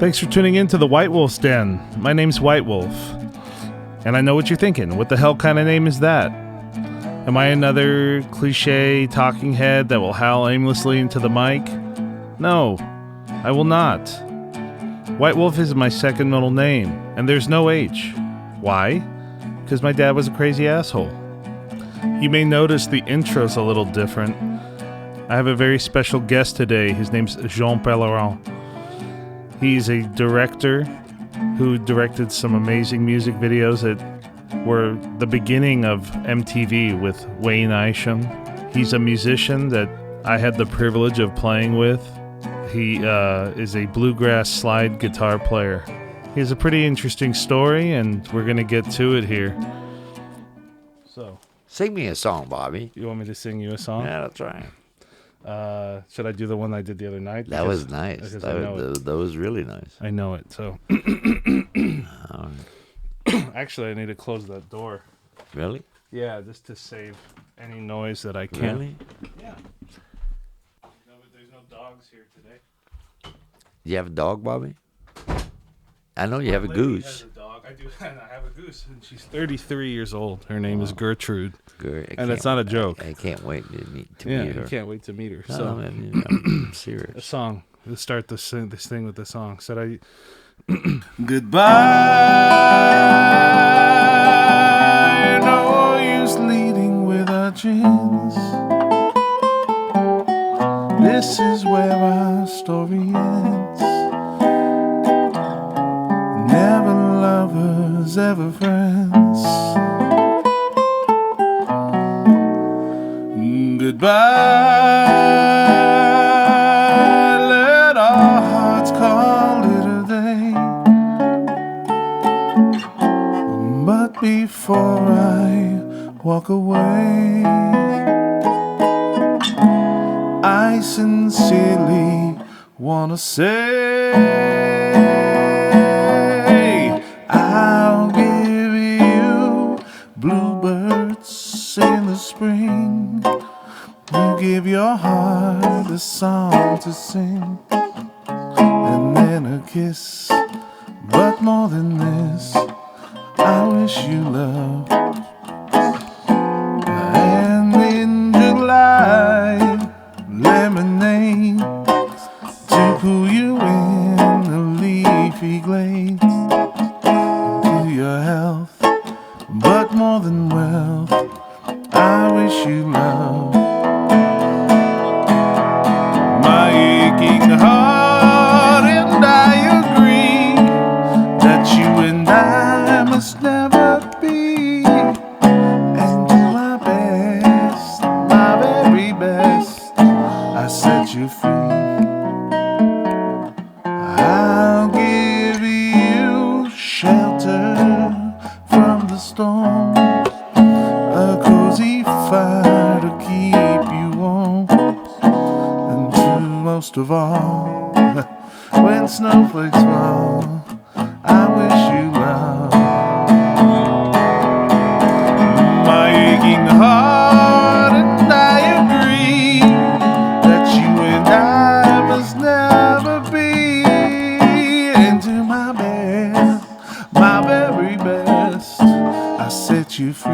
Thanks for tuning in to the Witewolf's Den. My name's Witewolf. And I know what you're thinking. What the hell kind of name is that? Am I another cliche talking head that will howl aimlessly into the mic? No, I will not. Witewolf is my second middle name, and there's no H. Why? Because my dad was a crazy asshole. You may notice the intro's a little different. I have a very special guest today. His name's Jean Pellerin. He's a director who directed some amazing music videos that were the beginning of MTV with Wayne Isham. He's a musician that I had the privilege of playing with. He is a bluegrass slide guitar player. He has a pretty interesting story, and we're going to get to it here. So, sing me a song, Bobby. You want me to sing you a song? Yeah, that's right. Should I do the one I did the other night? That was nice. That was really nice. I know it, so. Actually, I need to close that door. Really? Yeah, just to save any noise that I can. Really? Yeah. There's no dogs here today. You have a dog, Bobby? I know you have a goose. Has a dog. I do, and I have a goose, and she's 33 years old. Her name is Gertrude, and it's not a joke. I can't wait to meet her. I can't wait to meet her. No, So, I'm serious. a song. Let's start this thing with the song. Said I. Goodbye. No use leading with our chins. This is where our story ends. Never lovers, ever friends. Goodbye, let our hearts call it a day. But before I walk away, I sincerely wanna say I'll give you bluebirds in the spring. You give your heart a song to sing, and then a kiss. But more than this, I wish you love. And in July, lemonade to cool you in the leafy glades. To your health, but more than wealth, I wish you love. My aching heart and I agree that you and I must never be. And do my best, my very best, I set you free. I'll give you shelter from the storm, a cozy fire to keep you warm, and to most of all, when snowflakes fall, I wish you love. My aching heart and I agree that you and I must never be. And do my best, my very best, I set you free.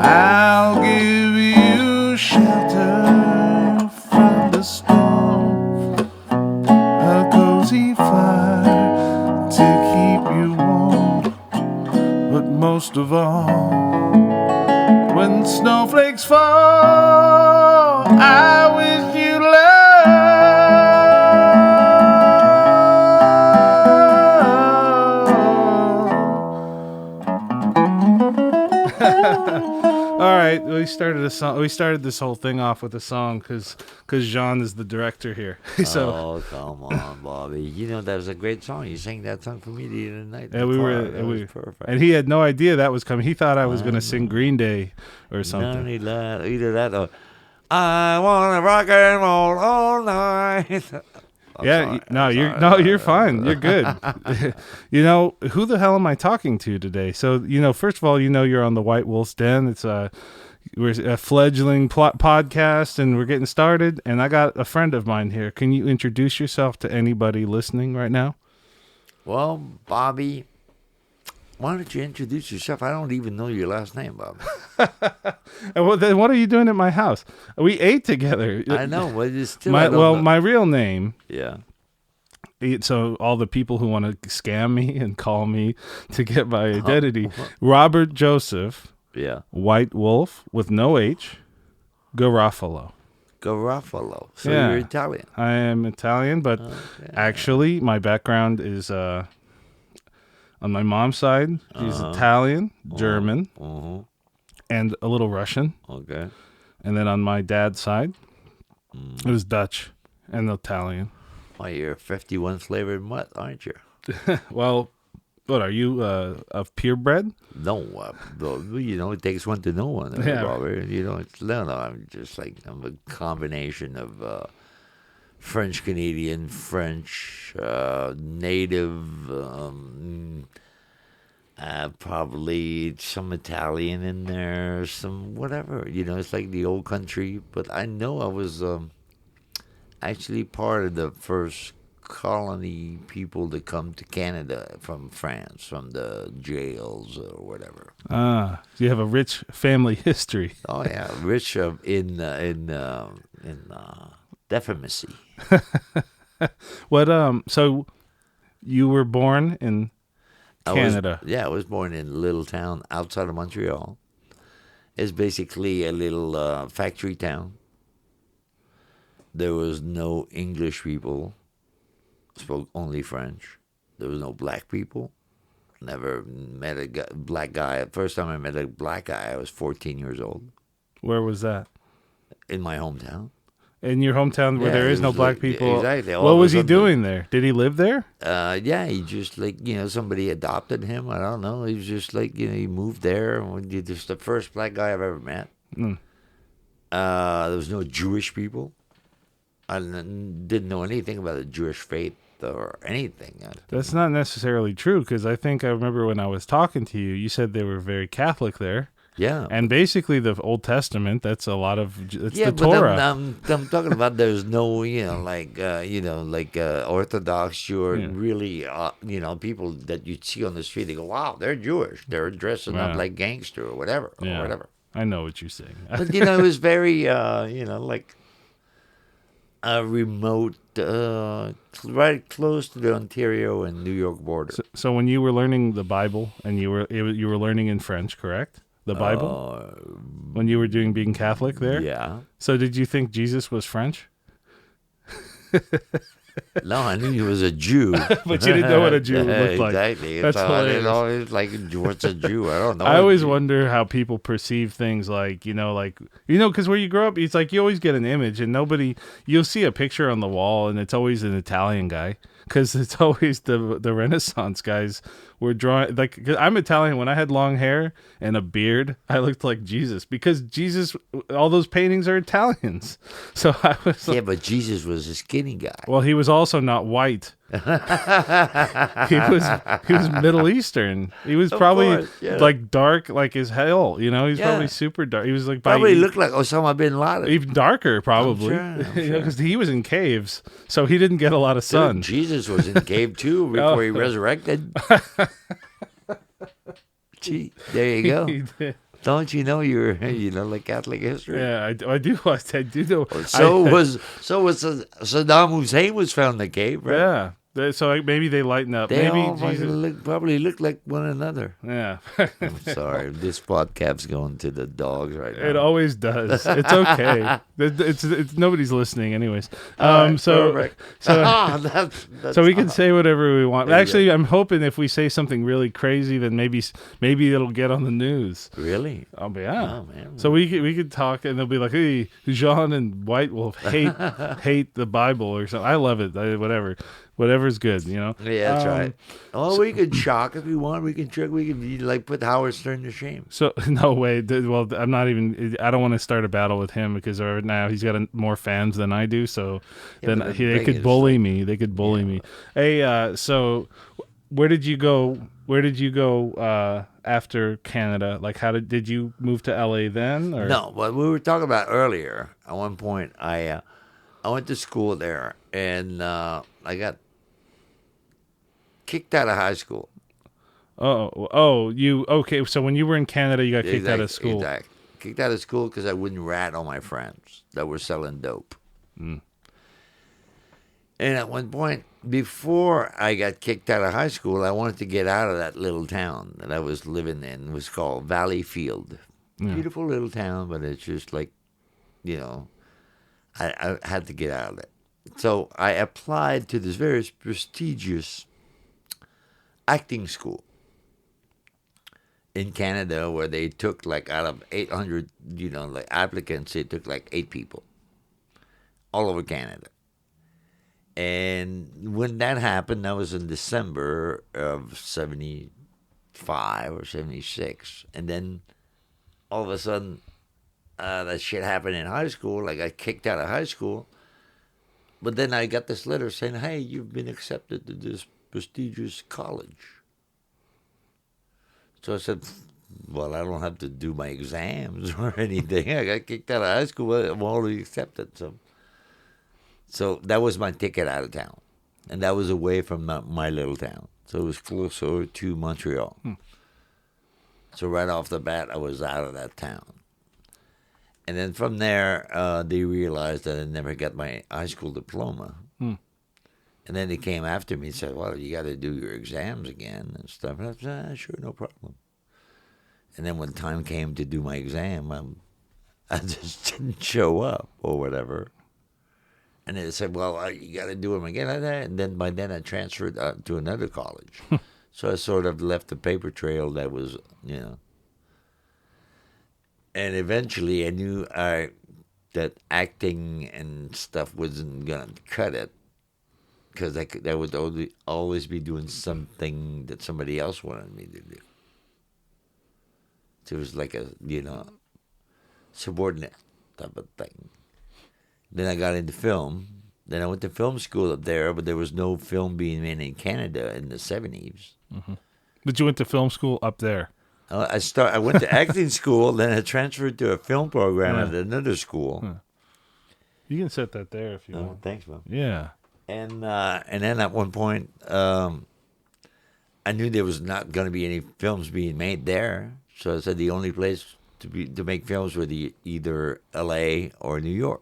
I'll give you shelter from the storm, a cozy fire to keep you warm, but most of all, when snowflakes fall, I wish you love. All right, we started a song. We started this whole thing off with a song because Jean is the director here. So, oh, come on, Bobby. You know that was a great song. You sang that song for me the other night. Yeah, we was perfect. And he had no idea that was coming. He thought I was going to sing Green Day or something. Either that or I want to rock and roll all night. You're fine. You're good. Who the hell am I talking to today? So, first of all, you're on the White Wolf's Den. It's We're a fledgling podcast, and we're getting started. And I got a friend of mine here. Can you introduce yourself to anybody listening right now? Well, Bobby, why don't you introduce yourself? I don't even know your last name, Bobby. Well, then what are you doing at my house? We ate together. I know, but it's still my real name. Yeah. So all the people who want to scam me and call me to get my identity, Robert Joseph. Yeah. Witewolf with no H, Garofalo. Garofalo. So Yeah. you're Italian. I am Italian, but actually my background is on my mom's side, she's Italian, German, and a little Russian. Okay. And then on my dad's side, it was Dutch and Italian. Well, you're 51 flavored mutt, aren't you? Well, what are you of purebred? No, it takes one to know one. Yeah. Robert. I'm just like, I'm a combination of French Canadian, French, native, probably some Italian in there, some whatever. It's like the old country. But I know I was actually part of the first colony people to come to Canada from France, from the jails or whatever. So you have a rich family history. Oh yeah, rich in deformacy. What so you were born in Canada? I was born in a little town outside of Montreal. It's basically a little factory town. There was no English people. Spoke only French. There was no black people. Never met a black guy. First time I met a black guy, I was 14 years old. Where was that? In my hometown. In your hometown where there is no black people? Exactly. What was he doing there? Did he live there? Yeah, he just somebody adopted him. I don't know. He was just he moved there. Just the first black guy I've ever met. There was no Jewish people. I didn't know anything about the Jewish faith or anything. That's not necessarily true, because I think I remember when I was talking to you, you said they were very Catholic there. Yeah. And basically the Old Testament, that's a lot of, it's the but Torah. I'm talking about there's no, Orthodox Jew or really, people that you see on the street, they go, wow, they're Jewish. They're dressing up like gangster or whatever. I know what you're saying. But, it was very, like a remote, right close to the Ontario and New York border. So when you were learning the Bible, and you were learning in French, correct? The Bible? When you were being Catholic there? Yeah. So did you think Jesus was French? No, I knew he was a Jew. But you didn't know what a Jew looked like. Exactly. That's so hilarious. I didn't know, like, what's a Jew? I don't know. I always wonder how people perceive things like, because where you grow up, it's like you always get an image, and you'll see a picture on the wall, and it's always an Italian guy, because it's always the Renaissance guys were drawing, like, 'cause I'm Italian. When I had long hair and a beard, I looked like Jesus, because Jesus, all those paintings are Italians. So I was like, yeah, but Jesus was a skinny guy. well, he was also not white. he was Middle Eastern. He was probably like dark like as hell. He's probably super dark. He was like probably looked like Osama bin Laden. Even darker, probably. I'm sure. Because he was in caves, so he didn't get a lot of sun. Dude, Jesus was in the cave too before he resurrected. Gee, there you go. He did. Don't you know like Catholic history? Yeah, I do. I do know. So was Saddam Hussein was found in the cave, right? Yeah. So maybe they lighten up. They maybe all Jesus. probably look like one another. Yeah. I'm sorry, this podcast's going to the dogs right now. It always does. It's okay. It's nobody's listening, anyways. Right, so perfect. so we can say whatever we want. Actually, I'm hoping if we say something really crazy, then maybe it'll get on the news. Really? Oh yeah. Oh, man. So we could talk, and they'll be like, "Hey, Jean and Witewolf hate the Bible or something." I love it. Whatever's good, Yeah, that's right. Oh, we could shock if we want. We can trick. We can like put Howard Stern to shame. So no way. Well, I'm not even. I don't want to start a battle with him, because right now he's got more fans than I do. So then they could bully me. They could bully me. Hey, so where did you go? Where did you go after Canada? Like, how did you move to LA then? Or No, what we were talking about earlier. At one point, I went to school there, and I got kicked out of high school. you okay? So when you were in Canada, you got kicked out of school. Exactly. Kicked out of school because I wouldn't rat on my friends that were selling dope. Mm. And at one point, before I got kicked out of high school, I wanted to get out of that little town that I was living in. It was called Valleyfield. Yeah. Beautiful little town, but it's just like, I had to get out of it. So I applied to this very prestigious acting school in Canada, where they took like out of 800, like applicants, they took like 8 people all over Canada. And when that happened, that was in December of 75 or 76. And then all of a sudden, that shit happened in high school. I got kicked out of high school. But then I got this letter saying, hey, you've been accepted to this prestigious college. So I said, well, I don't have to do my exams or anything. I got kicked out of high school. I'm already accepted. So that was my ticket out of town. And that was away from my little town. So it was closer to Montreal. So right off the bat, I was out of that town. And then from there, they realized that I never got my high school diploma. And then they came after me and said, well, you got to do your exams again and stuff. And I said, sure, no problem. And then when time came to do my exam, I just didn't show up or whatever. And they said, well, you got to do them again. And then by then I transferred to another college. So I sort of left a paper trail that was, And eventually I knew that acting and stuff wasn't going to cut it, because I would always be doing something that somebody else wanted me to do. So it was like a, subordinate type of thing. Then I got into film. Then I went to film school up there, but there was no film being made in Canada in the 70s. Mm-hmm. But you went to film school up there. I went to acting school, then I transferred to a film program at another school. You can set that there if you want. Oh, thanks, man. Yeah. And then at one point, I knew there was not going to be any films being made there. So I said the only place to make films would be either L.A. or New York.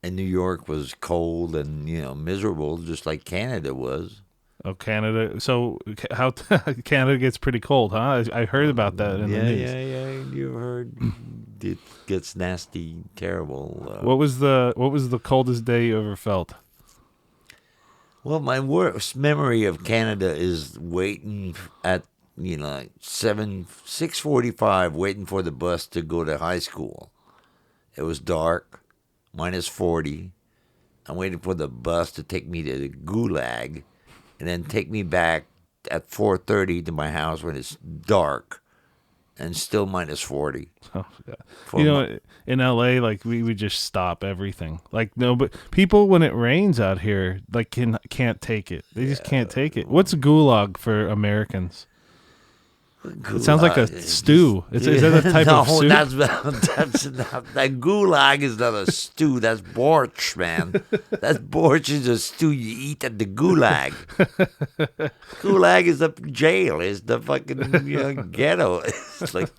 And New York was cold and miserable, just like Canada was. Oh, Canada. So how Canada gets pretty cold, huh? I heard about that in the news. Yeah. You heard it gets nasty, terrible. What was the coldest day you ever felt? Well, my worst memory of Canada is waiting at 6:45, waiting for the bus to go to high school. It was dark, -40. I'm waiting for the bus to take me to the Gulag, and then take me back at 4:30 to my house when it's dark, and still -40. Oh, God. In LA, like we just stop everything. Like no, but people when it rains out here, like can't take it. They just can't take it. What's Gulag for Americans? Gulag. It sounds like a stew. Is that a type of soup? That's not. That Gulag is not a stew. That's borscht, man. That borscht is a stew you eat at the Gulag. Gulag is the jail. It's the fucking ghetto. It's like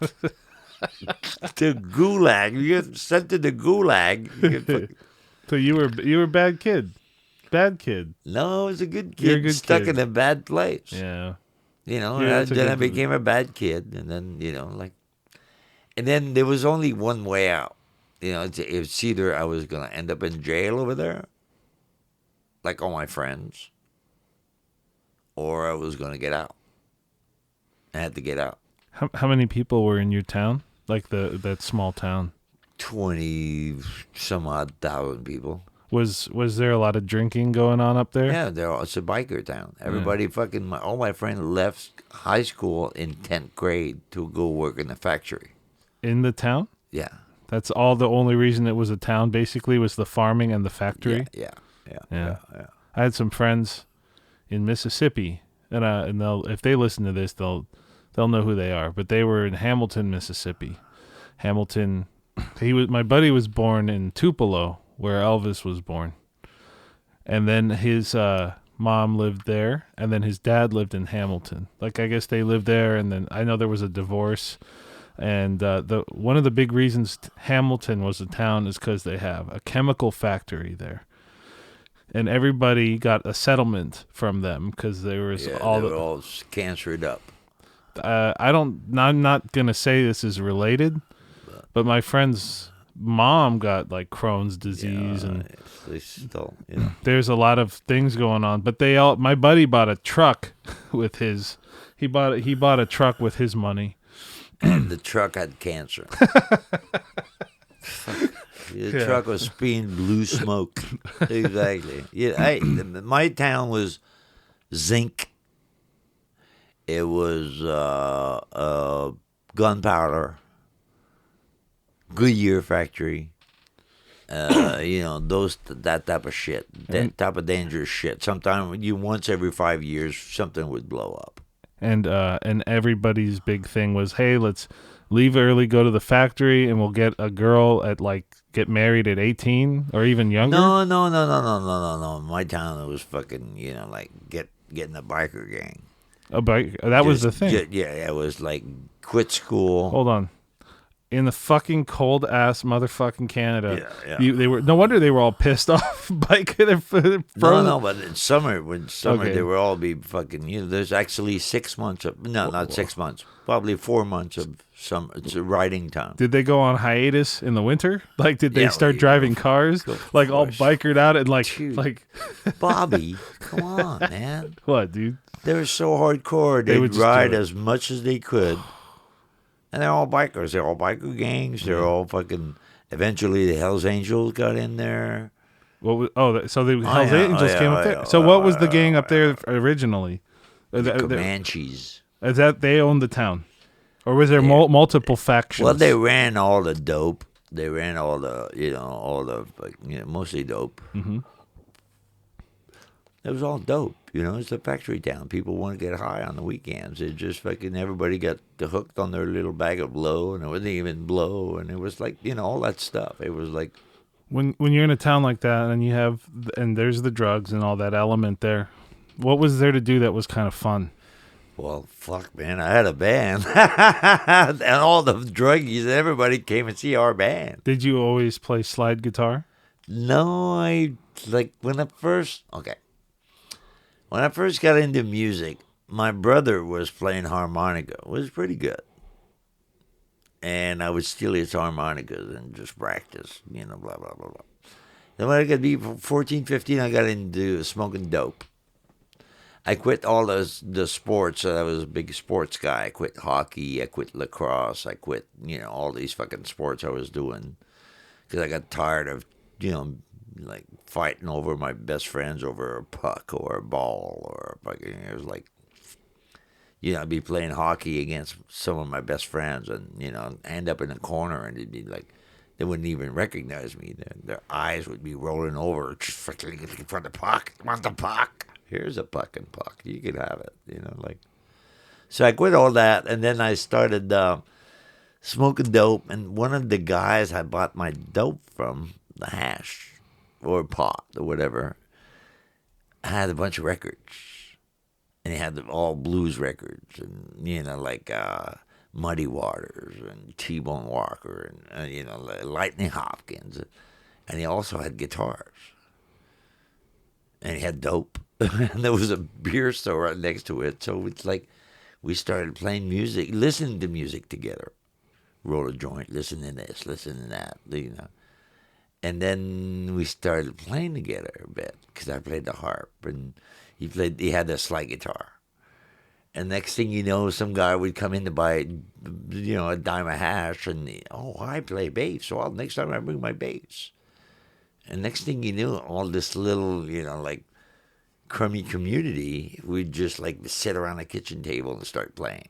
the Gulag. You get sent to the Gulag. So you were a bad kid. Bad kid. No, I was a good kid. You're a good stuck kid. in a bad place. Yeah. Then I became a bad kid, and then and then there was only one way out. It's either I was gonna end up in jail over there, like all my friends, or I was gonna get out. I had to get out. How many people were in your town? Like that small town? 20 some odd thousand people. Was there a lot of drinking going on up there? Yeah, it's a biker town. Everybody all my friends left high school in 10th grade to go work in the factory. In the town? Yeah. That's all the only reason it was a town, basically, was the farming and the factory? Yeah. I had some friends in Mississippi, and they'll if they listen to this, they'll know who they are. But they were in Hamilton, Mississippi. Hamilton. My buddy was born in Tupelo, where Elvis was born, and then his mom lived there, and then his dad lived in Hamilton. Like, I guess they lived there, and then I know there was a divorce. And the one of the big reasons Hamilton was a town is because they have a chemical factory there, and everybody got a settlement from them because there was they were all cancered up. I'm not gonna say this is related, but my friend's mom got like Crohn's disease, and they still, there's a lot of things going on. But my buddy bought a truck with his. He bought a truck with his money. And the truck had cancer. The truck was spewing blue smoke. Exactly. Yeah, my town was zinc. It was gunpowder, Goodyear factory. That type of shit, that type of dangerous shit. Sometimes once every 5 years, something would blow up. And everybody's big thing was, hey, let's leave early, go to the factory, and we'll get a girl get married at 18 or even younger. No. My town, it was fucking, getting a biker gang. A bike? That was the thing. It was like quit school. Hold on. In the fucking cold ass motherfucking Canada, they were no wonder they were all pissed off. Bike, no, but in summer, Okay. they would all be fucking. There's actually 6 months of not 6 months, probably 4 months of summer. It's a riding town. Did they go on hiatus in the winter? Like, did they start driving cars, like all bikered out and like Bobby, come on, man. What, dude? They were so hardcore. They'd would just ride do it. as much as they could. And they're all bikers. They're all biker gangs. They're all fucking. Eventually, the Hells Angels got in there. So the Hells Angels came up there. So what was the gang up there originally? The Comanches. Is that they owned the town, or was there multiple factions? Well, they ran all the dope. They ran all the, mostly dope. Mm-hmm. It was all dope. It's a factory town. People want to get high on the weekends. It just fucking everybody got hooked on their little bag of blow, and it wasn't even blow, and it was like all that stuff. It was like when you're in a town like that, and there's the drugs and all that element there. What was there to do that was kind of fun? Well, fuck, man, I had a band, and all the druggies, everybody came and see our band. Did you always play slide guitar? No, when I first got into music, my brother was playing harmonica. It was pretty good. And I would steal his harmonicas and just practice, blah, blah, blah, blah. Then when I got to be 14, 15, I got into smoking dope. I quit all the sports. I was a big sports guy. I quit hockey. I quit lacrosse. I quit, all these fucking sports I was doing. Because I got tired of, fighting over my best friends over a puck or a ball or fucking. It was like, I'd be playing hockey against some of my best friends and, end up in a corner and it'd be like, they wouldn't even recognize me. Their eyes would be rolling over, just fucking looking for the puck. Want the puck? Here's a fucking puck. You can have it, So I quit all that and then I started smoking dope. And one of the guys I bought my dope from, the hash, or pot or whatever, had a bunch of records, and he had all blues records, and Muddy Waters and T-Bone Walker and Lightning Hopkins, and he also had guitars, and he had dope, and there was a beer store right next to it, so it's like we started playing music, listening to music together, roll a joint, listen to this, listen to that, And then we started playing together a bit because I played the harp and he had a slide guitar. And next thing you know, some guy would come in to buy, a dime of hash and, I play bass. So next time I bring my bass. And next thing you knew, all this little, crummy community, we'd just sit around the kitchen table and start playing.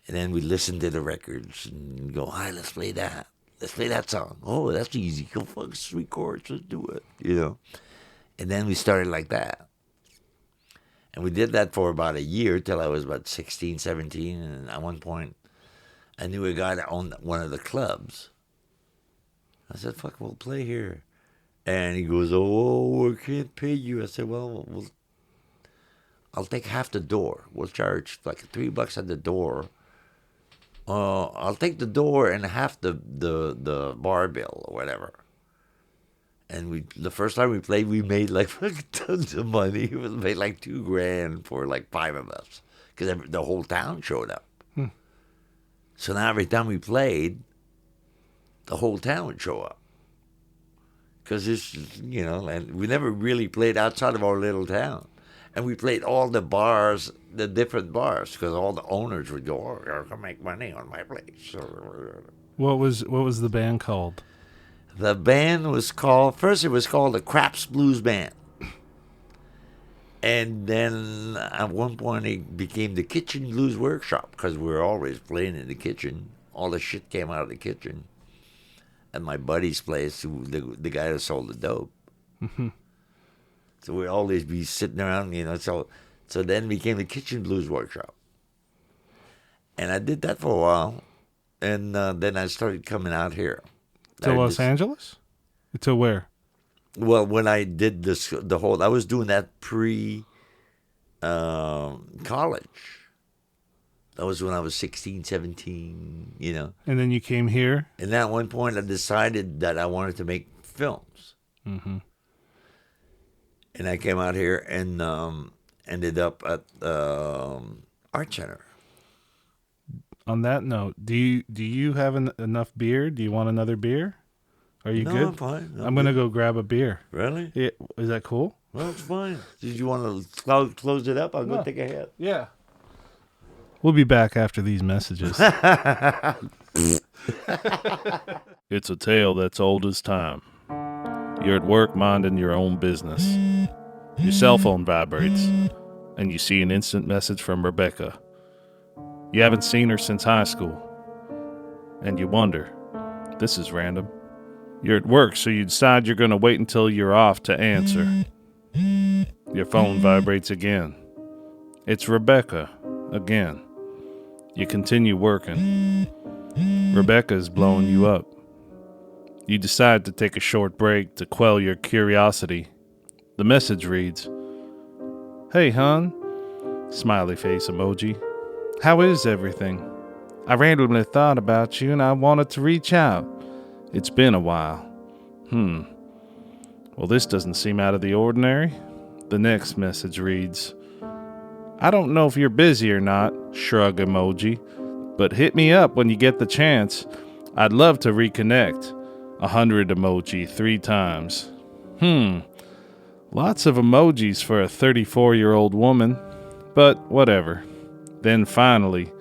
And then we'd listen to the records and go, hi, let's play that. Let's play that song. Oh, that's easy. Go fuck 3 chords. Let's do it. And then we started like that. And we did that for about a year till I was about 16, 17. And at one point, I knew a guy that owned one of the clubs. I said, fuck, we'll play here. And he goes, oh, I can't pay you. I said, well, I'll take half the door. We'll charge like $3 at the door. I'll take the door and half the bar bill or whatever. And the first time we played, we made like tons of money. It was made like $2,000 for like 5 of us because the whole town showed up. So now every time we played, the whole town would show up. Because it's, and we never really played outside of our little town. And we played all the bars, the different bars, because all the owners would go, oh, I can make money on my place. What was the band called? The band was called, first it was called the Craps Blues Band. And then at one point it became the Kitchen Blues Workshop, because we were always playing in the kitchen. All the shit came out of the kitchen. At my buddy's place, the guy that sold the dope. So we'd always be sitting around, so then it became the Kitchen Blues Workshop. And I did that for a while, and then I started coming out here. To Los Angeles? To where? Well, when I did I was doing that pre-college. That was when I was 16, 17, And then you came here? And at one point I decided that I wanted to make films. Mm-hmm. And I came out here and ended up at Art Center. On that note, do you have enough beer? Do you want another beer? Are you good? No, I'm fine. I'm going to go grab a beer. Really? Yeah. Is that cool? Well, it's fine. Did you want to close it up? I'll go take a hit. Yeah. We'll be back after these messages. It's a tale that's old as time. You're at work minding your own business. Your cell phone vibrates, and you see an instant message from Rebecca. You haven't seen her since high school, and you wonder, this is random. You're at work, so you decide you're going to wait until you're off to answer. Your phone vibrates again. It's Rebecca again. You continue working. Rebecca is blowing you up. You decide to take a short break to quell your curiosity. The message reads, "Hey, hon," smiley face emoji. "How is everything? I randomly thought about you and I wanted to reach out. It's been a while. Well, this doesn't seem out of the ordinary." The next message reads, "I don't know if you're busy or not," shrug emoji, "but hit me up when you get the chance. I'd love to reconnect." 100 emoji 3 times. Lots of emojis for a 34-year-old woman, but whatever. Then finally,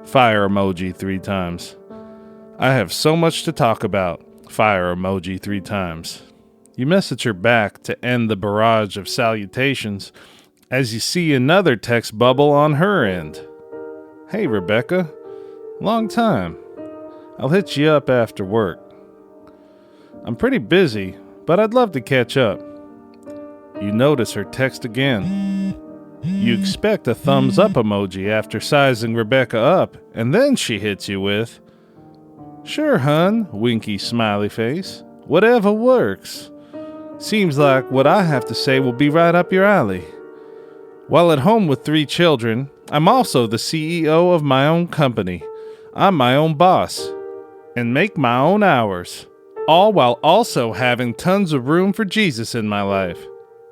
fire emoji 3 times. "I have so much to talk about." Fire emoji 3 times. You message her back to end the barrage of salutations as you see another text bubble on her end. "Hey, Rebecca. Long time. I'll hit you up after work. I'm pretty busy, but I'd love to catch up." You notice her text again. You expect a thumbs up emoji after sizing Rebecca up, and then she hits you with, "Sure, hun," winky smiley face. "Whatever works. Seems like what I have to say will be right up your alley. While at home with 3 children, I'm also the CEO of my own company. I'm my own boss and make my own hours, all while also having tons of room for Jesus in my life.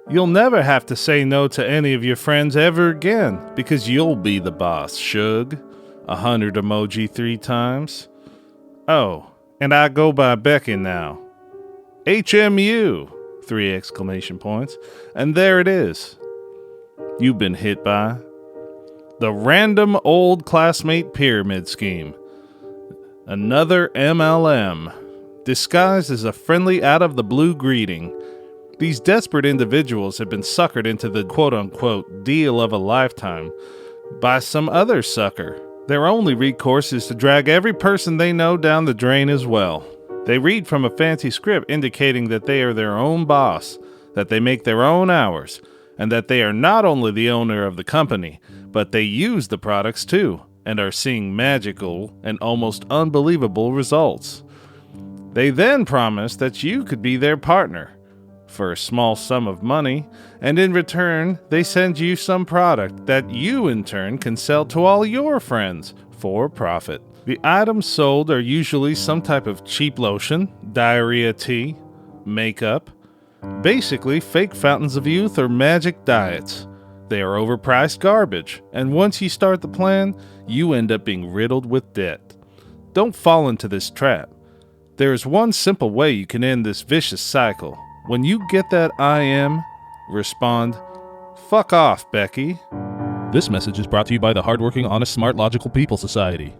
You'll never have to say no to any of your friends ever again because you'll be the boss, shug." 100 emoji 3 times. "Oh, and I go by Becky now. HMU!" 3 exclamation points. And there it is. You've been hit by the random old classmate pyramid scheme. Another MLM, disguised as a friendly out-of-the-blue greeting. These desperate individuals have been suckered into the quote-unquote deal of a lifetime by some other sucker. Their only recourse is to drag every person they know down the drain as well. They read from a fancy script indicating that they are their own boss, that they make their own hours, and that they are not only the owner of the company, but they use the products too, and are seeing magical and almost unbelievable results. They then promise that you could be their partner for a small sum of money, and in return, they send you some product that you in turn can sell to all your friends for profit. The items sold are usually some type of cheap lotion, diarrhea tea, makeup, basically fake fountains of youth or magic diets. They are overpriced garbage, and once you start the plan, you end up being riddled with debt. Don't fall into this trap. There is one simple way you can end this vicious cycle. When you get that I am, respond, "Fuck off, Becky." This message is brought to you by the Hardworking, Honest, Smart, Logical People Society.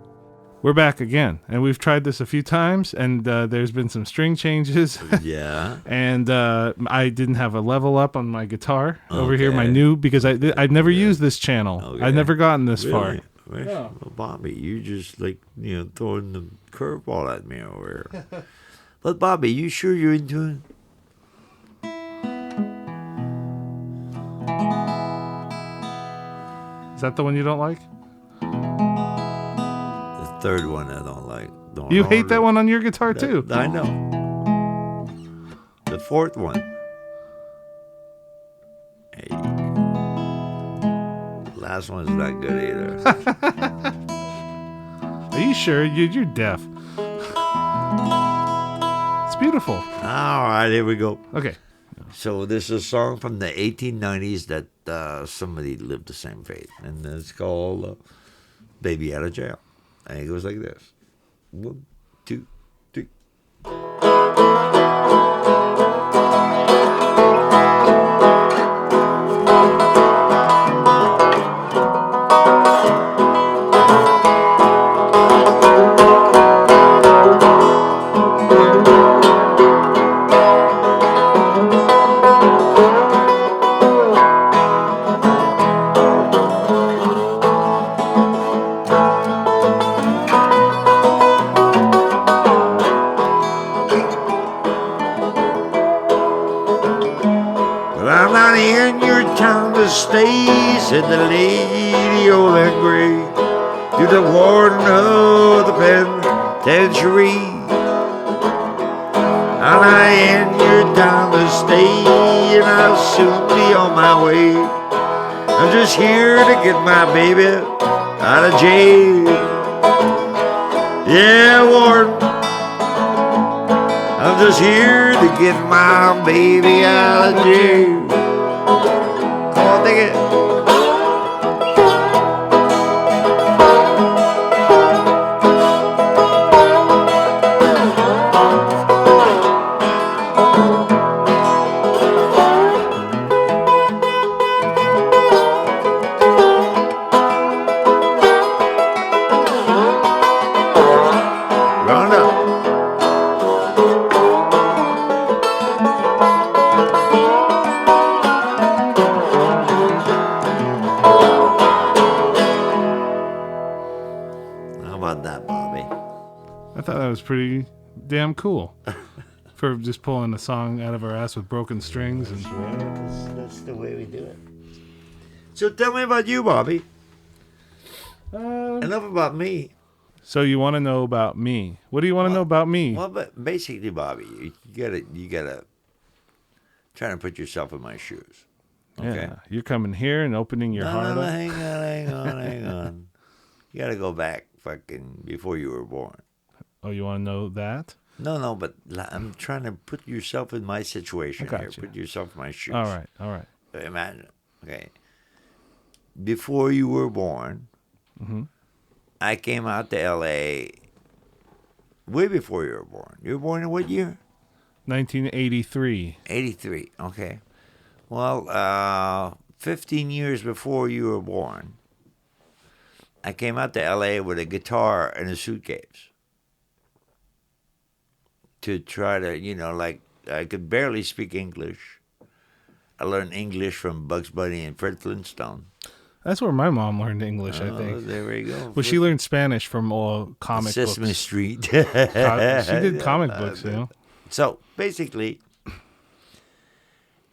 We're back again, and we've tried this a few times, and there's been some string changes. Yeah. And I didn't have a level up on my guitar over here, my Okay. new, because I've never used this channel. Okay. I've never gotten this far. Really? Well, Bobby, you just throwing the curveball at me over here. But Bobby, you sure you're into it? Is that the one you don't like? The third one I don't like. You hate that one on your guitar too. I know. The fourth one. Hey. Last one's not good either. Are you sure? You're deaf. It's beautiful. All right, here we go. Okay. So this is a song from the 1890s that somebody lived the same fate, and it's called "Baby Out of Jail," and it goes like this: 1, 2, 3. I'm not in your town to stay, said the lady old and gray, to the warden of the penitentiary. I'm not in your town to stay, and I'll soon be on my way. I'm just here to get my baby out of jail. Yeah, warden, I'm just here to get my baby out of jail. Come on, take it. Round up. How about that, Bobby? I thought that was pretty damn cool for just pulling a song out of our ass with broken strings. And That's the way we do it. So tell me about you, Bobby. Enough about me. so you want to know about me? What do you want to know about me? Well, but basically, Bobby, you gotta try to put yourself in my shoes. Okay. Yeah, you're coming here and opening your heart No, up. hang on. You gotta go back fucking before you were born. Oh, you want to know that? No, but I'm trying to put yourself in my situation I here. got you. Put yourself in my shoes. All right. Imagine, okay. Before you were born, Mm-hmm. I came out to L.A. way before you were born. You were born in what year? 1983. 83. Okay. Well, 15 years before you were born, I came out to L.A. with a guitar and a suitcase to try to, like, I could barely speak English. I learned English from Bugs Bunny and Fred Flintstone. That's where my mom learned English, I Oh, think. there we go. Well, she learned Spanish from comic Sesame books. Street. She did comic books, So basically,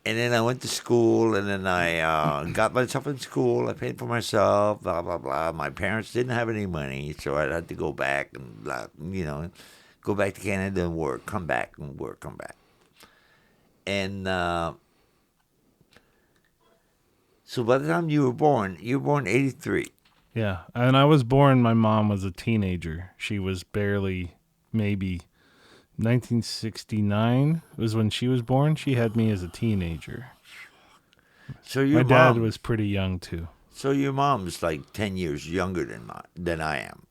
And then I went to school, and then I got myself in school. I paid for myself, blah, blah, blah. My parents didn't have any money, so I had to go back and, go back to Canada and work, come back and work, come back. And so by the time you were born 83. Yeah, and I was born, my mom was a teenager. She was barely, maybe 1969 was when she was born. She had me as a teenager. So your my dad mom was pretty young, too. So your mom's like 10 years younger than I am.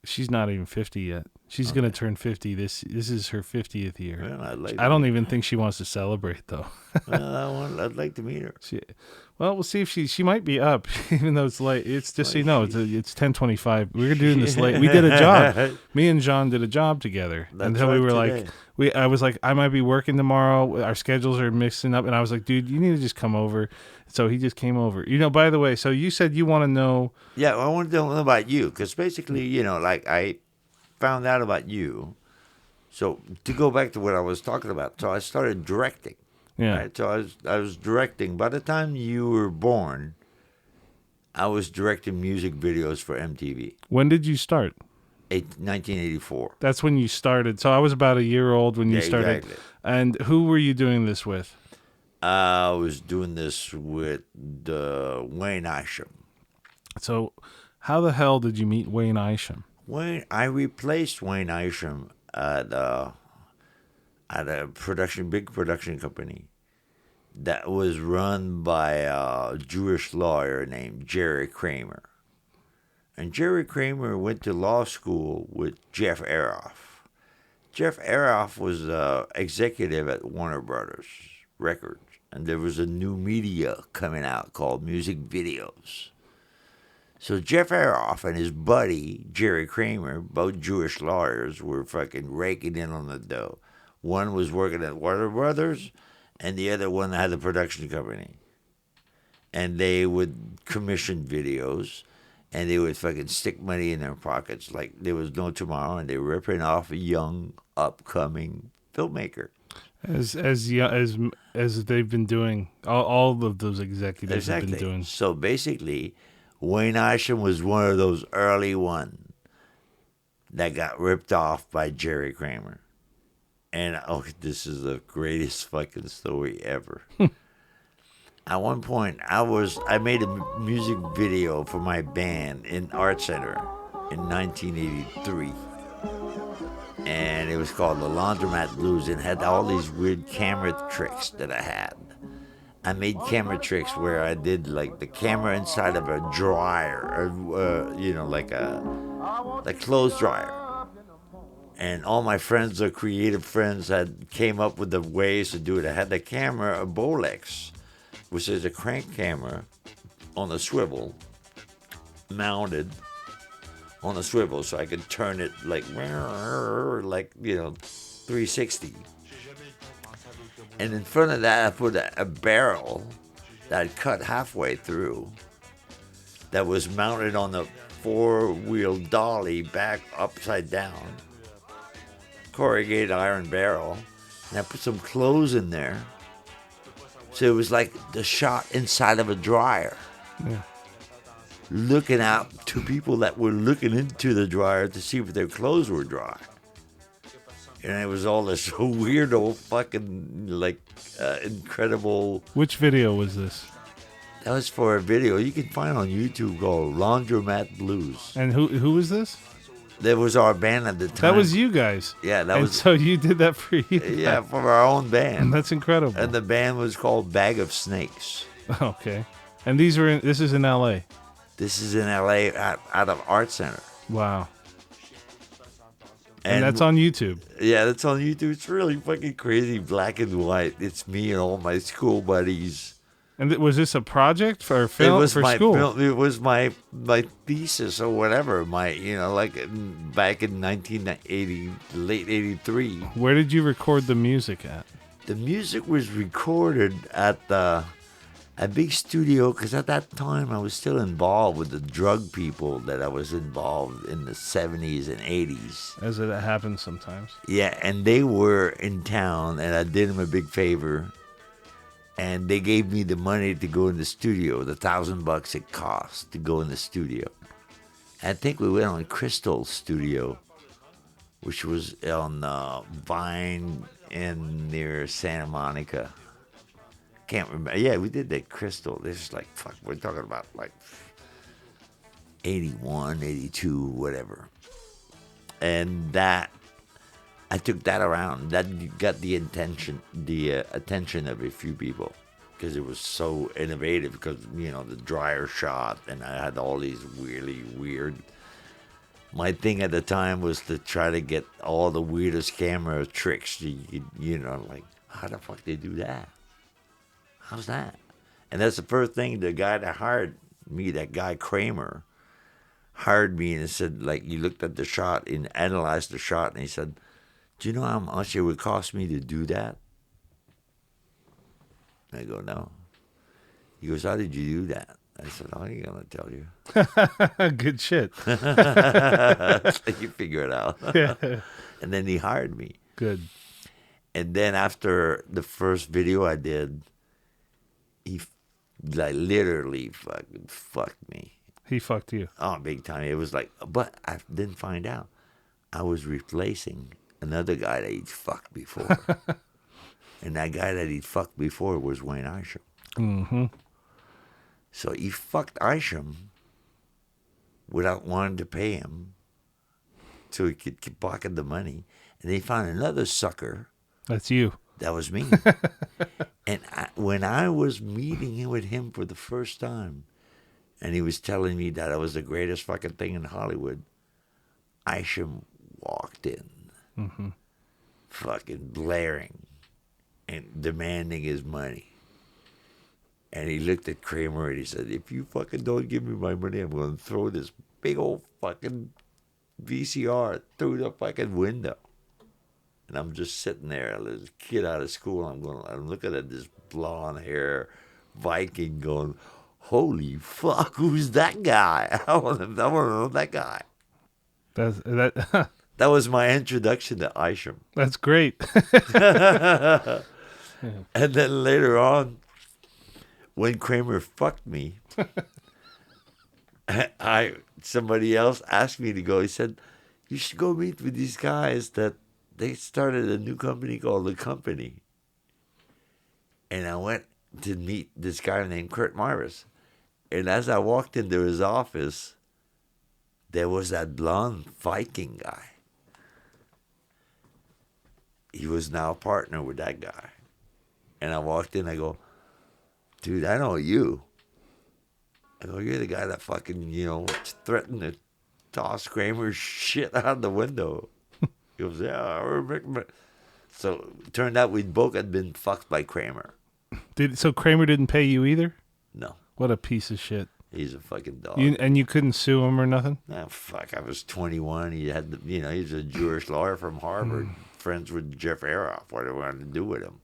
She's not even 50 yet. She's going to turn 50. This is her 50th year. Well, I don't even think she wants to celebrate, though. Well, I'd like to meet her. Well, we'll see if she might be up, even though it's late. It's just so you know, it's 10:25. We're doing this late. We did a job. Me and John did a job together. Until we were today. I was like, I might be working tomorrow. Our schedules are mixing up, and I was like, dude, you need to just come over. So he just came over. By the way, so you said you want to know. Yeah, I want to know about you, because basically, I found out about you. So to go back to what I was talking about, so I started directing. Yeah. Right? So I was directing. By the time you were born, I was directing music videos for MTV. When did you start? 1984. That's when you started. So I was about a year old when you started. Exactly. And who were you doing this with? I was doing this with Wayne Isham. So how the hell did you meet Wayne Isham? I replaced Wayne Isham at a big production company that was run by a Jewish lawyer named Jerry Kramer. And Jerry Kramer went to law school with Jeff Aroff. Jeff Aroff was executive at Warner Brothers Records, and there was a new media coming out called music videos. So Jeff Aroff and his buddy, Jerry Kramer, both Jewish lawyers, were fucking raking in on the dough. One was working at Warner Brothers, and the other one had a production company. And they would commission videos, and they would fucking stick money in their pockets like there was no tomorrow, and they were ripping off a young, upcoming filmmaker. As they've been doing, all of those executives have been doing. So basically, Wayne Isham was one of those early ones that got ripped off by Jerry Kramer. And this is the greatest fucking story ever. At one point, I made a music video for my band in Art Center in 1983. And it was called The Laundromat Blues, and had all these weird camera tricks that I had. I made camera tricks where I did like the camera inside of a dryer, like a clothes dryer. And all my friends, the creative friends, came up with the ways to do it. I had the camera, a Bolex, which is a crank camera on a swivel, mounted on a swivel, so I could turn it like 360. And in front of that, I put a barrel that I'd cut halfway through that was mounted on the four-wheel dolly back upside down, corrugated iron barrel, and I put some clothes in there. So it was like the shot inside of a dryer. Yeah. Looking out to people that were looking into the dryer to see if their clothes were dry. And it was all this weirdo fucking, incredible... Which video was this? That was for a video you can find on YouTube called Laundromat Blues. And who was this? That was our band at the time. That was you guys. Yeah, and so you did that for you. Yeah, for our own band. That's incredible. And the band was called Bag of Snakes. Okay. And this is in L.A.? This is in L.A. out of Art Center. Wow. And that's on YouTube. Yeah, that's on YouTube. It's really fucking crazy, black and white. It's me and all my school buddies. And was this a project for film? It was for my school? It was my thesis or whatever. Back in 1980, late '83. Where did you record the music at? The music was recorded at a big studio, because at that time I was still involved with the drug people that I was involved in the 70s and 80s. As it happens sometimes. Yeah, and they were in town, and I did them a big favor. And they gave me the money to go in the studio, the $1,000 it cost to go in the studio. I think we went on Crystal Studio, which was on Vine and near Santa Monica. Can't remember. Yeah, we did that Crystal. This is like, fuck, we're talking about like 81, 82, whatever. And that, I took that around. That got the attention of a few people because it was so innovative. Because the dryer shot, and I had all these really weird. My thing at the time was to try to get all the weirdest camera tricks. Like how the fuck they do that? How's that? And that's the first thing the guy that hired me, that guy Kramer, hired me and said, like, he looked at the shot and analyzed the shot, and he said, do you know how much it would cost me to do that? And I go, no. He goes, how did you do that? I said, I ain't going to tell you. Good shit. You figure it out. Yeah. And then he hired me. Good. And then after the first video I did, he like literally fucking fucked me. He fucked you. Oh, big time. It was like, but I didn't find out. I was replacing another guy that he'd fucked before. And that guy that he'd fucked before was Wayne Isham. Mm-hmm. So he fucked Isham without wanting to pay him so he could pocket the money. And they found another sucker. That's you. That was me. And when I was meeting with him for the first time, and he was telling me that I was the greatest fucking thing in Hollywood, Isham walked in, fucking blaring and demanding his money. And he looked at Kramer and he said, if you fucking don't give me my money, I'm going to throw this big old fucking VCR through the fucking window. And I'm just sitting there, this kid out of school. I'm looking at this blonde hair Viking going, holy fuck, who's that guy? I want to know that guy. That was my introduction to Isham. That's great. And then later on, when Kramer fucked me, somebody else asked me to go. He said, you should go meet with these guys that they started a new company called The Company. And I went to meet this guy named Kurt Marvis. And as I walked into his office, there was that blonde Viking guy. He was now a partner with that guy. And I walked in, I go, dude, I know you. I go, you're the guy that fucking, threatened to toss Kramer's shit out the window. He goes, yeah, I remember. So it turned out we both had been fucked by Kramer. So Kramer didn't pay you either? No. What a piece of shit. He's a fucking dog. And you couldn't sue him or nothing? Ah, fuck. I was 21. He had, he's a Jewish lawyer from Harvard, friends with Jeff Aroff. What do I want to do with him?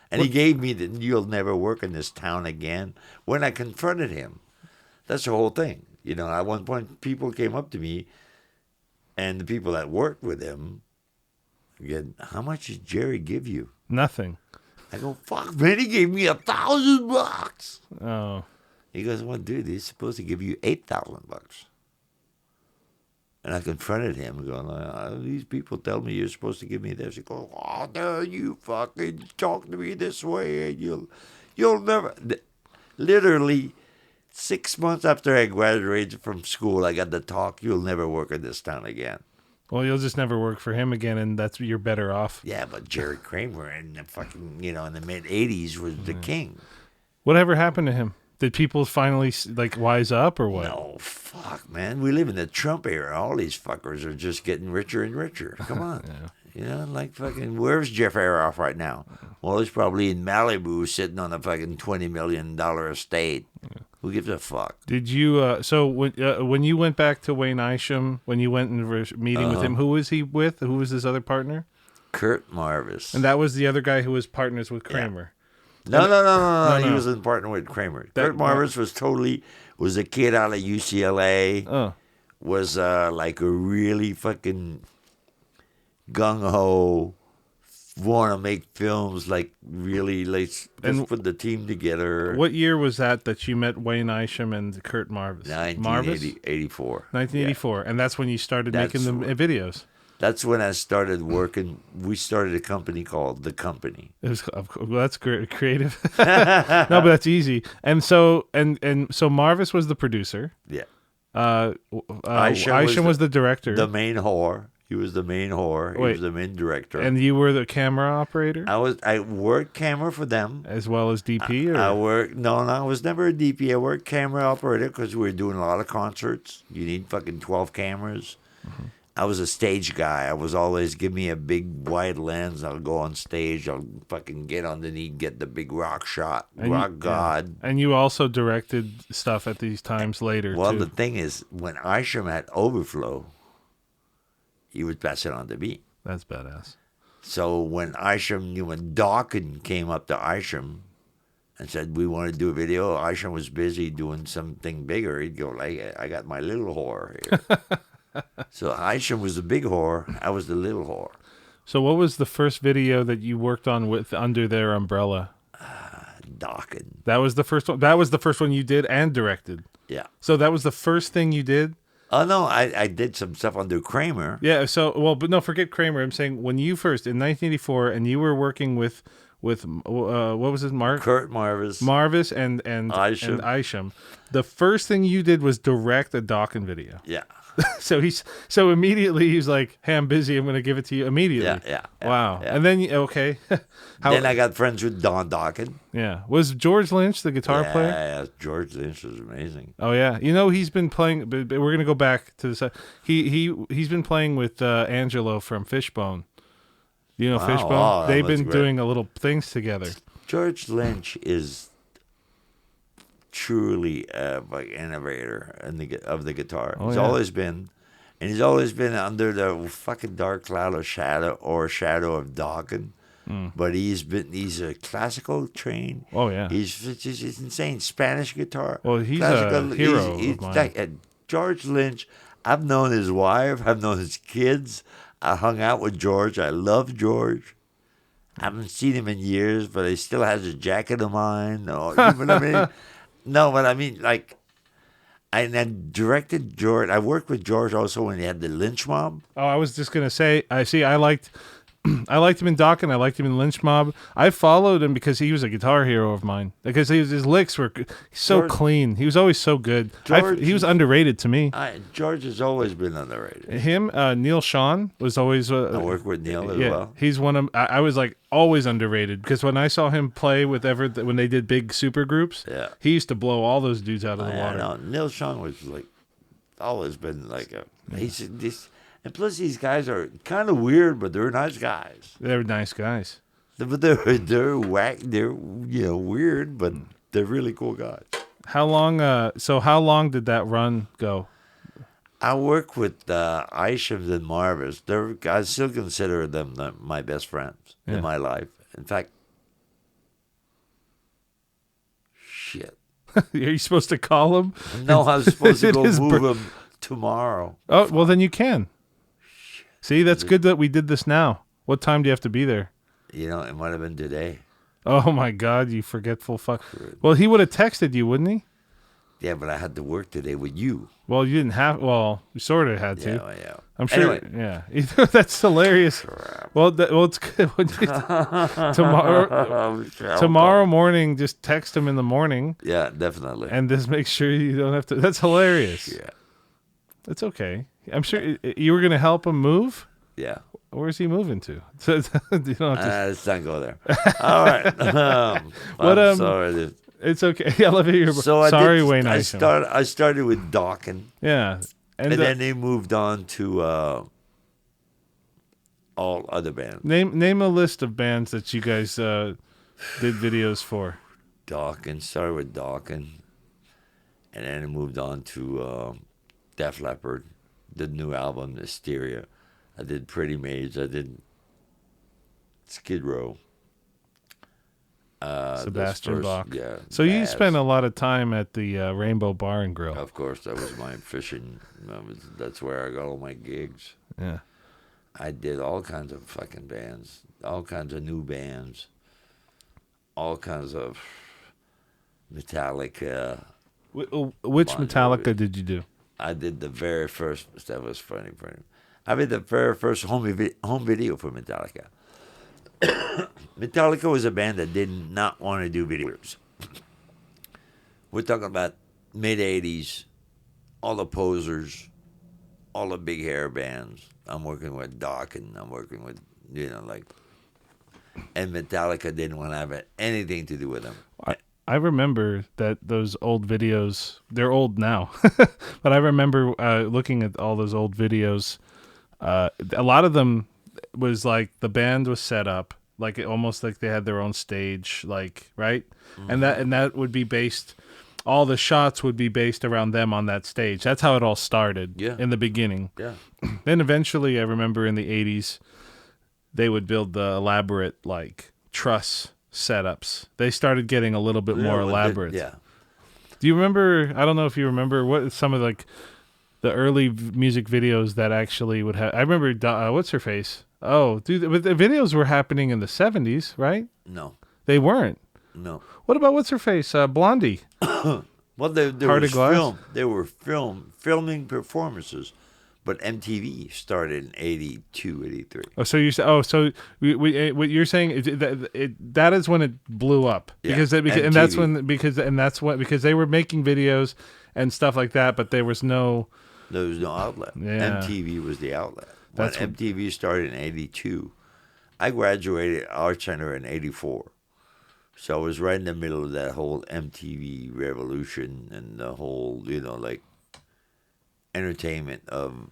And he gave me the, you'll never work in this town again. When I confronted him, that's the whole thing. At one point, people came up to me, and the people that worked with him, again, how much did Jerry give you? Nothing. I go, fuck, man, he gave me $1,000. Oh. He goes, well, dude, he's supposed to give you $8,000. And I confronted him, going, these people tell me you're supposed to give me this. He goes, oh, no, you fucking talk to me this way, and you'll never. Literally, 6 months after I graduated from school, I got the talk, you'll never work in this town again. Well, you'll just never work for him again, and you're better off. Yeah, but Jerry Kramer in the fucking, in the mid-'80s was the king. Whatever happened to him? Did people finally, wise up, or what? No, fuck, man. We live in the Trump era. All these fuckers are just getting richer and richer. Come on. Yeah. Fucking, where's Jeff Aroff right now? Well, he's probably in Malibu sitting on a fucking $20 million estate. Yeah. Who gives a fuck? Did you, so when you went back to Wayne Isham, when you went and were meeting with him, who was he with? Who was his other partner? Kurt Marvis. And that was the other guy who was partners with Kramer. Yeah. No. He was in partner with Kramer. Kurt Marvis was a kid out of UCLA. Was like a really fucking gung-ho, want to make films like really like just put the team together. What year was that you met Wayne Isham and Kurt Marvis? 1984. 1984, and that's when you started making the videos. That's when I started working. We started a company called The Company. It was, well, that's great, creative. No, but that's easy. And so Marvis was the producer. Yeah. Isham was the director. The main whore. He was the main whore. He was the main director. And you were the camera operator? I worked camera for them. As well as DP? I was never a DP. I worked camera operator because we were doing a lot of concerts. You need fucking 12 cameras. Mm-hmm. I was a stage guy. I was always, give me a big wide lens. I'll go on stage. I'll fucking get underneath, get the big rock shot. God. Yeah. And you also directed stuff at these times later, well, too. the thing is, when Isham had Overflow, he would pass it on to me. That's badass. So when Dawkins came up to Isham and said, we want to do a video, Isham was busy doing something bigger. He'd go like, I got my little whore here. So Isham was the big whore. I was the little whore. So what was the first video that you worked on with under their umbrella? Dawkins. That was the first one. That was the first one you did and directed. Yeah. So that was the first thing you did? Oh, no, I did some stuff under Kramer. Yeah, but no, forget Kramer. I'm saying when you first, in 1984, and you were working with what was his Mark? Kurt Marvis. Marvis and Isham. The first thing you did was direct a Dawkins video. Yeah. So immediately he's like, hey, I'm busy. I'm going to give it to you immediately. Yeah. Wow. Yeah. And then, okay. Then I got friends with Don Dawkins. Yeah. Was George Lynch the guitar player? Yeah, George Lynch was amazing. Oh, yeah. He's been playing, but we're going to go back to the he's been playing with Angelo from Fishbone. You know Fishbone? Oh, they've been doing a little things together. George Lynch is truly like innovator of the guitar. He's always been, and he's always been under the fucking dark cloud of shadow of Dawkins. But he's a classical trained. Oh yeah, he's insane Spanish guitar. Well, he's a hero of mine. George Lynch. I've known his wife. I've known his kids. I hung out with George. I love George. I haven't seen him in years, but he still has a jacket of mine. No, you know what I mean? No, but I mean, like, I directed George. I worked with George also when he had the Lynch Mob. Oh, I was just gonna say. I liked him in Dawkins. I liked him in Lynch Mob. I followed him because he was a guitar hero of mine. Because his licks were so clean. He was always so good. He was underrated to me. George has always been underrated. Him, Neil Sean was always. I worked with Neil as well. He's one of. I was like always underrated because when I saw him play with when they did big super groups, he used to blow all those dudes out of the water. No, Neil Sean was like always been like he's this. And plus, these guys are kind of weird, but they're nice guys. They're nice guys. But they're whack. They're weird, but they're really cool guys. How long? So how long did that run go? I work with Isham and Marvis. I still consider them my best friends in my life. In fact, shit. Are you supposed to call them? No, I'm supposed to go move them tomorrow. Oh, well, then you can. See, that's good that we did this now. What time do you have to be there? It might have been today. Oh, my God, you forgetful fuck. Well, he would have texted you, wouldn't he? Yeah, but I had to work today with you. Well, you didn't have... Well, you sort of had to. Yeah. I'm sure... Anyway. Yeah. That's hilarious. Well, it's good. Tomorrow morning, just text him in the morning. Yeah, definitely. And just make sure you don't have to... That's hilarious. Yeah. It's okay. I'm sure you were going to help him move? Yeah. Where's he moving to? You don't have to... Let's not go there. All right. I'm sorry, dude. It's okay. Elevator. Sorry, Wayne. I started with Dawkins. Yeah. And then they moved on to all other bands. Name a list of bands that you guys did videos for. Dawkins. Started with Dawkins. And then it moved on to Def Leppard, the new album, Hysteria. I did Pretty Maids. I did Skid Row. Sebastian Bach. Yeah. So you spent a lot of time at the Rainbow Bar and Grill. Of course, that was my fishing. That's where I got all my gigs. Yeah. I did all kinds of fucking bands, all kinds of new bands, all kinds of Metallica. Which Bon Metallica Jovi. did you do? I did the very first. That was funny. I did the very first home video for Metallica. Metallica was a band that did not want to do videos. We're talking about mid '80s, all the posers, all the big hair bands. I'm working with Doc, and I'm working with and Metallica didn't want to have anything to do with them. I remember that those old videos, they're old now, but I remember looking at all those old videos. A lot of them was like the band was set up, like almost like they had their own stage, like, right? Mm-hmm. And that would be based, all the shots would be based around them on that stage. That's how it all started in the beginning. Yeah. Then eventually, I remember in the 80s, they would build the elaborate, like, truss setups. They started getting a little bit more elaborate. Yeah. Do you remember, I don't know if you remember, what some of, like, the early music videos that actually would have, I remember, what's her face? Oh, dude, but the videos were happening in the 70s, right? No. They weren't. No. What about what's her face? Blondie. Well, they were filming performances, but MTV started in 82, 83. Oh, so you said? Oh, so what you're saying is that is when it blew up because and that's when because they were making videos and stuff like that, but there was no outlet. Yeah. MTV was the outlet. When MTV started in 82, I graduated Art Center in 84. So I was right in the middle of that whole MTV revolution and the whole, entertainment of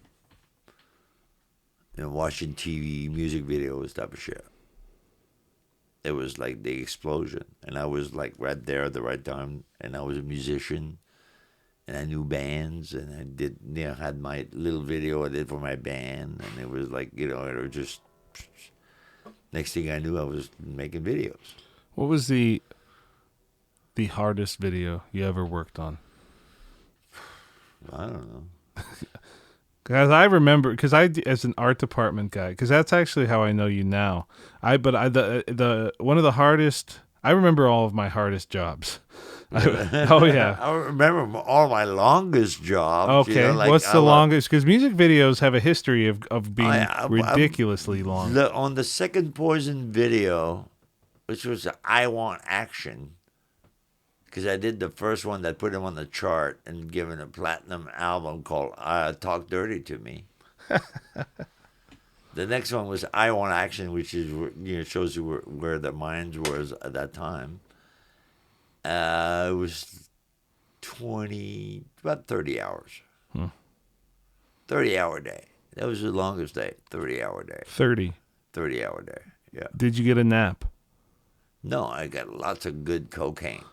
watching TV, music videos, type of shit. It was like the explosion. And I was like right there at the right time. And I was a musician. And I knew bands. And I did, had my little video I did for my band. And it was like, it was just, next thing I knew, I was making videos. What was the hardest video you ever worked on? I don't know. Because I remember, as an art department guy, because that's actually how I know you now. The one of the hardest. I remember all of my hardest jobs. Oh yeah, I remember all my longest jobs. Okay, what's the longest? Because music videos have a history of being ridiculously long. On the second Poison video, which was I Want Action, because I did the first one that put him on the chart and given a platinum album called Talk Dirty to Me. The next one was I Want Action, which is shows you where the minds was at that time. It was about 30 hours. 30-hour day. That was the longest day. 30-hour day. 30-hour day. Yeah. Did you get a nap? No, I got lots of good cocaine.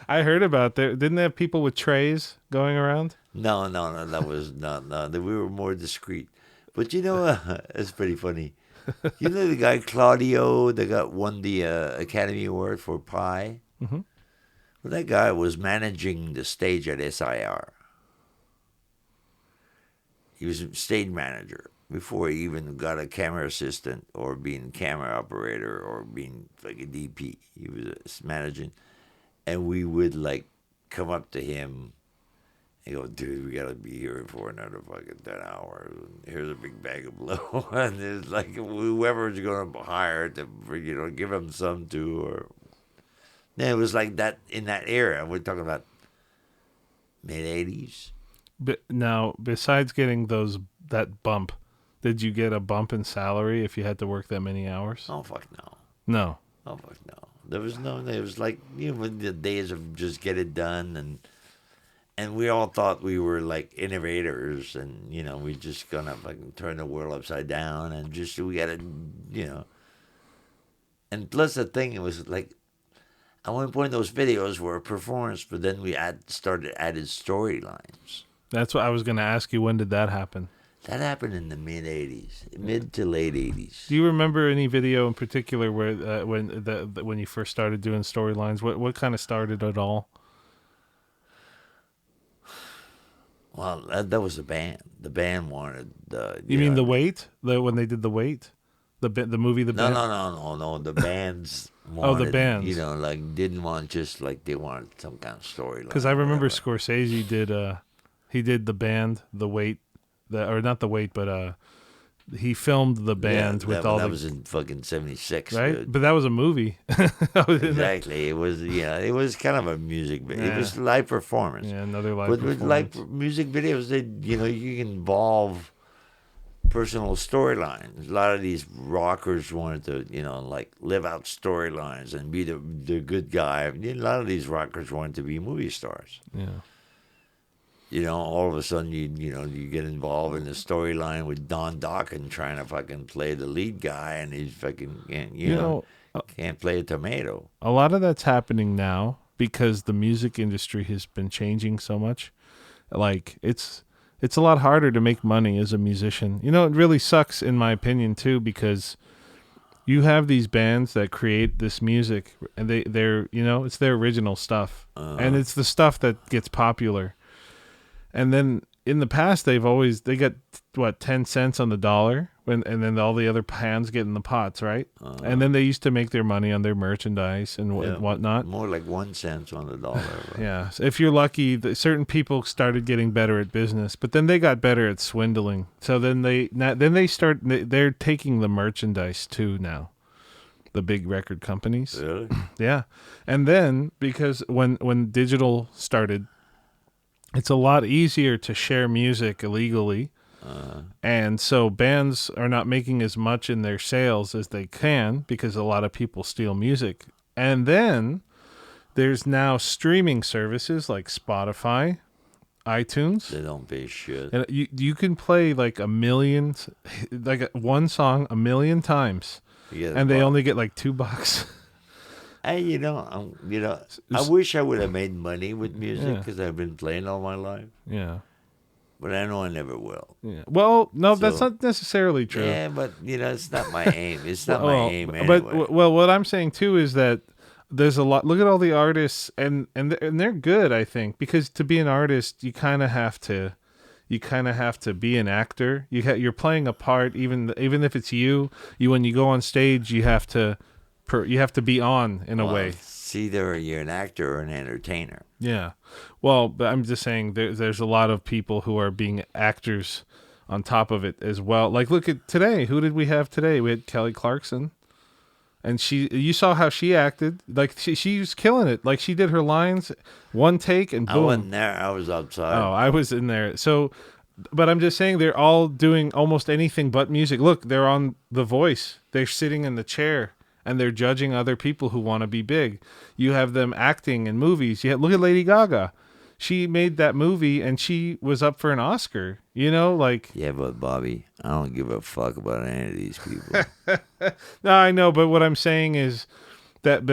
I heard about that. Didn't they have people with trays going around? No. That was not. We were more discreet. But it's pretty funny. You know the guy Claudio that won the Academy Award for Pi? Mm-hmm. Well, that guy was managing the stage at SIR. He was a stage manager before he even got a camera assistant or being camera operator or being like a DP. He was managing. And we would come up to him and go, dude, we got to be here for another fucking 10 hours. And here's a big bag of blow. And it's like whoever's going to hire to, give him some too. Or then it was like that in that era. We're talking about mid-'80s. But now, besides getting that bump, did you get a bump in salary if you had to work that many hours? Oh, fuck no. No. Oh, fuck no. There was like, the days of just get it done. And we all thought we were like innovators and, we just gonna fucking turn the world upside down and just, we gotta, And plus the thing, it was like, at one point those videos were a performance, but then we added storylines. That's what I was going to ask you. When did that happen? That happened in the mid-'80s, mid to late 80s. Do you remember any video in particular where when you first started doing storylines? What kind of started it all? Well, that was the band. The band wanted. You mean The Wait? When they did The Wait? The movie The No, Band? no, no, no, no. The bands Oh, the wanted, bands. like didn't want just like they wanted some kind of storyline. Because I or remember whatever. Scorsese did he did The Band, The Wait, or not The Wait, but he filmed the band with all that the was in fucking '76, right. dude. But that was a movie. I was in that. Exactly. It was it was kind of a music video. It Yeah. was live performance. Yeah, another live But with like performance. music videos, they you can involve personal storylines. A lot of these rockers wanted to like live out storylines and be the good guy. A lot of these rockers wanted to be movie stars. Yeah. All of a sudden you get involved in the storyline with Don Dokken trying to fucking play the lead guy, and he's fucking can't play a tomato. A lot of that's happening now because the music industry has been changing so much. Like it's a lot harder to make money as a musician. It really sucks in my opinion too, because you have these bands that create this music and they're it's their original stuff. And it's the stuff that gets popular. And then in the past they got what 10 cents on the dollar and then all the other hands get in the pots, right? And then they used to make their money on their merchandise and whatnot. More like 1 cent on the dollar. Right? Yeah, so if you're lucky, certain people started getting better at business, but then they got better at swindling. So then they're taking the merchandise too now, the big record companies. Really? Yeah, and then because when digital started, it's a lot easier to share music illegally. And so bands are not making as much in their sales as they can because a lot of people steal music. And then there's now streaming services like Spotify, iTunes. They don't pay shit. And you can play like one song 1,000,000 times, and they only get like $2. I wish I would have made money with music because I've been playing all my life. Yeah. But I know I never will. Yeah. Well, no, that's not necessarily true. Yeah, but it's not my aim. It's not my aim anyway. But what I'm saying too is that there's a lot. Look at all the artists, and they're good. I think because to be an artist, you kind of have to be an actor. You're playing a part, even if it's you. When you go on stage, you have to be on in a way. It's either you're an actor or an entertainer. Yeah. Well, but I'm just saying there's a lot of people who are being actors on top of it as well. Like, look at today. Who did we have today? We had Kelly Clarkson. And you saw how she acted. Like, she was killing it. Like, she did her lines, one take, and boom. I wasn't there. I was outside. Oh, I was in there. So, but I'm just saying they're all doing almost anything but music. Look, they're on The Voice. They're sitting in the chair. And they're judging other people who want to be big. You have them acting in movies. Look at Lady Gaga. She made that movie, and she was up for an Oscar. Yeah, but Bobby, I don't give a fuck about any of these people. No, I know, but what I'm saying is that,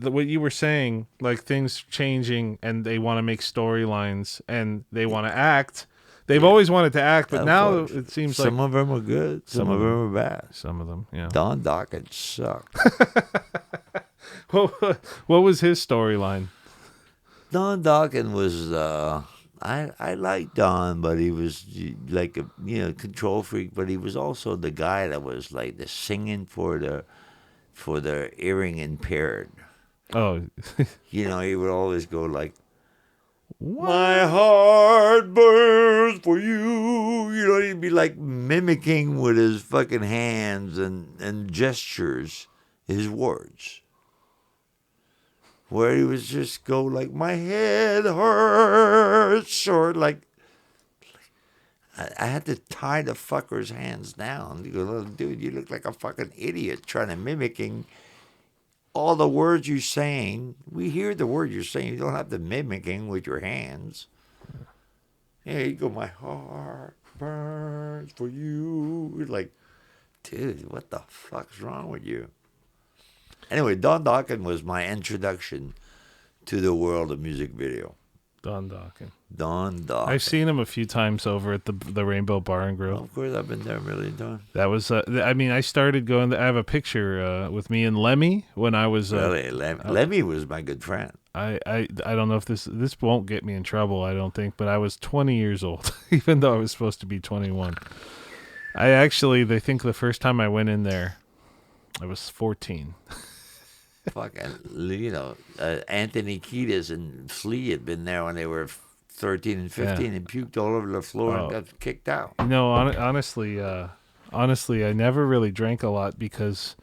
what you were saying, like things changing, and they want to make storylines, and they want to act. They've always wanted to act, but now it seems like some of them are good, some of them are bad. Some of them, yeah. Don Dokken sucked. What was his storyline? Don Dokken was I liked Don, but he was like a control freak. But he was also the guy that was like the singing for the hearing impaired. Oh, he would always go like, "My heart burns for you." He'd be like mimicking with his fucking hands and gestures his words. Where he would just go like, "My head hurts," or like I had to tie the fucker's hands down. You go, "Little dude, you look like a fucking idiot trying to mimicking all the words you're saying. We hear the word you're saying. You don't have to mimicking with your hands." Yeah, you go, "My heart burns for you." You're like, dude, what the fuck's wrong with you? Anyway, Don Dokken was my introduction to the world of music video. Don Dokken. Don Dokken. I've seen him a few times over at the Rainbow Bar and Grill. Of course, I've been there a million times. That was, I mean, I started going. I have a picture with me and Lemmy when I was. Really, Lemmy was my good friend. I don't know if this won't get me in trouble. I don't think, but I was 20 years old, even though I was supposed to be 21. They think the first time I went in there, I was 14. Fuck, Anthony Kiedis and Flea had been there when they were 13 and 15 and puked all over the floor and got kicked out. You know, honestly, I never really drank a lot because,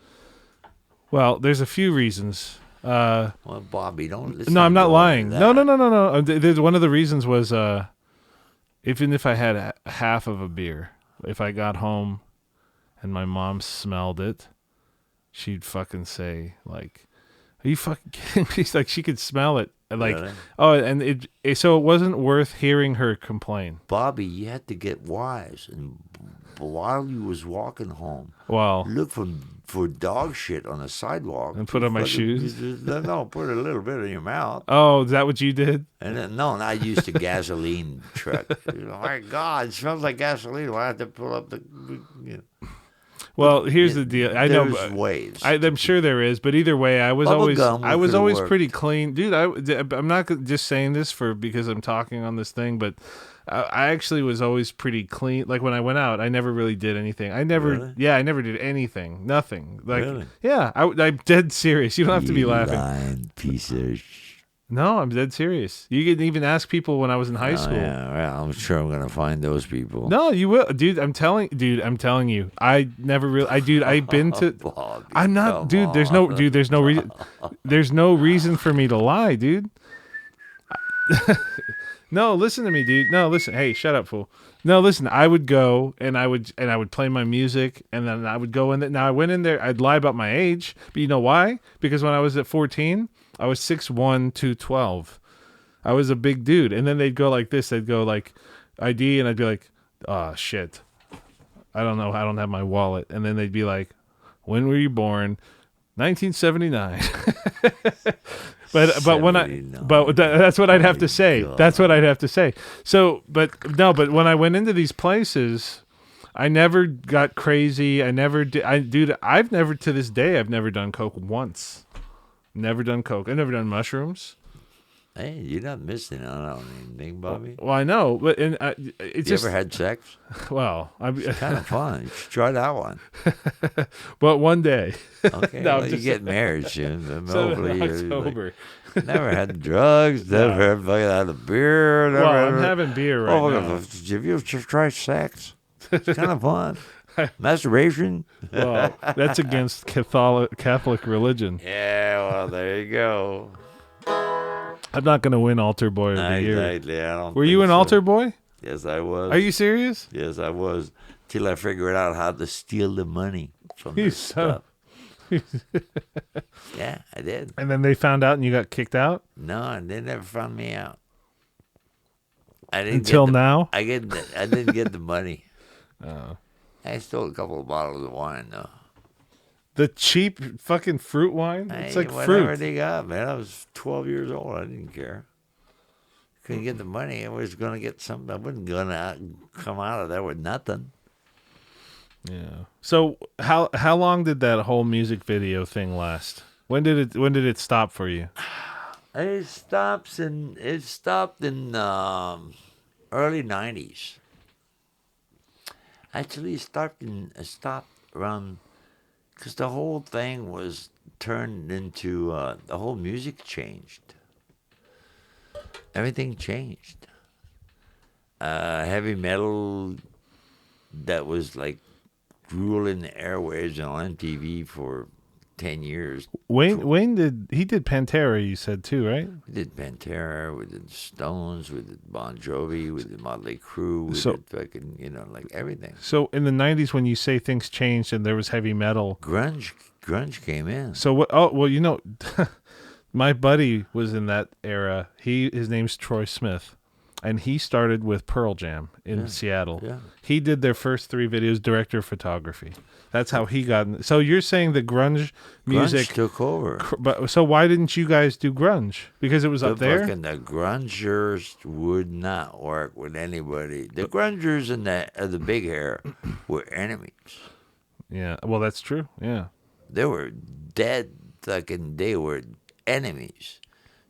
well, there's a few reasons. Well, Bobby, don't listen. No, I'm not lying. No. There's one of the reasons was even if I had half of a beer, if I got home and my mom smelled it, she'd fucking say like, "Are you fucking kidding me?" She's like, she could smell it. Like, really? Oh, and so it wasn't worth hearing her complain. Bobby, you had to get wise, and while you was walking home, Well, look for dog shit on the sidewalk and put on my shoes. No, put a little bit in your mouth. Oh, is that what you did? And then, no, and I used a gasoline truck. Oh my God, it smells like gasoline. Why have to pull up the? Well, here's the deal. I know. There's ways. I'm sure there is, but either way, I was always worked. pretty clean, dude. I'm not just saying this because I'm talking on this thing, but I actually was always pretty clean. Like when I went out, I never really did anything. I never did anything. Nothing. Like, really? Yeah, I'm dead serious. You don't have to be laughing. Lying piece of. No, I'm dead serious. You can even ask people when I was in high school. Yeah, well, I'm sure I'm gonna find those people. No, you will, dude. I'm telling you. I never really. I've been to. Bobby, I'm not, dude. There's no reason. There's no reason for me to lie, dude. No, listen to me, dude. No, listen. Hey, shut up, fool. No, listen. I would go and I would play my music, and then I would go in there. Now I went in there. I'd lie about my age, but you know why? Because when I was at 14, I was 6'1", 212. I was a big dude, and then they'd go like this. They'd go like ID, and I'd be like, "Oh shit, I don't know. I don't have my wallet." And then they'd be like, "When were you born?" 1979. But that's what I'd have to say. God. That's what I'd have to say. So, but when I went into these places, I never got crazy. I never did. I've never to this day. I've never done coke once. Never done coke. I've never done mushrooms. Hey, you're not missing out on anything, Bobby. Well, I know, but You ever had sex? Well, It's kind of fun. You should try that one. But one day. Okay, No, well, you get married soon. Hopefully, October. Never had drugs. Never had a beer. Never Well, I'm having beer right now. Have you ever tried sex? It's kind of fun. Masturbation. Well, that's against Catholic religion. Yeah, well, there you go. I'm not going to win Altar Boy of the Year. I don't Were you an Altar Boy? Yes, I was. Are you serious? Yes, I was. Till I figured out how to steal the money from this stuff. Yeah, I did. And then they found out and you got kicked out? No, and they never found me out. I didn't Until now? I didn't get the money. I stole a couple of bottles of wine, though. The cheap fucking fruit wine? It's like whatever fruit. they got, man. I was 12 years old. I didn't care. Couldn't get the money. I was going to get something. I wasn't going to come out of there with nothing. Yeah. So how long did that whole music video thing last? When did it stop for you? It stopped in early 90s. Actually, it stopped around because the whole thing was turned into the whole music changed. Everything changed. Heavy metal that was like ruling the airwaves on MTV for 10 years. Wayne did Pantera, you said too, right? We did Pantera, we did Stones, we did Bon Jovi, we did Motley Crue, we did fucking, like everything. So in the 90s when you say things changed and there was heavy metal. Grunge came in. So what? Oh, well, my buddy was in that era. His name's Troy Smith. and he started with Pearl Jam in Seattle. Yeah. He did their first 3 videos, director of photography. That's how he got in. So you're saying the grunge music Grunge took over. But so why didn't you guys do grunge? Because it was up there. The grungers would not work with anybody. The grungers and the big hair were enemies. Yeah, well, that's true. Yeah, They were dead. They were enemies.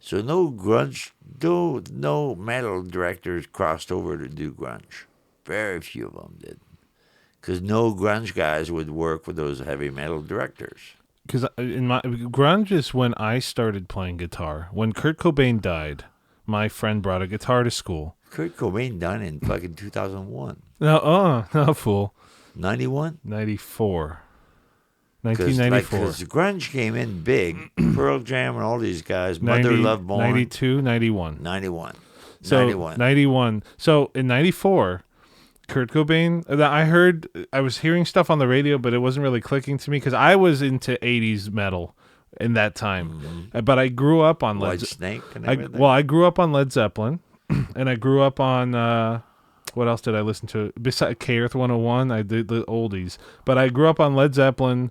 So no grunge, no metal directors crossed over to do grunge. Very few of them did, because no grunge guys would work with those heavy metal directors. because in my grunge is when I started playing guitar. When Kurt Cobain died, my friend brought a guitar to school. Kurt Cobain done in fucking 2001. No, fool. 91? 94. Because 1994. grunge came in big. Pearl Jam and all these guys. Mother Love Bone. 92, 91. 91. So 91. 91. So in 94, Kurt Cobain, I was hearing stuff on the radio, but it wasn't really clicking to me because I was into 80s metal in that time. But I grew up on White Snake and everything. I grew up on Led Zeppelin, and I grew up on what else did I listen to? Besides K-Earth 101, I did the oldies. But I grew up on Led Zeppelin,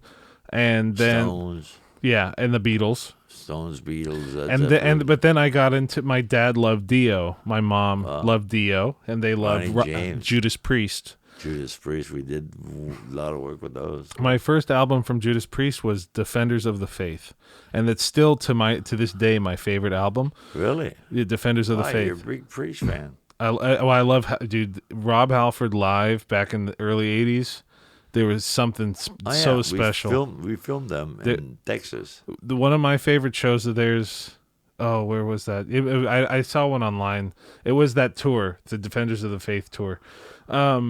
and then Stones. Yeah, and the Beatles. Stones, Beatles, But then I got into, my dad loved Dio, my mom loved Dio, and they loved Judas Priest. Judas Priest, we did a lot of work with those. My first album from Judas Priest was Defenders of the Faith, and it's still to this day my favorite album. Really? The Defenders of the Faith. You're a big Priest fan. I love, dude, Rob Halford live back in the early 80s. There was something so special. We filmed them in Texas. One of my favorite shows of theirs, where was that? I saw one online. It was that tour, the Defenders of the Faith tour. I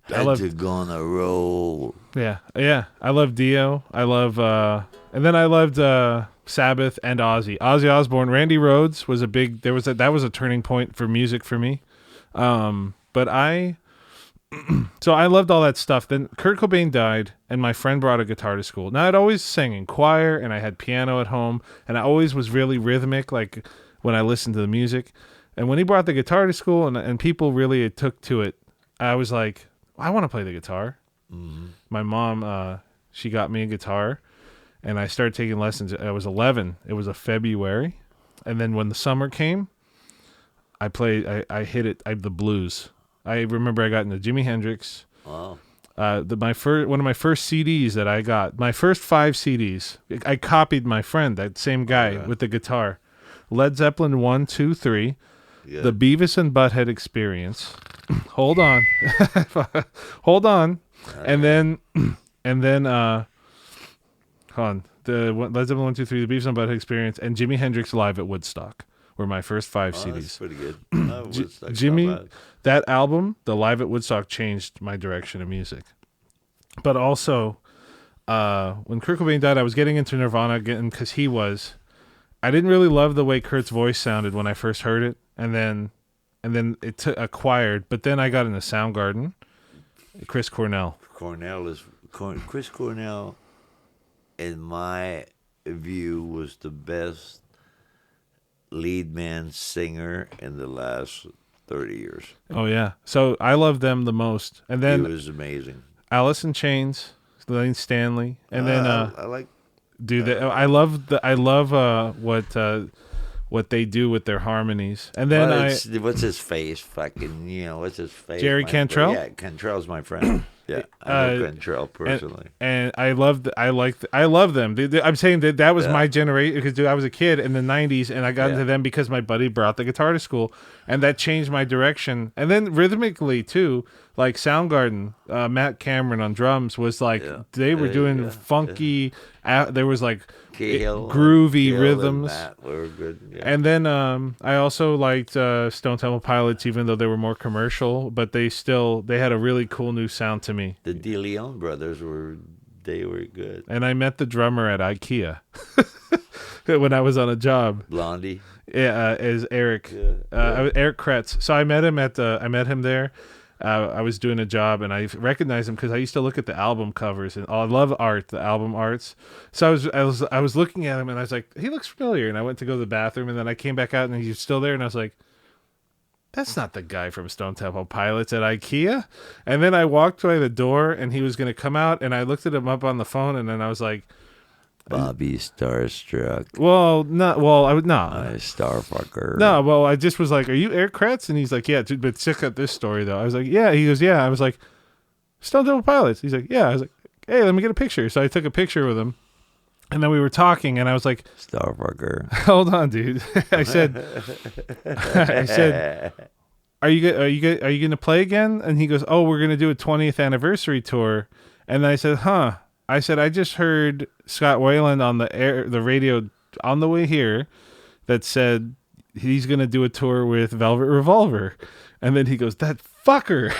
love Gonna Roll. Yeah. I love Dio. I love, and then I loved Sabbath and Ozzy. Ozzy Osbourne. Randy Rhoads was that was a turning point for music for me. So I loved all that stuff. Then Kurt Cobain died, and my friend brought a guitar to school. Now, I'd always sang in choir, and I had piano at home, and I always was really rhythmic, like when I listened to the music. And when he brought the guitar to school, and people really took to it, I was like, I want to play the guitar. Mm-hmm. My mom, she got me a guitar, and I started taking lessons. I was 11. It was a February. And then when the summer came, I hit it, the blues. I remember I got into Jimi Hendrix. Wow. One of my first CDs that I got, my first 5 CDs, I copied my friend, that same guy with the guitar. Led Zeppelin 1, 2, 3, The Beavis and Butthead Experience. Hold on. And then, hold on. The Led Zeppelin 1, 2, 3, The Beavis and Butthead Experience, and Jimi Hendrix Live at Woodstock were my first 5 CDs. That's pretty good. Jimmy, that album, the Live at Woodstock, changed my direction of music. But also, when Kurt Cobain died, I was getting into Nirvana again because I didn't really love the way Kurt's voice sounded when I first heard it, and then it acquired. But then I got into Soundgarden, Chris Cornell. Chris Cornell, in my view, was the best lead man singer in the last 30 years. Oh yeah, so I love them the most. And then he was amazing. Alice in Chains, Lane Stanley, and then I like. Dude, I love what they do with their harmonies. And then what's his face? Fucking, what's his face? Jerry Cantrell? Yeah, Cantrell's my friend. Yeah, I know Cantrell personally. And I love them. I'm saying that was my generation, because I was a kid in the 90s, and I got into them because my buddy brought the guitar to school, and that changed my direction. And then rhythmically too, like Soundgarden, Matt Cameron on drums was like, they were doing funky, there was like groovy rhythms. And Matt were good. Yeah. And then I also liked Stone Temple Pilots, even though they were more commercial, but they had a really cool new sound to me. The De Leon brothers were good. And I met the drummer at IKEA when I was on a job. Blondie. Yeah, is Eric. Eric Kretz. So I met him there. I was doing a job, and I recognized him because I used to look at the album covers, and I love art, the album arts. So I was looking at him, and I was like, he looks familiar. And I went to go to the bathroom, and then I came back out, and he was still there, and I was like, that's not the guy from Stone Temple Pilots at IKEA. And then I walked by the door, and he was going to come out, and I looked at him up on the phone, and then I was like, Bobby Starstruck. well, no, well, I would not. Starfucker. No, well, I just was like, are you Eric Kretz? And he's like, yeah, dude, but check out this story, though. I was like, yeah. He goes, yeah. I was like, Stone Temple Pilots. He's like, yeah. I was like, hey, let me get a picture. So I took a picture with him. And then we were talking, and I was like, Starfucker. hold on, dude. I said, are you going to play again? And he goes, oh, we're going to do a 20th anniversary tour. And I said, huh. I said, I just heard Scott Weiland on the radio on the way here that said he's going to do a tour with Velvet Revolver. And then he goes, that fucker.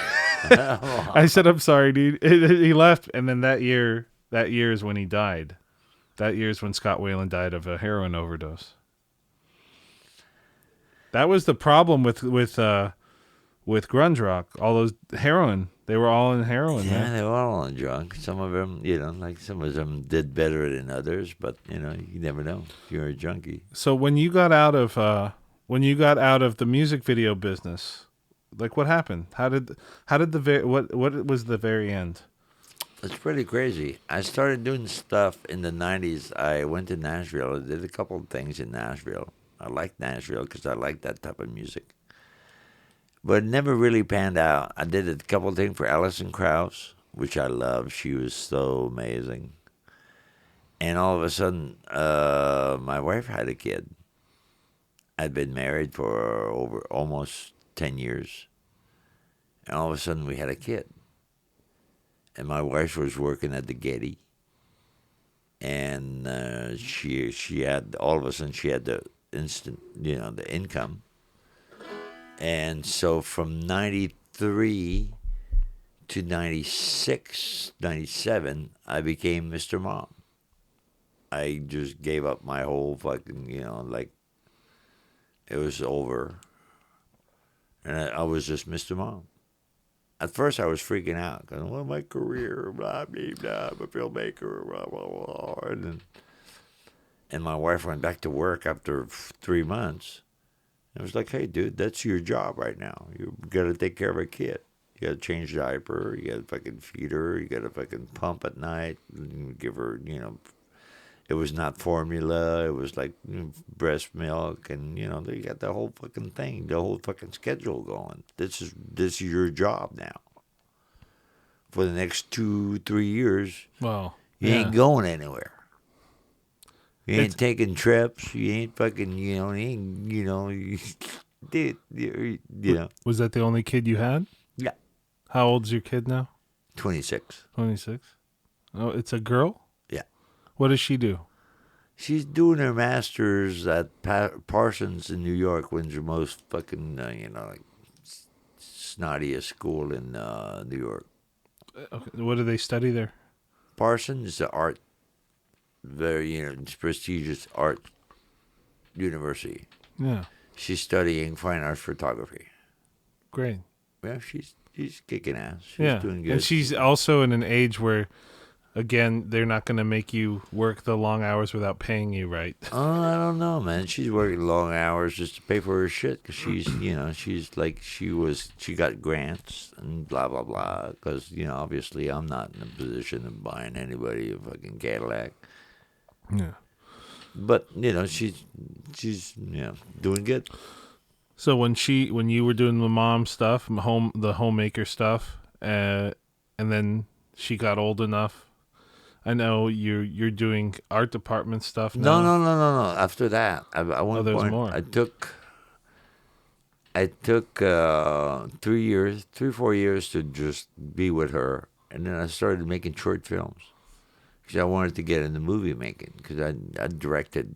I said, I'm sorry, dude. He left. And then that year is when he died. That year is when Scott Weiland died of a heroin overdose. That was the problem with grunge rock. All those heroin. They were all in heroin. Yeah, man. they were all on drunk. Some of them, like some of them did better than others, but you never know if you're a junkie. So when you got out of the music video business, like what happened? How did what was the very end? It's pretty crazy. I started doing stuff in the 90s. I went to Nashville. I did a couple of things in Nashville. I liked Nashville because I liked that type of music. But it never really panned out. I did a couple of things for Alison Krauss, which I love. She was so amazing. And all of a sudden, my wife had a kid. I'd been married for over almost 10 years. And all of a sudden, we had a kid. And my wife was working at the Getty, and she had all of a sudden she had the instant the income, and so from 93 to 96, 97, I became Mr. Mom. I just gave up my whole fucking like it was over, and I was just Mr. Mom. At first, I was freaking out because, well, my career, blah, blah, blah, I'm a filmmaker, blah, blah, blah. And my wife went back to work after 3 months. And I was like, hey, dude, that's your job right now. You got to take care of a kid. You got to change the diaper. You got to fucking feed her. You got to fucking pump at night. And give her, it was not formula. It was like breast milk, and they got the whole fucking thing, the whole fucking schedule going. This is your job now. For the next 2-3 years, Well, you ain't going anywhere. You ain't taking trips. You ain't fucking, dude, Was that the only kid you had? Yeah. How old's your kid now? 26. 26. Oh, it's a girl? Yeah. What does she do? She's doing her master's at Parsons in New York, Windsor-most fucking, like snottiest school in New York. Okay. What do they study there? Parsons is an art, very prestigious art university. Yeah. She's studying fine arts photography. Great. Yeah, she's kicking ass. She's Yeah. doing good. And she's also in an age where, again, they're not going to make you work the long hours without paying you, right? Oh, I don't know, man. She's working long hours just to pay for her shit because she's, she's like she got grants and blah blah blah. Because obviously I'm not in a position of buying anybody a fucking Cadillac. Yeah. But she's doing good. So when you were doing the mom stuff, the homemaker stuff, and then she got old enough. I know you're doing art department stuff now. No. After that, at one there's point, more. I took 4 years to just be with her, and then I started making short films because I wanted to get into movie making because I directed,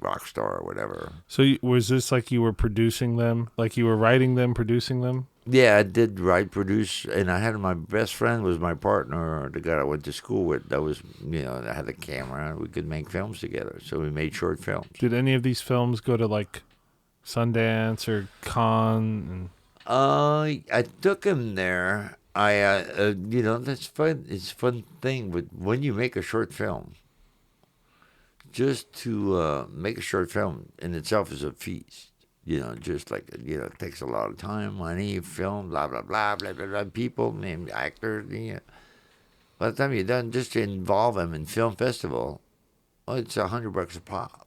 Rockstar or whatever. So was this like you were producing them, like you were writing them, producing them? Yeah, I did write, produce, and I had my best friend was my partner, the guy I went to school with. That was, I had a camera, and we could make films together. So we made short films. Did any of these films go to like Sundance or Cannes? I took him there. That's fun. It's a fun thing, but when you make a short film, just to make a short film in itself is a feast. just like, it takes a lot of time, money, film, blah, blah, blah, blah, blah, blah, people, named actors. By the time you're done, just to involve them in film festival, it's $100 a pop.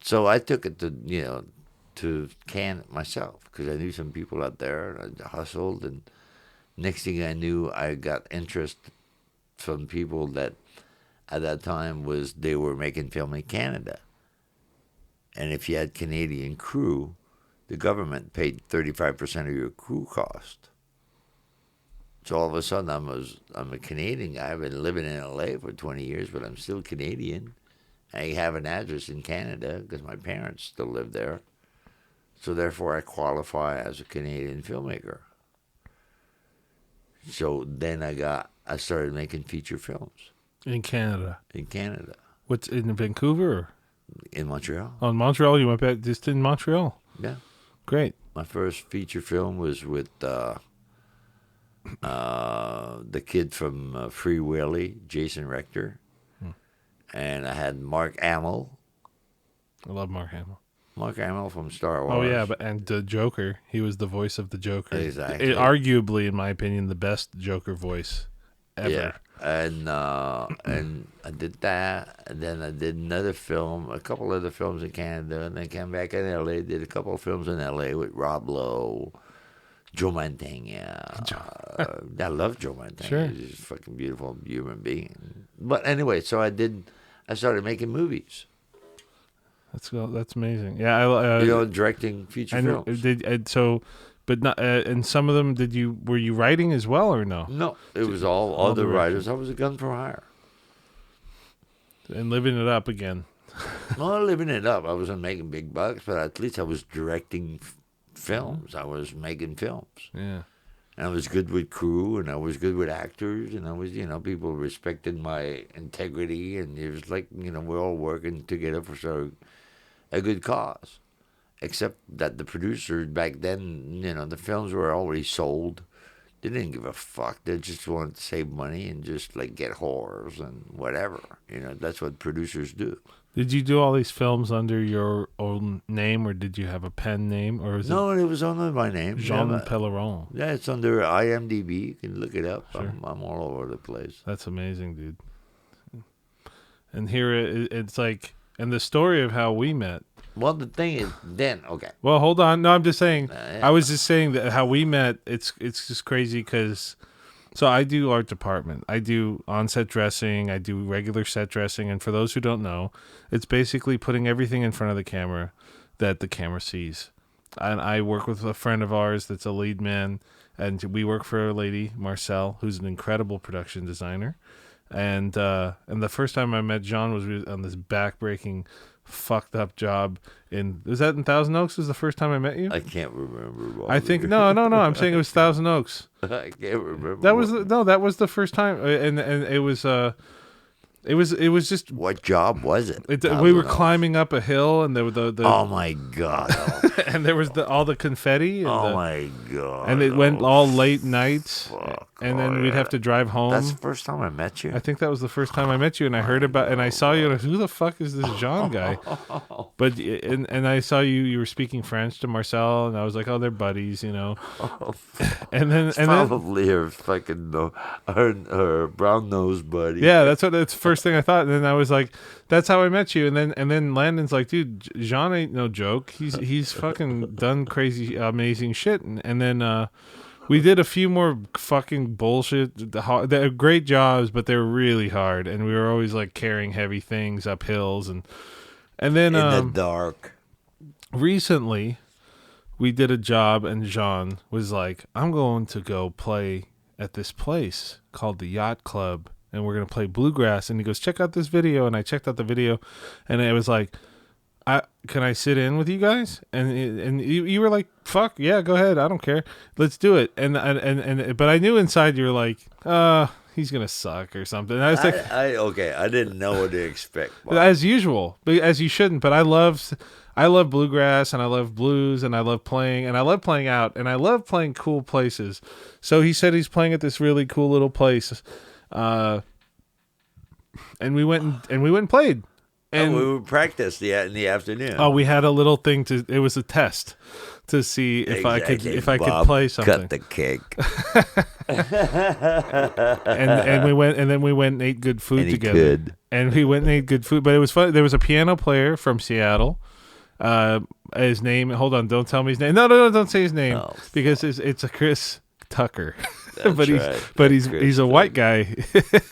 So I took it to Cannes myself because I knew some people out there, and I hustled, and next thing I knew, I got interest from people that at that time they were making film in Canada. And if you had Canadian crew, the government paid 35% of your crew cost. So all of a sudden, I'm a Canadian guy. I've been living in LA for 20 years, but I'm still Canadian. I have an address in Canada because my parents still live there. So therefore, I qualify as a Canadian filmmaker. So then I started making feature films. In Canada. In Canada. What's in Vancouver? Or? In Montreal. Oh, in Montreal? You went back just in Montreal? Yeah. Great. My first feature film was with the kid from Free Willy, Jason Rector. And I had Mark Hamill. I love Mark Hamill. Mark Hamill from Star Wars. Oh, yeah, and the Joker. He was the voice of the Joker. Exactly. Arguably, in my opinion, the best Joker voice ever. Yeah. And I did that, and then I did another film, a couple other films in Canada, and then came back in L.A., did a couple of films in L.A. with Rob Lowe, Joe Mantegna. I love Joe Mantegna. Sure. He's a fucking beautiful human being. But anyway, so I started making movies. That's amazing. Yeah, directing feature films. But not, and some of them, were you writing as well or no? No, it was all other writers. I was a gun for hire. And living it up again. Not living it up. I wasn't making big bucks, but at least I was directing films. I was making films. Yeah. And I was good with crew, and I was good with actors, and I was, people respected my integrity, and it was like, we're all working together for a good cause. Except that the producers back then, the films were already sold. They didn't give a fuck. They just wanted to save money and just like get whores and whatever. That's what producers do. Did you do all these films under your own name, or did you have a pen name, or it was under my name, Jean Pellerin? Yeah, it's under IMDb. You can look it up. Sure. I'm all over the place. That's amazing, dude. And here it's like, and the story of how we met. Well, the thing is, okay. Well, hold on. No, I'm just saying. Yeah. I was just saying that how we met. It's just crazy because, so I do art department. I do on-set dressing. I do regular set dressing. And for those who don't know, it's basically putting everything in front of the camera that the camera sees. And I work with a friend of ours that's a lead man, and we work for a lady, Marcel, who's an incredible production designer. And the first time I met Jean was on this back-breaking, fucked up job was that in Thousand Oaks? Was the first time I met you? I can't remember. I think no. I'm saying it was Thousand Oaks. I can't remember. That was the first time, and it was it was just. What job was it? We were climbing up a hill, and there were the oh my god! and there was all the confetti. And my god! And it went all late nights, fuck. And then we'd have to drive home. That's the first time I met you. I think that was the first time I met you, and I heard about, and I saw you. And who the fuck is this Jean guy? But and I saw you were speaking French to Marcel, and I was like, oh, they're buddies, And then probably her fucking her brown nose buddy. Yeah, that's the first thing I thought. And then I was like, that's how I met you. And then Landon's like, dude, Jean ain't no joke. He's fucking done crazy, amazing shit. And then we did a few more fucking bullshit. They're great jobs, but they're really hard. And we were always like carrying heavy things up hills. And then in the dark. Recently, we did a job, and Jean was like, I'm going to go play at this place called the Yacht Club, and we're going to play bluegrass. And he goes, check out this video. And I checked out the video, and it was like, can I sit in with you guys? And you were like, fuck yeah, go ahead, I don't care, let's do it. And but I knew inside you were like, he's gonna suck or something. And I was like, I didn't know what to expect, Bob. As usual, as you shouldn't. But I love bluegrass, and I love blues, and I love playing out, and I love playing cool places. So he said he's playing at this really cool little place, and we went and played. And we would practice in the afternoon. we had a little thing it was a test to see if Exactly. I could Bob, play something. Cut the cake. and we went and ate good food And he together. could. And we went and ate good food, but it was fun. There was a piano player from Seattle. His name. Hold on, don't tell me his name. No, don't say his name because it's a Chris Tucker. That's he's a white guy.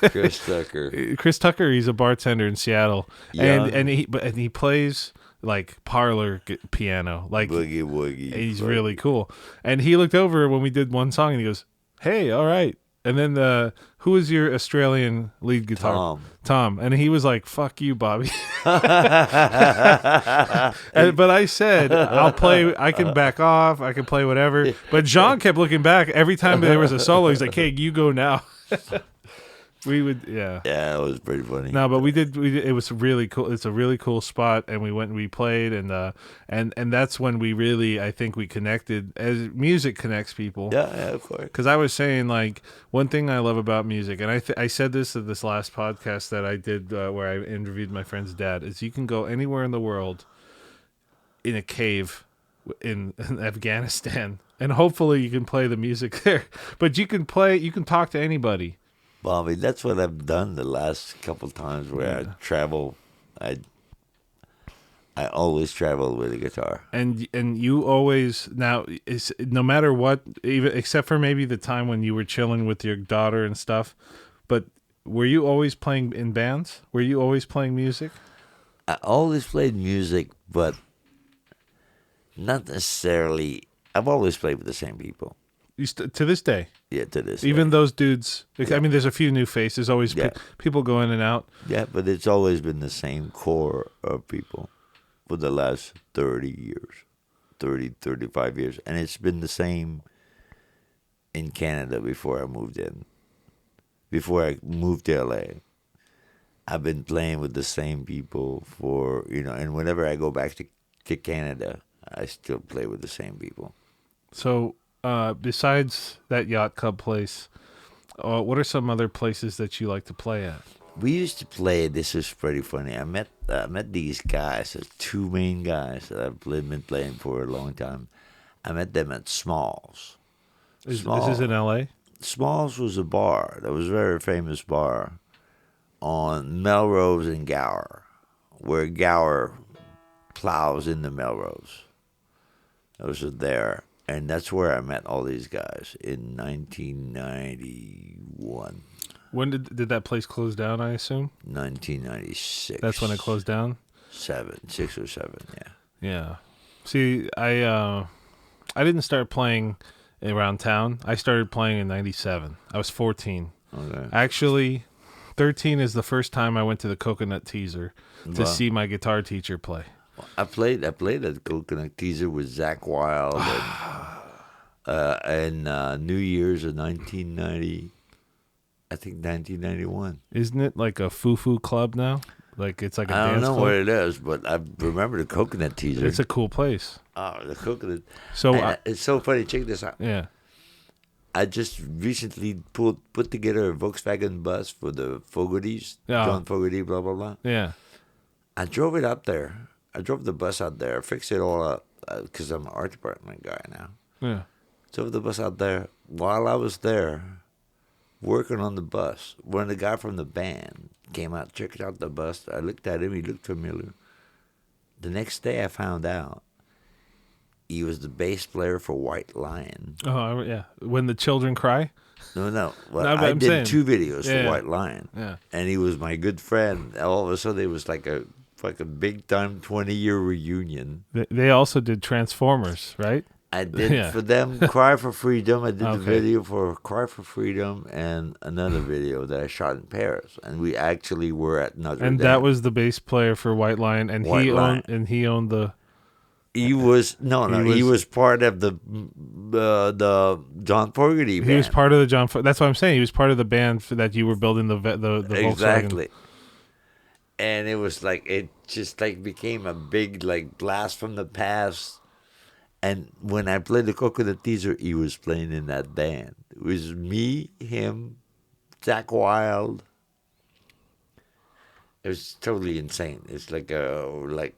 Chris Tucker. Chris Tucker. He's a bartender in Seattle, and he plays like parlor piano, like Boogie woogie. he's really cool. And he looked over when we did one song, and he goes, "Hey, all right." And then who is your Australian lead guitar? Tom. And he was like, "Fuck you, Bobby." But I said, "I'll play. I can back off. I can play whatever." But Jean kept looking back every time there was a solo. He's like, "Hey, you go now." We would, yeah. Yeah, it was pretty funny. No, but we did. It was really cool. It's a really cool spot, and we went and we played, and that's when we really, I think, we connected. As music connects people. Yeah, of course. Because I was saying, like, one thing I love about music, and I said this at this last podcast that I did where I interviewed my friend's dad, is you can go anywhere in the world in a cave in Afghanistan, and hopefully you can play the music there. But you can talk to anybody. Bobby, that's what I've done the last couple times where I travel. I always travel with a guitar. And you always no matter what, even except for maybe the time when you were chilling with your daughter and stuff. But were you always playing in bands? Were you always playing music? I always played music, but not necessarily. I've always played with the same people. To this day? Yeah, to this Even day. those dudes. I mean, there's a few new faces. Always people go in and out. Yeah, but it's always been the same core of people for the last 30 years, 35 years. And it's been the same in Canada before I moved in. Before I moved to LA, I've been playing with the same people for, and whenever I go back to Canada, I still play with the same people. So, besides that yacht club place, what are some other places that you like to play at? We used to play. This is pretty funny. I met these guys. There's two main guys that I've been playing for a long time. I met them at Smalls. This is in L.A.? Smalls was a bar. That was a very famous bar on Melrose and Gower, where Gower plows into Melrose. Those are there. And that's where I met all these guys in 1991. When did that place close down, I assume? 1996. That's when it closed down? 6 or 7, yeah. Yeah. See, I didn't start playing around town. I started playing in 97. I was 14. Okay. Actually, 13 is the first time I went to the Coconut Teaser to see my guitar teacher play. I played at Coconut Teaser with Zach Wilde and New Year's of 1990. I think 1991. Isn't it like a foo-foo club now? Like it's like a dance club? I don't know what it is, but I remember the Coconut Teaser. It's a cool place. Oh, the Coconut. So it's so funny. Check this out. Yeah. I just recently put together a Volkswagen bus for the Fogartys, John Fogarty, blah, blah, blah. Yeah. I drove it up there. I drove the bus out there, fixed it all up, because I'm an art department guy now. Yeah. Drove the bus out there. While I was there, working on the bus, when the guy from the band came out, checked out the bus, I looked at him, he looked familiar. The next day I found out he was the bass player for White Lion. Oh, yeah. When the Children Cry? No. Well, No, but I I'm did saying, 2 videos yeah, for White Lion. Yeah. And he was my good friend. All of a sudden, it was like a big-time 20-year reunion. They also did Transformers, right? I did for them Cry for Freedom. I did the video for Cry for Freedom and another video that I shot in Paris. And we actually were at Notre Dame. And that was the bass player for White Lion, and he owned the. He was he was part of the John Fogerty band. He was part of the John. That's what I'm saying. He was part of the band that you were building the exactly. Volkswagen. And it was like it just like became a big like blast from the past. And when I played the Coconut Teaser, he was playing in that band. It was me, him, Zach Wilde, It was totally insane. It's okay,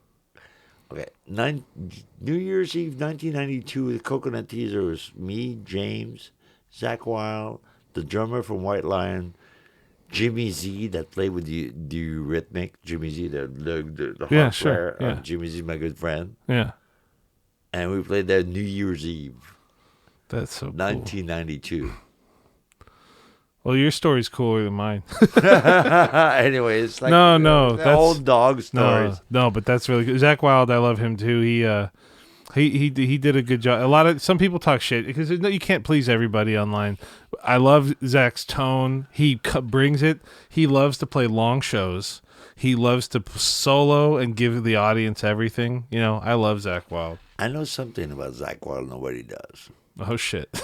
New Year's Eve, 1992. The Coconut Teaser was me, James, Zach Wilde, the drummer from White Lion, Jimmy Z that played with the Eurythmic. Jimmy Z, the Yeah, harp sure, player. yeah. Jimmy Z, my good friend, Yeah. and we played there New Year's Eve, That's so cool. 1992. Well, your story's cooler than mine. Anyway, it's like No, that's old dog stories. No, but that's really good. Zach Wilde, I love him too. He did a good job. Some people talk shit because you can't please everybody online. I love Zach's tone. He brings it. He loves to play long shows. He loves to solo and give the audience everything. I love Zach Wilde. I know something about Zach Wilde nobody does. Oh shit.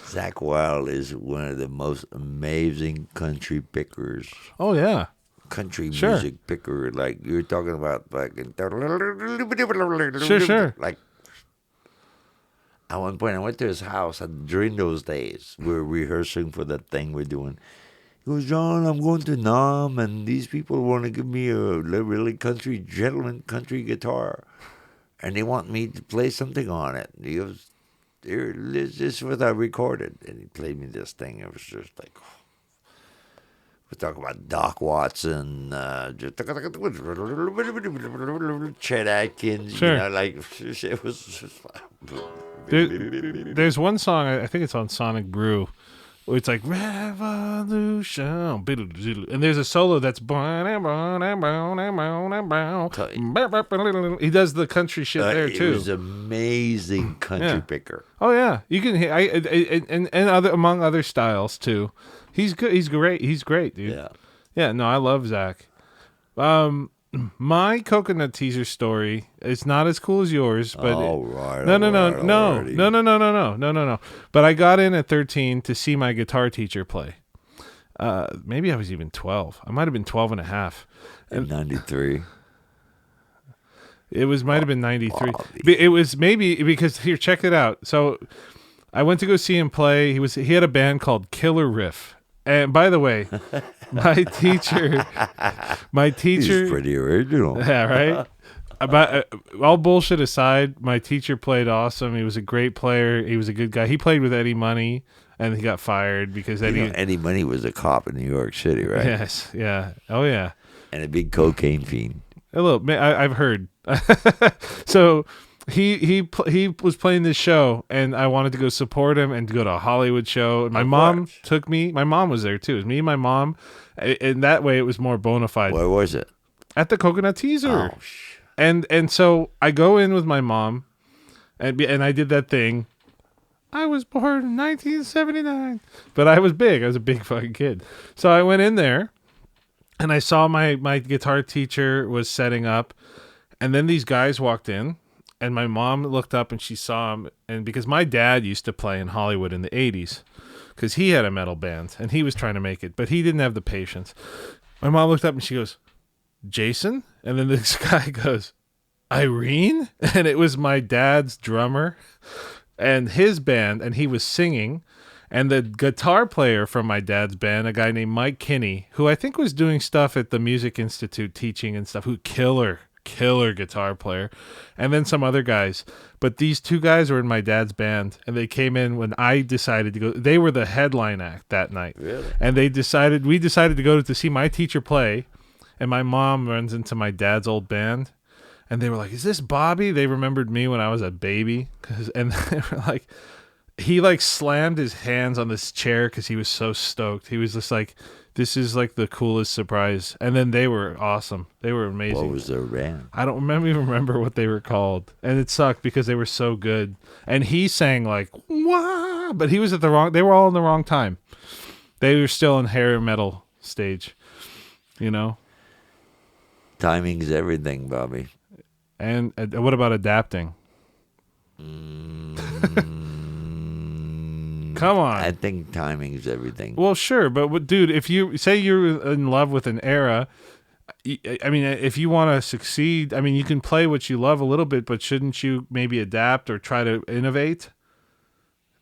Zach Wilde is one of the most amazing country pickers. Oh yeah. Country Sure. music picker, like you're talking about, like Sure. Like at one point, I went to his house, and during those days, we were rehearsing for that thing we're doing. He goes, John, I'm going to Nam, and these people want to give me a really country guitar, and they want me to play something on it. He goes, here, this is what I recorded, and he played me this thing. It was just like. We talk about Doc Watson, Chet Atkins, Sure. like it was just There's one song, I think it's on Sonic Brew, where it's like Revolution, and there's a solo that's he does the country shit there It too. was amazing country picker. Oh yeah, you can hear and other among other styles too. He's good. He's great. He's great, dude. Yeah. Yeah. No, I love Zach. My coconut teaser story is not as cool as yours, but no. But I got in at 13 to see my guitar teacher play. Maybe I was even 12. I might have been 12 and a half. In 93. It might have been 93. It was maybe because here, check it out. So I went to go see him play. He had a band called Killer Riff. And by the way, my teacher, He's pretty original. yeah, right. About all bullshit aside, my teacher played awesome. He was a great player. He was a good guy. He played with Eddie Money, and he got fired because Eddie Money was a cop in New York City, right? Yes, yeah, oh yeah, And a big cocaine fiend. a little. I've heard. So he was playing this show, and I wanted to go support him and go to a Hollywood show. And my mom took me. My mom was there too. It was me and my mom, and that way it was more bona fide. Where was it? At the Coconut Teaser. Oh, And so I go in with my mom, and I did that thing. I was born in 1979, but I was big. I was a big fucking kid. So I went in there, and I saw my guitar teacher was setting up, and then these guys walked in, and my mom looked up and she saw him, and because my dad used to play in Hollywood in the 80s, because he had a metal band and he was trying to make it, but he didn't have the patience. My mom looked up and she goes, Jason? And then this guy goes, Irene? And it was my dad's drummer and his band, and he was singing. And the guitar player from my dad's band, a guy named Mike Kinney, who I think was doing stuff at the Music Institute teaching and stuff, who killer guitar player, and then some other guys. But these two guys were in my dad's band, and they came in when I decided to go. They were the headline act that night. Really? And we decided to go to see my teacher play, and my mom runs into my dad's old band, and they were like, is this Bobby? They remembered me when I was a baby, and they were like, he like slammed his hands on this chair because he was so stoked. He was just like, this is like the coolest surprise. And then they were awesome. They were amazing. What was their band? I don't even remember what they were called. And it sucked because they were so good. And he sang like, wah, but he was they were all in the wrong time. They were still in hair metal stage, Timing's everything, Bobby. And what about adapting? Come on. I think timing's everything. Well, sure, but dude, if you say you're in love with an era, I mean, if you want to succeed, I mean, you can play what you love a little bit, but shouldn't you maybe adapt or try to innovate?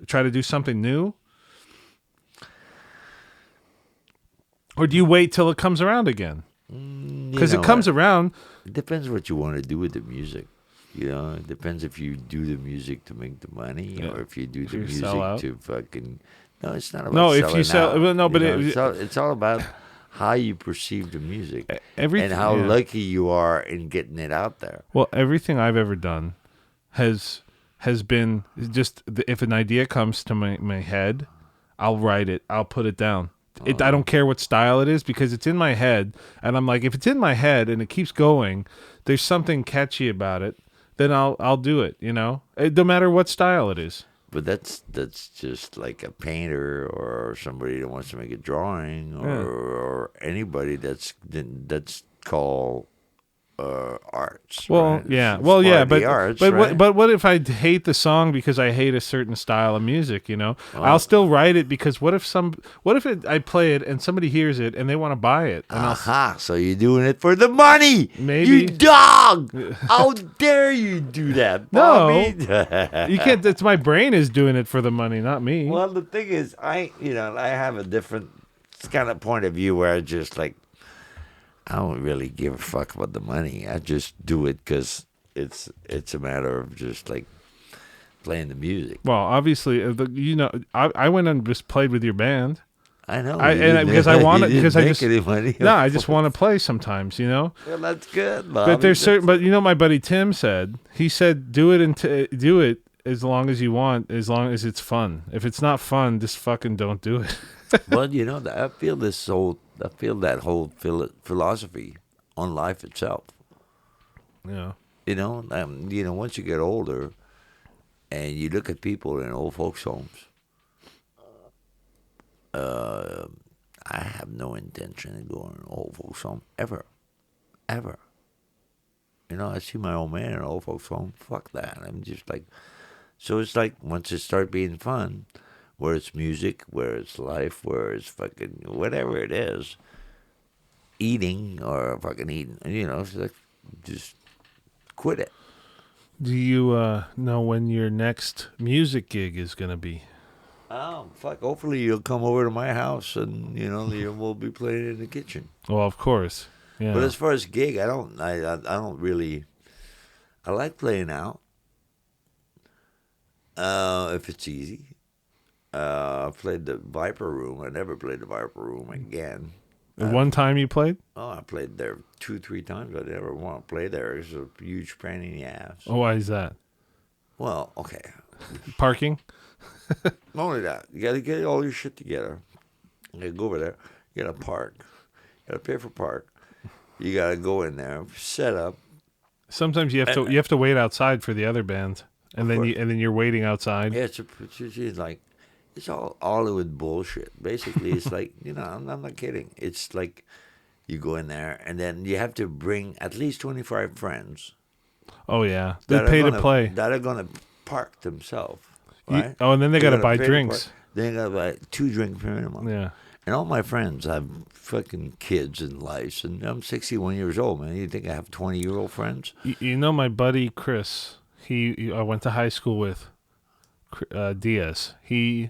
Try to do something new? Or do you wait till it comes around again? Because it comes around. It depends what you want to do with the music. It depends if you do the music to make the money or if you do the you music sell out. to fucking. No, it's not about No, selling if you sell, out, well, no, but it's all about how you perceive the music and how lucky you are in getting it out there. Well, everything I've ever done has been just if an idea comes to my head, I'll write it. I'll put it down. I don't care what style it is because it's in my head, and I'm like, if it's in my head and it keeps going, there's something catchy about it. Then I'll do it. No matter what style it is. But that's just like a painter or somebody that wants to make a drawing or anybody that's called arts. Well, right? yeah. It's Well, part yeah, of the but arts, but right? what if I hate the song because I hate a certain style of music? I'll still write it because what if I play it and somebody hears it and they want to buy it? And Aha! So you're doing it for the money? Maybe. You dog! How dare you do that, Bobby? No, you can't. It's my brain is doing it for the money, not me. Well, the thing is, I have a different kind of point of view where I just like. I don't really give a fuck about the money. I just do it because it's a matter of just like playing the music. Well, obviously, I went and just played with your band. I know, because I want to. Because I just any money. no, I just want to play sometimes. Well, that's good, Bobby. But there's certain. But my buddy Tim said do it as long as you want, as long as it's fun. If it's not fun, just fucking don't do it. Well, I feel that whole philosophy on life itself. Yeah. Once you get older, and you look at people in old folks' homes, I have no intention of going to an old folks' home ever. I see my old man in an old folks' home. Fuck that. I'm just like, so it's like once it starts being fun. Where it's music, where it's life, where it's fucking whatever it is, eating or fucking eating, it's like just quit it. Do you know when your next music gig is gonna be? Oh fuck! Hopefully you'll come over to my house and we'll be playing in the kitchen. Well, of course, yeah. But as far as gig, I don't really. I like playing out if it's easy. I played the Viper Room. I never played the Viper Room again. One time you played? Oh, I played there 2-3 times. I never want to play there. It's a huge pain in the ass. Oh, why is that? Well, okay. Parking? Not only that, you got to get all your shit together. You got to go over there. You got to park. You got to pay for park. You got to go in there, set up. Sometimes you have to wait outside for the other band, and then you're waiting outside. Yeah, it's like. It's all Hollywood bullshit. Basically, it's like, I'm not kidding. It's like you go in there, and then you have to bring at least 25 friends. Oh, yeah. They pay to play. That are going to park themselves, right? And then they got to buy drinks. They got to buy 2 drinks per minimum. Yeah. And all my friends have fucking kids and lives, and I'm 61 years old, man. You think I have 20-year-old friends? My buddy Chris, I went to high school with, Diaz. He's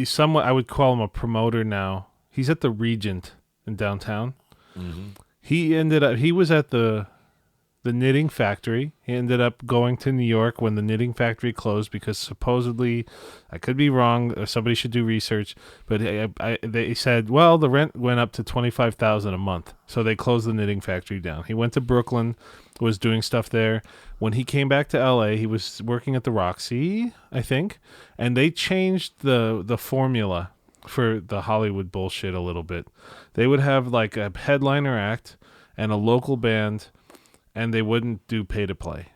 somewhat, I would call him a promoter now. He's at the Regent in downtown. Mm-hmm. He was at the Knitting Factory. He ended up going to New York when the Knitting Factory closed because supposedly, I could be wrong, or somebody should do research, but they said, well, the rent went up to $25,000 a month, so they closed the Knitting Factory down. He went to Brooklyn, was doing stuff there. When he came back to LA, he was working at the Roxy, I think, and they changed the formula for the Hollywood bullshit a little bit. They would have like a headliner act and a local band, and they wouldn't do pay to play.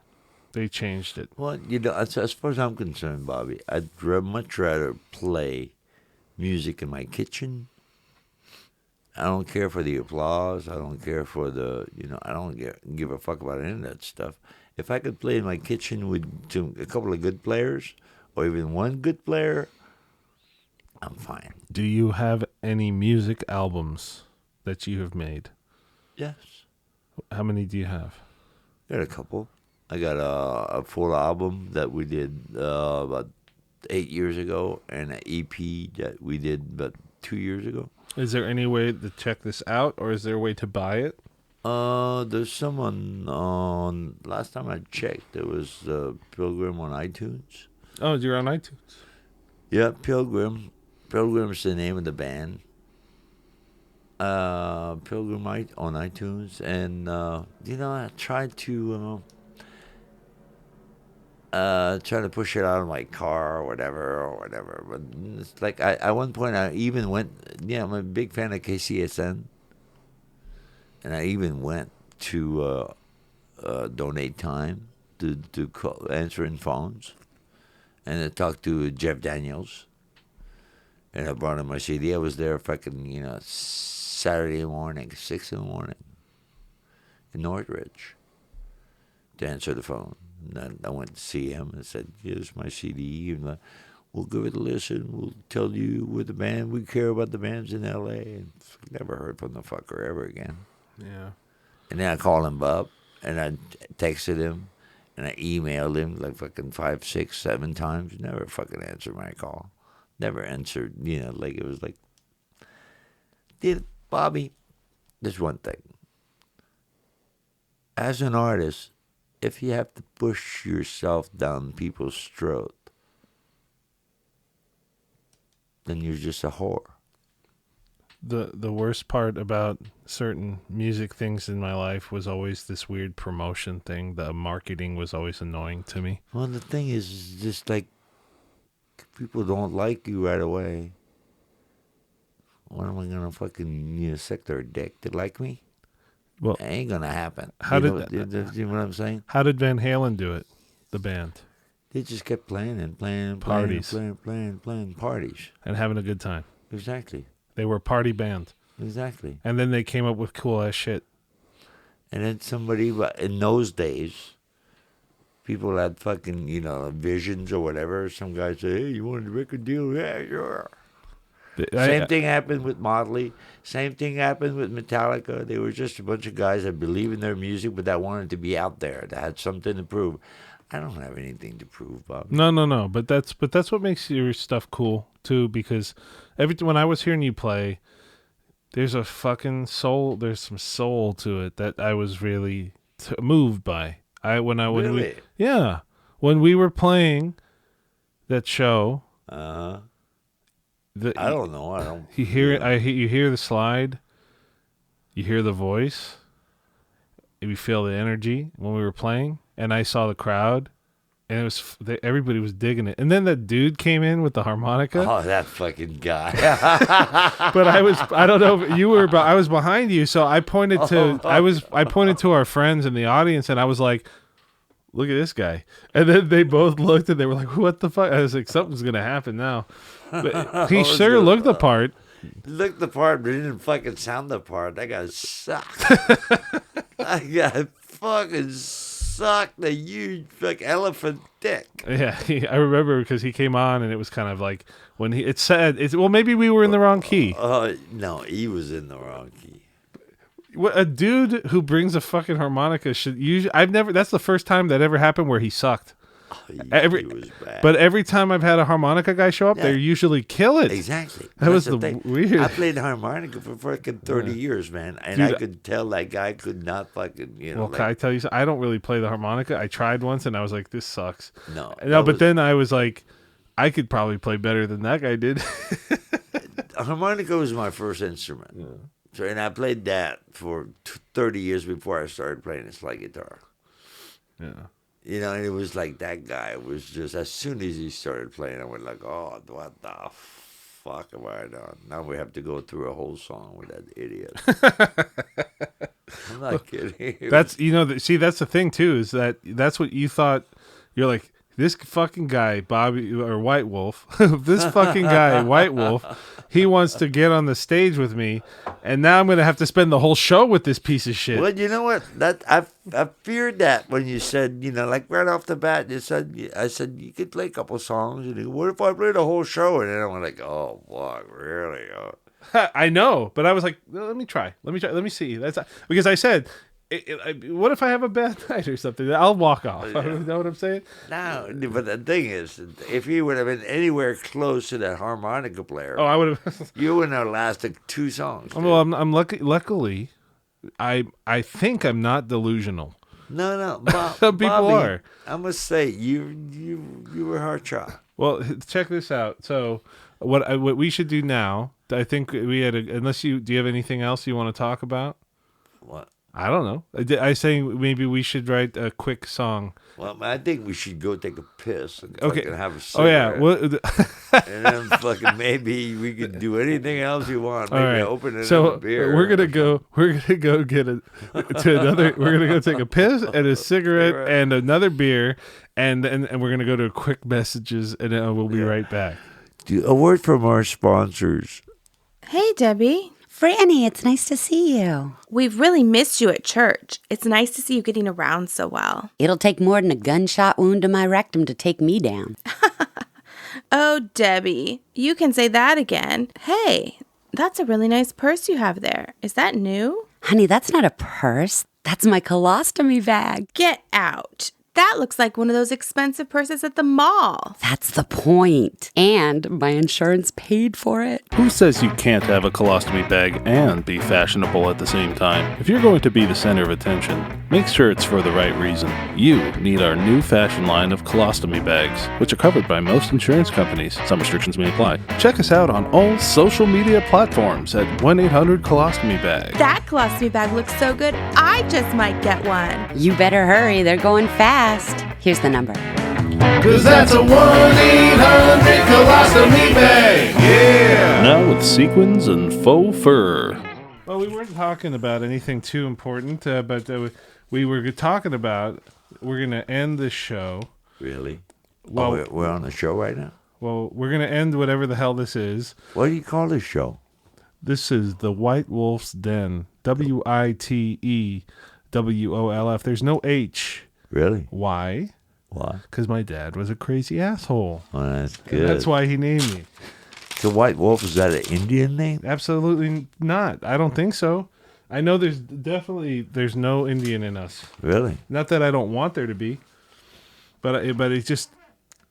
They changed it. Well, as far as I'm concerned, Bobby, I'd much rather play music in my kitchen. I don't care for the applause. I don't care for I don't give a fuck about any of that stuff. If I could play in my kitchen with a couple of good players, or even one good player, I'm fine. Do you have any music albums that you have made? Yes. How many do you have? I got a couple. I got a full album that we did about 8 years ago, and an EP that we did about 2 years ago. Is there any way to check this out, or is there a way to buy it? There's someone on. Last time I checked, there was Pilgrim on iTunes. Oh, you're on iTunes. Yeah, Pilgrim. Pilgrim's the name of the band. Pilgrim on iTunes, and I tried to push it out of my car or whatever. But it's like at one point I even went. Yeah, I'm a big fan of KCSN, and I even went to donate time to call, answering phones, and I talked to Jeff Daniels, and I brought him my CD. I was there fucking Saturday morning, 6 a.m. in Northridge to answer the phone. And then I went to see him and said, "Here's my CD, and we'll give it a listen. We'll tell you with the band. We care about the bands in L.A." And never heard from the fucker ever again. Yeah. And then I called him up, and I texted him, and I emailed him like fucking 5, 6, 7 times. Never fucking answered my call. Never answered. Like it was like, dude, Bobby, there's one thing. As an artist, if you have to push yourself down people's throat, then you're just a whore. The worst part about certain music things in my life was always this weird promotion thing. The marketing was always annoying to me. Well, the thing is just like, people don't like you right away. What am I gonna fucking suck their dick to like me? Well, it ain't gonna happen. How you did know what I'm saying? How did Van Halen do it? The band. They just kept playing and playing, Parties. playing parties. And having a good time. Exactly. They were a party band. Exactly. And then they came up with cool ass shit. And then somebody in those days, people had fucking visions or whatever. Some guy said, "Hey, you want a record deal?" Yeah, sure. Same thing happened with Motley. Same thing happened with Metallica. They were just a bunch of guys that believed in their music, but that wanted to be out there, that had something to prove. I don't have anything to prove, Bob. No. But that's what makes your stuff cool too. Because when I was hearing you play, there's a fucking soul. There's some soul to it that I was really moved by. Really? When we were playing that show. I don't know. I don't. You hear it. You hear the slide. You hear the voice. You feel the energy when we were playing, and I saw the crowd, and it was everybody was digging it. And then that dude came in with the harmonica. Oh, that fucking guy! But I don't know if you were, but I was behind you, so I pointed to I pointed to our friends in the audience, and I was like, "Look at this guy!" And then they both looked, and they were like, "What the fuck?" I was like, "Something's gonna happen now." But he sure looked the part. Looked the part, but he didn't fucking sound the part. That guy sucked. That guy fucking sucked a huge fucking elephant dick. Yeah, I remember because he came on and it was kind of like when it said, well, maybe we were in the wrong key. No, he was in the wrong key. A dude who brings a fucking harmonica should usually. That's the first time that ever happened where he sucked. He was bad. But every time I've had a harmonica guy show up, they usually kill it. Exactly. That was the weird. I played harmonica for fucking 30 years, man. And dude, I could tell that guy could not fucking, Well, can I tell you something? I don't really play the harmonica. I tried once and I was like, this sucks. No, but then I was like, I could probably play better than that guy did. Harmonica was my first instrument. Yeah. So, and I played that for 30 years before I started playing the slide guitar. Yeah. And it was like that guy was just, as soon as he started playing, I went like, oh, what the fuck am I doing? Now we have to go through a whole song with that idiot. I'm not kidding. That's, that's the thing too, is that's what you thought. You're like, this fucking guy, Bobby, or Witewolf, this fucking guy, Witewolf, he wants to get on the stage with me, and now I'm going to have to spend the whole show with this piece of shit. Well, you know what? I feared that when you said, like right off the bat, I said, you could play a couple songs, and you go, what if I play the whole show? And then I'm like, oh, what, really? I know, but I was like, let me try. Let me see. That's because I said, what if I have a bad night or something? I'll walk off. Yeah. You know what I'm saying? No, but the thing is, if you would have been anywhere close to that harmonica player, Oh, I would have. you wouldn't have lasted 2 songs. Well, I'm lucky. Luckily, I think I'm not delusional. No, Some people Bobby, are. I must say, you were hard shot. Well, check this out. So, what we should do now? I think we had. Unless do you have anything else you want to talk about? What? I don't know. I saying maybe we should write a quick song. Well, I think we should go take a piss and Okay. fucking have a Oh yeah. cigarette. And then fucking maybe we could do anything else you want. Maybe All right. open it So up a beer. we're gonna go get to another. We're gonna go take a piss and a cigarette and another beer, and we're gonna go to quick messages, and then we'll be right back. A word from our sponsors. Hey, Debbie. Franny, it's nice to see you. We've really missed you at church. It's nice to see you getting around so well. It'll take more than a gunshot wound to my rectum to take me down. Oh, Debbie, you can say that again. Hey, that's a really nice purse you have there. Is that new? Honey, that's not a purse. That's my colostomy bag. Get out. That looks like one of those expensive purses at the mall. That's the point. And my insurance paid for it. Who says you can't have a colostomy bag and be fashionable at the same time? If you're going to be the center of attention, make sure it's for the right reason. You need our new fashion line of colostomy bags, which are covered by most insurance companies. Some restrictions may apply. Check us out on all social media platforms at 1-800-Colostomy-BAG. That colostomy bag looks so good, I just might get one. You better hurry. They're going fast. Here's the number. 'Cause that's a 1-800-Colostomy Bag. Yeah. Now with sequins and faux fur. Well, we weren't talking about anything too important, but we were talking about we're gonna end this show. Really? Well, We're on the show right now? Well, we're gonna end whatever the hell this is. What do you call this show? This is the White Wolf's Den. WITEWOLF. There's no H. Really? Why? Why? Because my dad was a crazy asshole. Well, that's And good. that's why he named me. So White Wolf, is that an Indian name? Absolutely not. I don't think so. I know there's no Indian in us. Really? Not that I don't want there to be, but it's just,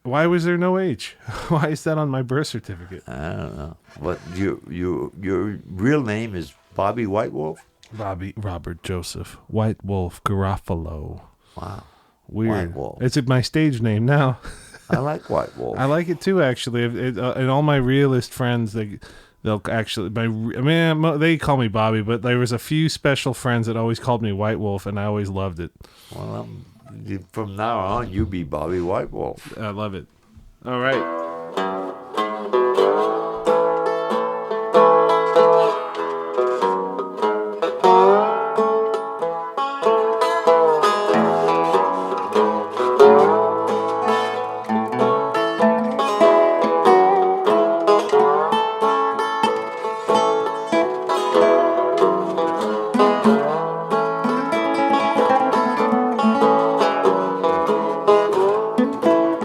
why was there no H? Why is that on my birth certificate? I don't know. What your real name is Bobby White Wolf? Bobby Robert Joseph White Wolf Garofalo. Wow. Weird. White Wolf. It's my stage name now. I like White Wolf. I like it too, actually. And all my realist friends, they'll actually, they call me Bobby, but there was a few special friends that always called me White Wolf, and I always loved it. Well, from now on, you be Bobby White Wolf. I love it. All right.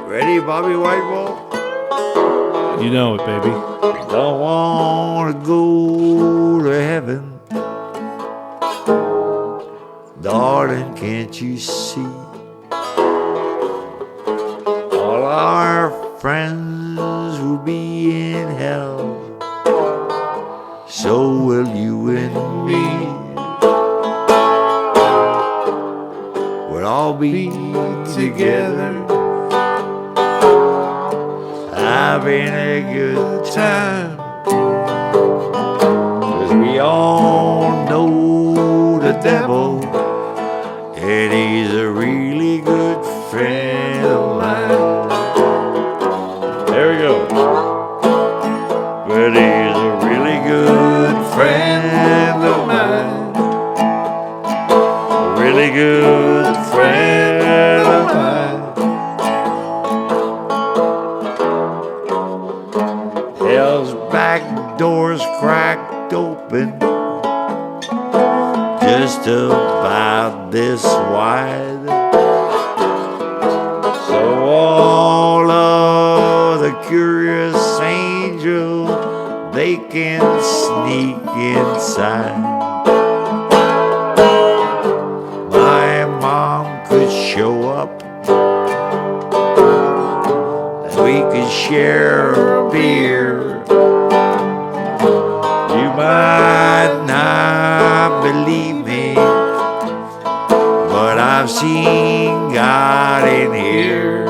Ready, Bobby White Wolf? You know it, baby. Don't want to go to heaven. Darling, can't you see? All our friends will be in hell. So will you and me. We'll all be together, having a good time. 'Cause we all know the devil, and he's a really good friend of mine. There we go. But he's a really good friend of mine. A really good friend of mine. Hell's back doors cracked open, just about this wide. So all of the curious angels, they can sneak inside. can share a beer. You might not believe me, but I've seen God in here.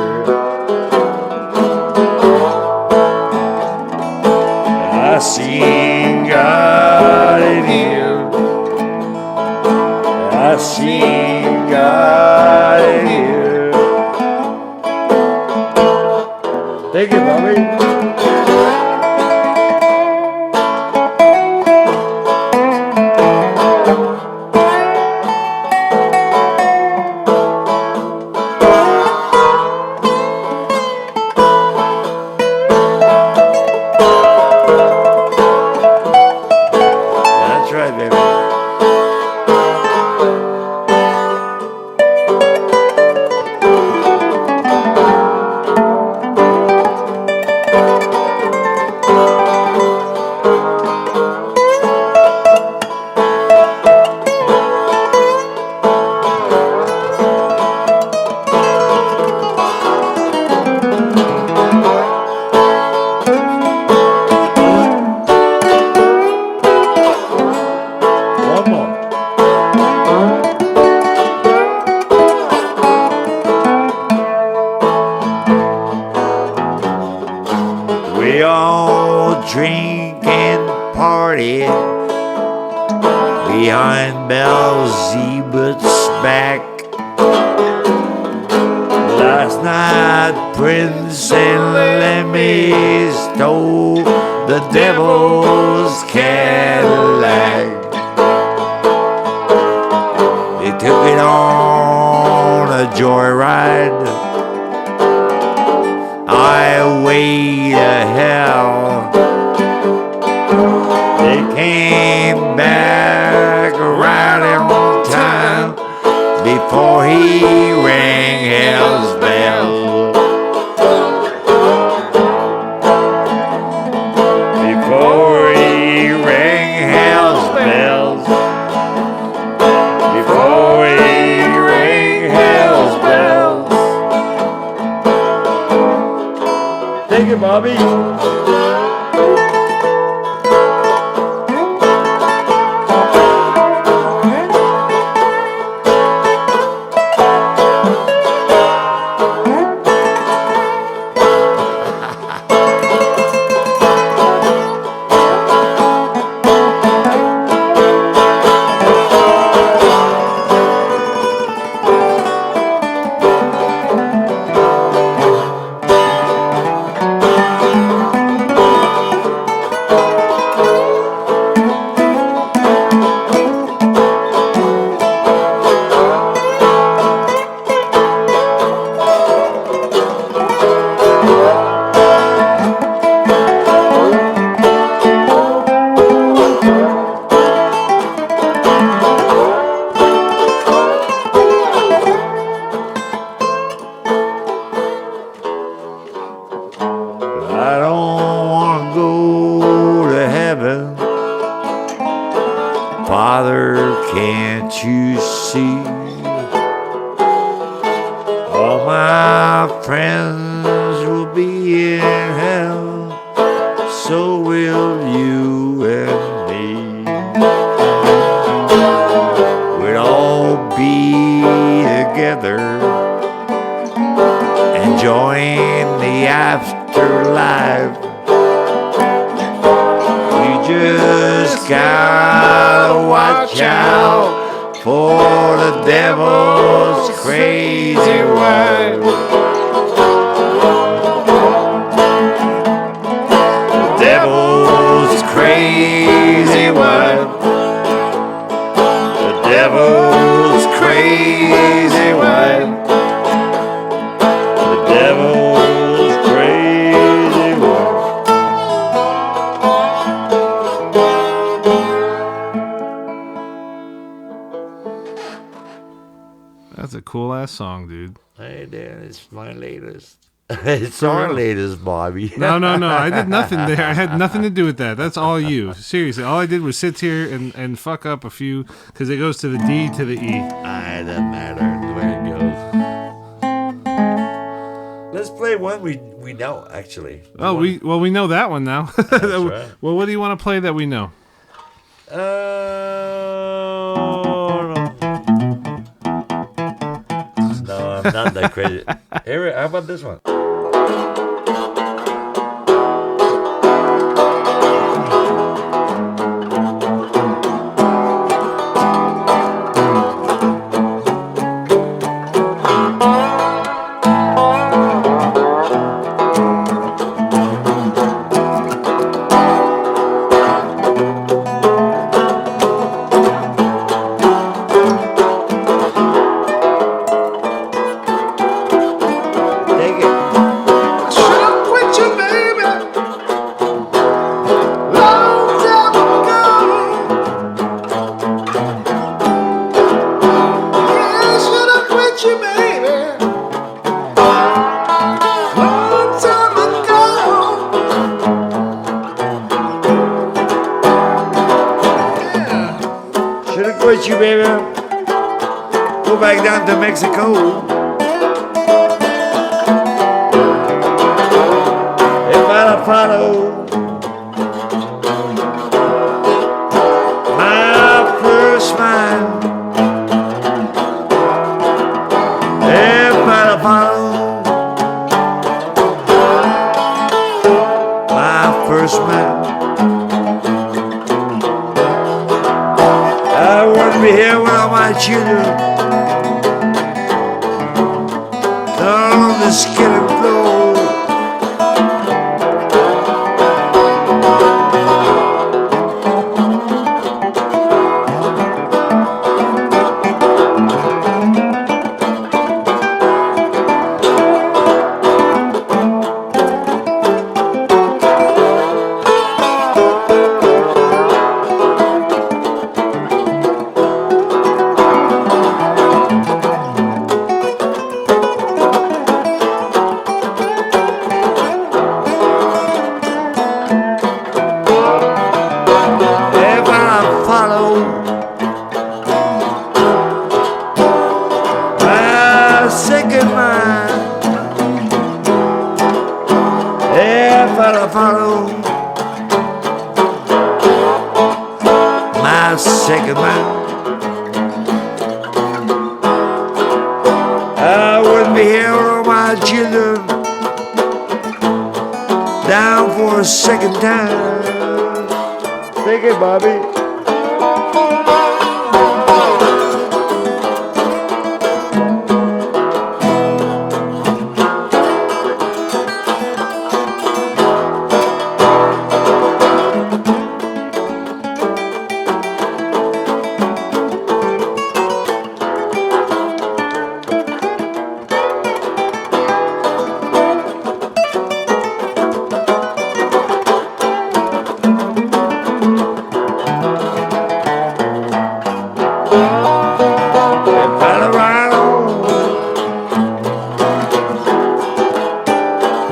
I've seen God in here. I've seen God in here. Thank you, Bobby. That's right, baby. One more. We all drink and party behind Beelzebub's back. Last night, Prince and Lemmy stole the devil's Cadillac. They took it on a joyride. Highway to hell. They came back right on time before he rang hell's bell. Before he rang hell's bells. Before he rang hell's bells. Thank you, Bobby. I don't want to go to heaven. Father, can't you see? All my friends will be in hell, so will you and me. We'll all be together, enjoying the afterlife. We just gotta watch out for the devil's crazy wife. The devil's crazy wife. The devil's crazy wife. The devil's crazy wife. That's a cool ass song, dude. Hey, Dan, it's my latest. It's our latest, Bobby. No. I did nothing there. I had nothing to do with that. That's all you. Seriously, all I did was sit here and fuck up a few because it goes to the D to the E. It doesn't matter the way it goes. Let's play play one we know actually. We know that one now. right. Well, what do you want to play that we know? No, I'm not that crazy. Here, how about this one? Take it. Should've quit you, baby. Go back down to Mexico. If I'd follow my first mind, if I'd follow my first mind, I wouldn't be here with all my children down on the skin and floor. If I follow my second mind, if I follow my second mind, I wouldn't be here with all my children down for a second time. Take it, Bobby.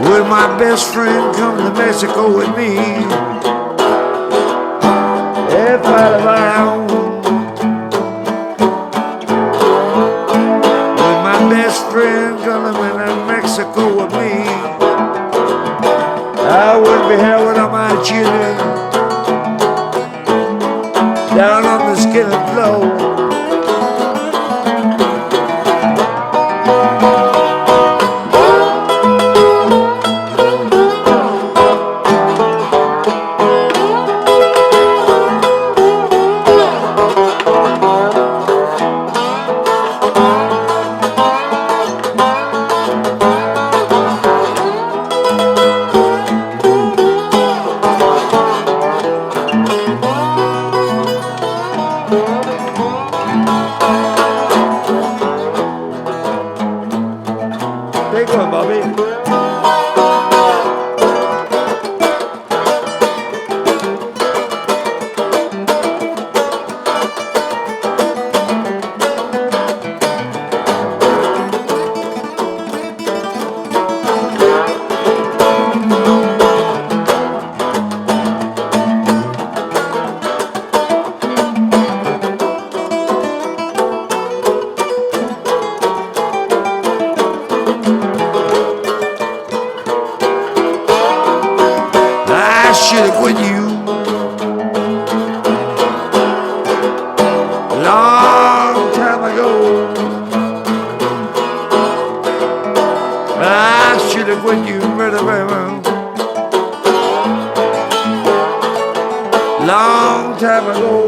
Would my best friend come to Mexico with me? If I'd found would my best friend come to Mexico with me? I wouldn't be here with all my children down on the skin and floor. long time ago.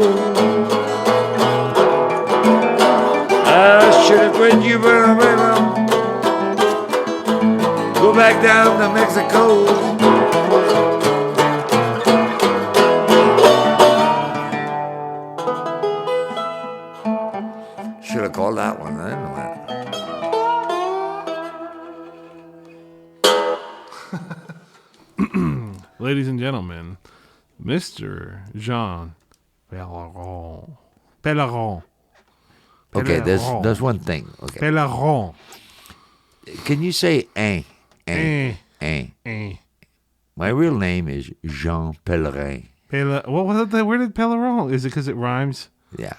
I should have quit you, baby. Go back down to Mexico. Should have called that one. I didn't know that. Ladies and gentlemen, Mr. Jean Pellerin. Pellerin. Okay, Pellerin. there's one thing. Okay, Pellerin. can you say eh? Eh. My real name is Jean Pellerin. What was that? Where did Pellerin? Is it because it rhymes? Yeah,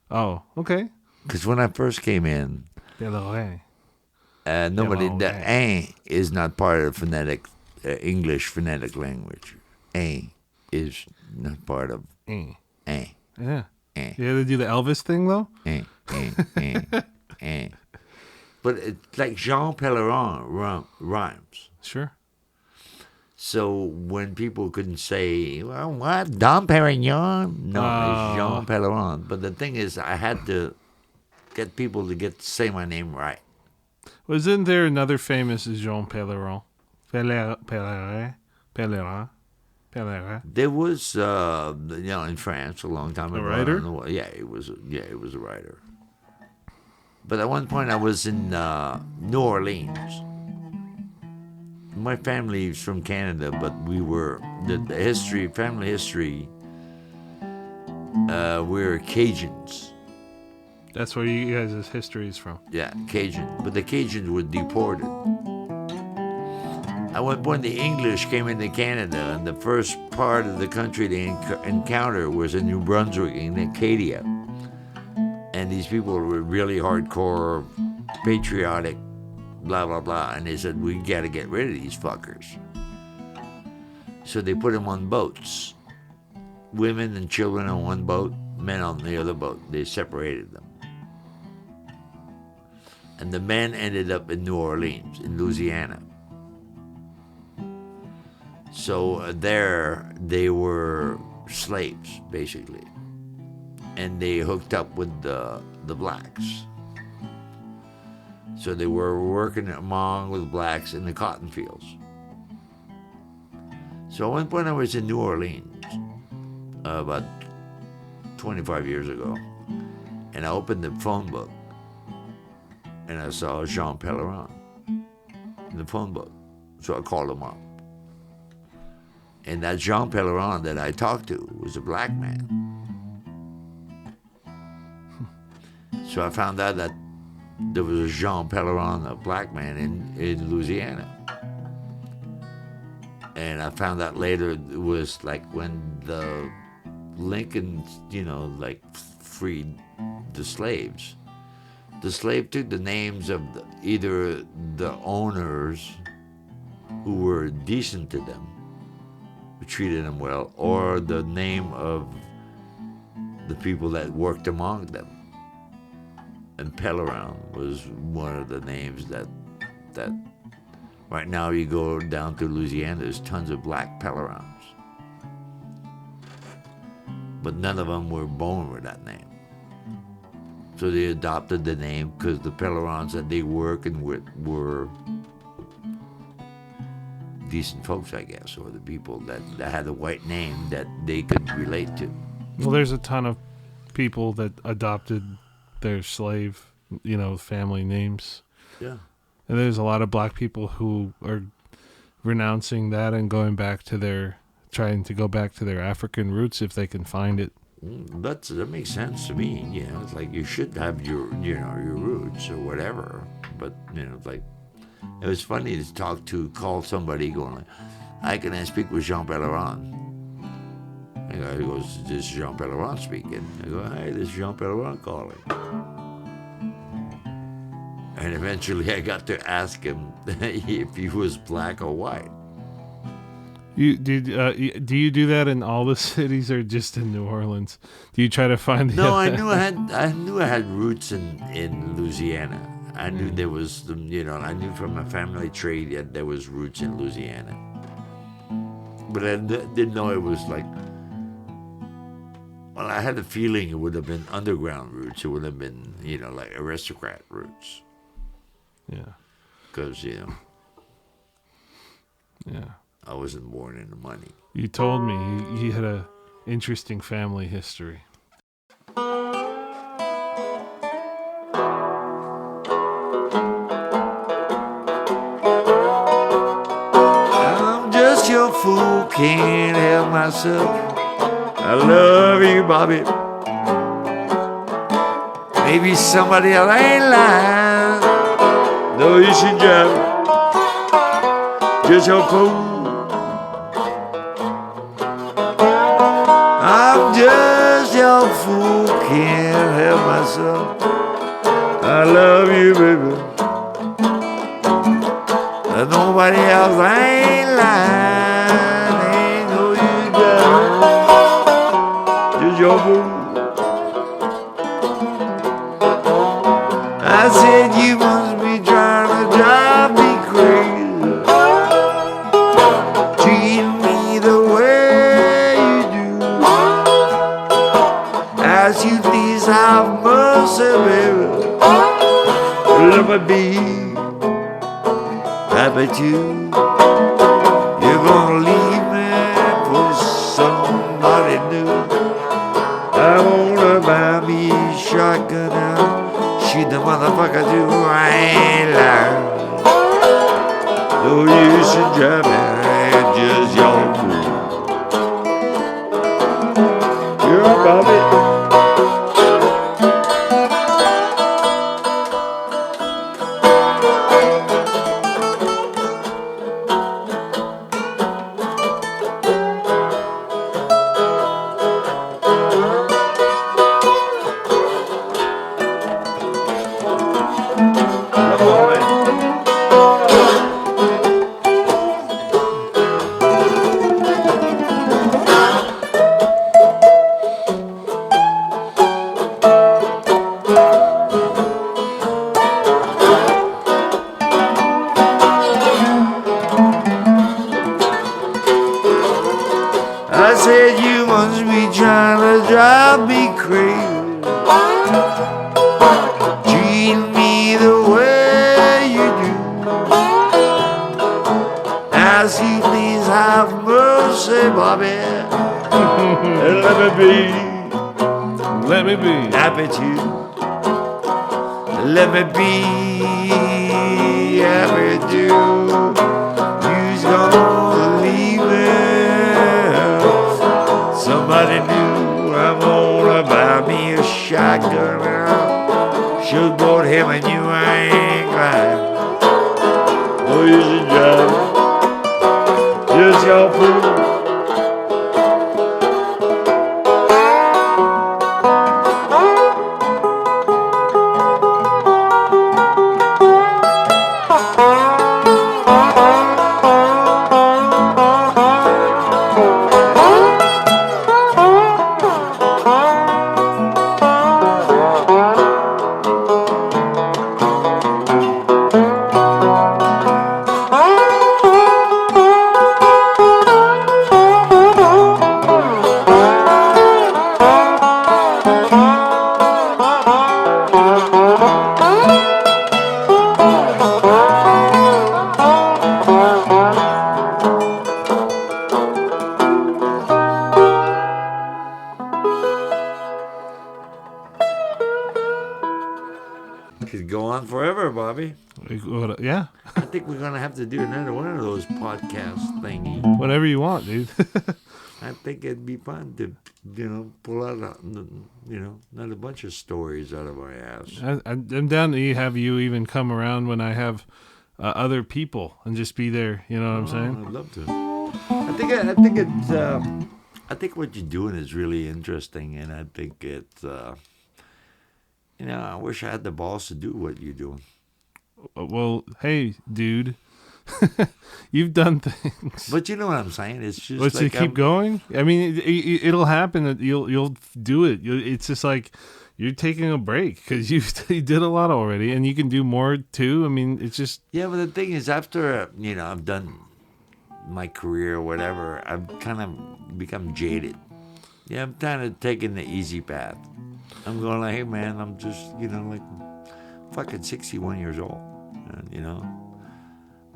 Oh, okay. because when I first came in, Pellerin. nobody. The Pellerin. is not part of phonetic English phonetic language. Is not part of Eh. eh. Yeah. Eh. You had to do the Elvis thing, though? But it's like Jean Pellerin rhymes. Sure. So when people couldn't say, well, what? Dom Perignon? No, it's Jean Pellerin. But the thing is, I had to get people to say my name right. Wasn't there another famous Jean Pellerin? Pellerin. There was, in France a long time ago. writer? I don't know, yeah, it was a writer. But at one point I was in New Orleans. My family is from Canada, but we were family history. We're Cajuns. That's where you guys' history is from. Yeah, Cajun. But the Cajuns were deported. At one point, the English came into Canada, and the first part of the country they encountered was in New Brunswick, in Acadia. And these people were really hardcore, patriotic, blah, blah, blah. And they said, we got to get rid of these fuckers. So they put them on boats. Women and children on one boat, men on the other boat. They separated them. And the men ended up in New Orleans, in Louisiana. So there they were slaves, basically. And they hooked up with the blacks. So they were working along with blacks in the cotton fields. So at one point I was in New Orleans, about 25 years ago, and I opened the phone book, and I saw Jean Pellerin in the phone book. So I called him up. And that Jean Pellerin that I talked to was a black man. So I found out that there was a Jean Pellerin, a black man in Louisiana. And I found out later it was like when the Lincoln, freed the slaves. The slave took the names of either the owners who were decent to them, who treated them well, or the name of the people that worked among them. And Pellerin was one of the names that right now you go down to Louisiana, there's tons of black Pellerins. But none of them were born with that name. So they adopted the name because the Pellerins that they working with were decent folks, I guess, or the people that had a white name that they could relate to. Well, there's a ton of people that adopted their slave, family names. Yeah. And there's a lot of black people who are renouncing that and trying to go back to their African roots if they can find it. That makes sense to me. It's like you should have your roots or whatever. But it's like it was funny to call somebody going like, "Hi, can I speak with Jean Pellerin?" And the guy goes, "This is Jean Pellerin speaking." I go, "Hi, this is Jean Pellerin calling." And eventually, I got to ask him if he was black or white. Do you do that in all the cities or just in New Orleans? Do you try to find? No, I knew I had roots in Louisiana. I knew there was I knew from my family tree that there was roots in Louisiana. But I didn't know it was like Well, I had a feeling it would have been underground roots. It would have been, like aristocrat roots. Yeah. Because, Yeah. I wasn't born into money. You told me he had a interesting family history. I'm just your fool, can't help myself. I love you, Bobby. Maybe somebody else ain't lying. No, you should drive. Just your fool. I'm just your fool, can't help myself. I love you, baby. Nobody else ain't lying. Ain't no you drive. Just your fool. I said you must be trying to drive me crazy, treat me the way you do. As you please have mercy, baby. Let me be. I bet you're gonna leave me for somebody new. I wanna buy me a shotgun now. Shoot the motherfucker too, I ain't lying. No use in driving, just your fool. You're Bobby. I said you must be trying to drive me crazy, treat me the way you do. As you please have mercy, Bobby. Let me be. Let me be. Happy to. Let me be. Happy to. You's gonna leave me. Somebody new, I'm gonna buy me a shotgun now. Should bought him and you ain't crying. Oh, you should drive. Just your fool. Could go on forever, Bobby. Yeah. I think we're gonna have to do another one of those podcast thingy. Whatever you want, dude. I think it'd be fun to, pull out, not a bunch of stories out of our ass. I'm down to have you even come around when I have other people and just be there. You know what I'm saying? I'd love to. I think what you're doing is really interesting, and I think it's. I wish I had the balls to do what you're doing. Well, hey, dude, you've done things. But you know what I'm saying? It's just Let's like keep going. I mean, it'll happen that you'll do it. It's just like you're taking a break because you did a lot already, and you can do more too. I mean, it's just But the thing is, after I've done my career or whatever, I've kind of become jaded. Yeah, I'm kind of taking the easy path. I'm going like, hey man, I'm just, like fucking 61 years old. And,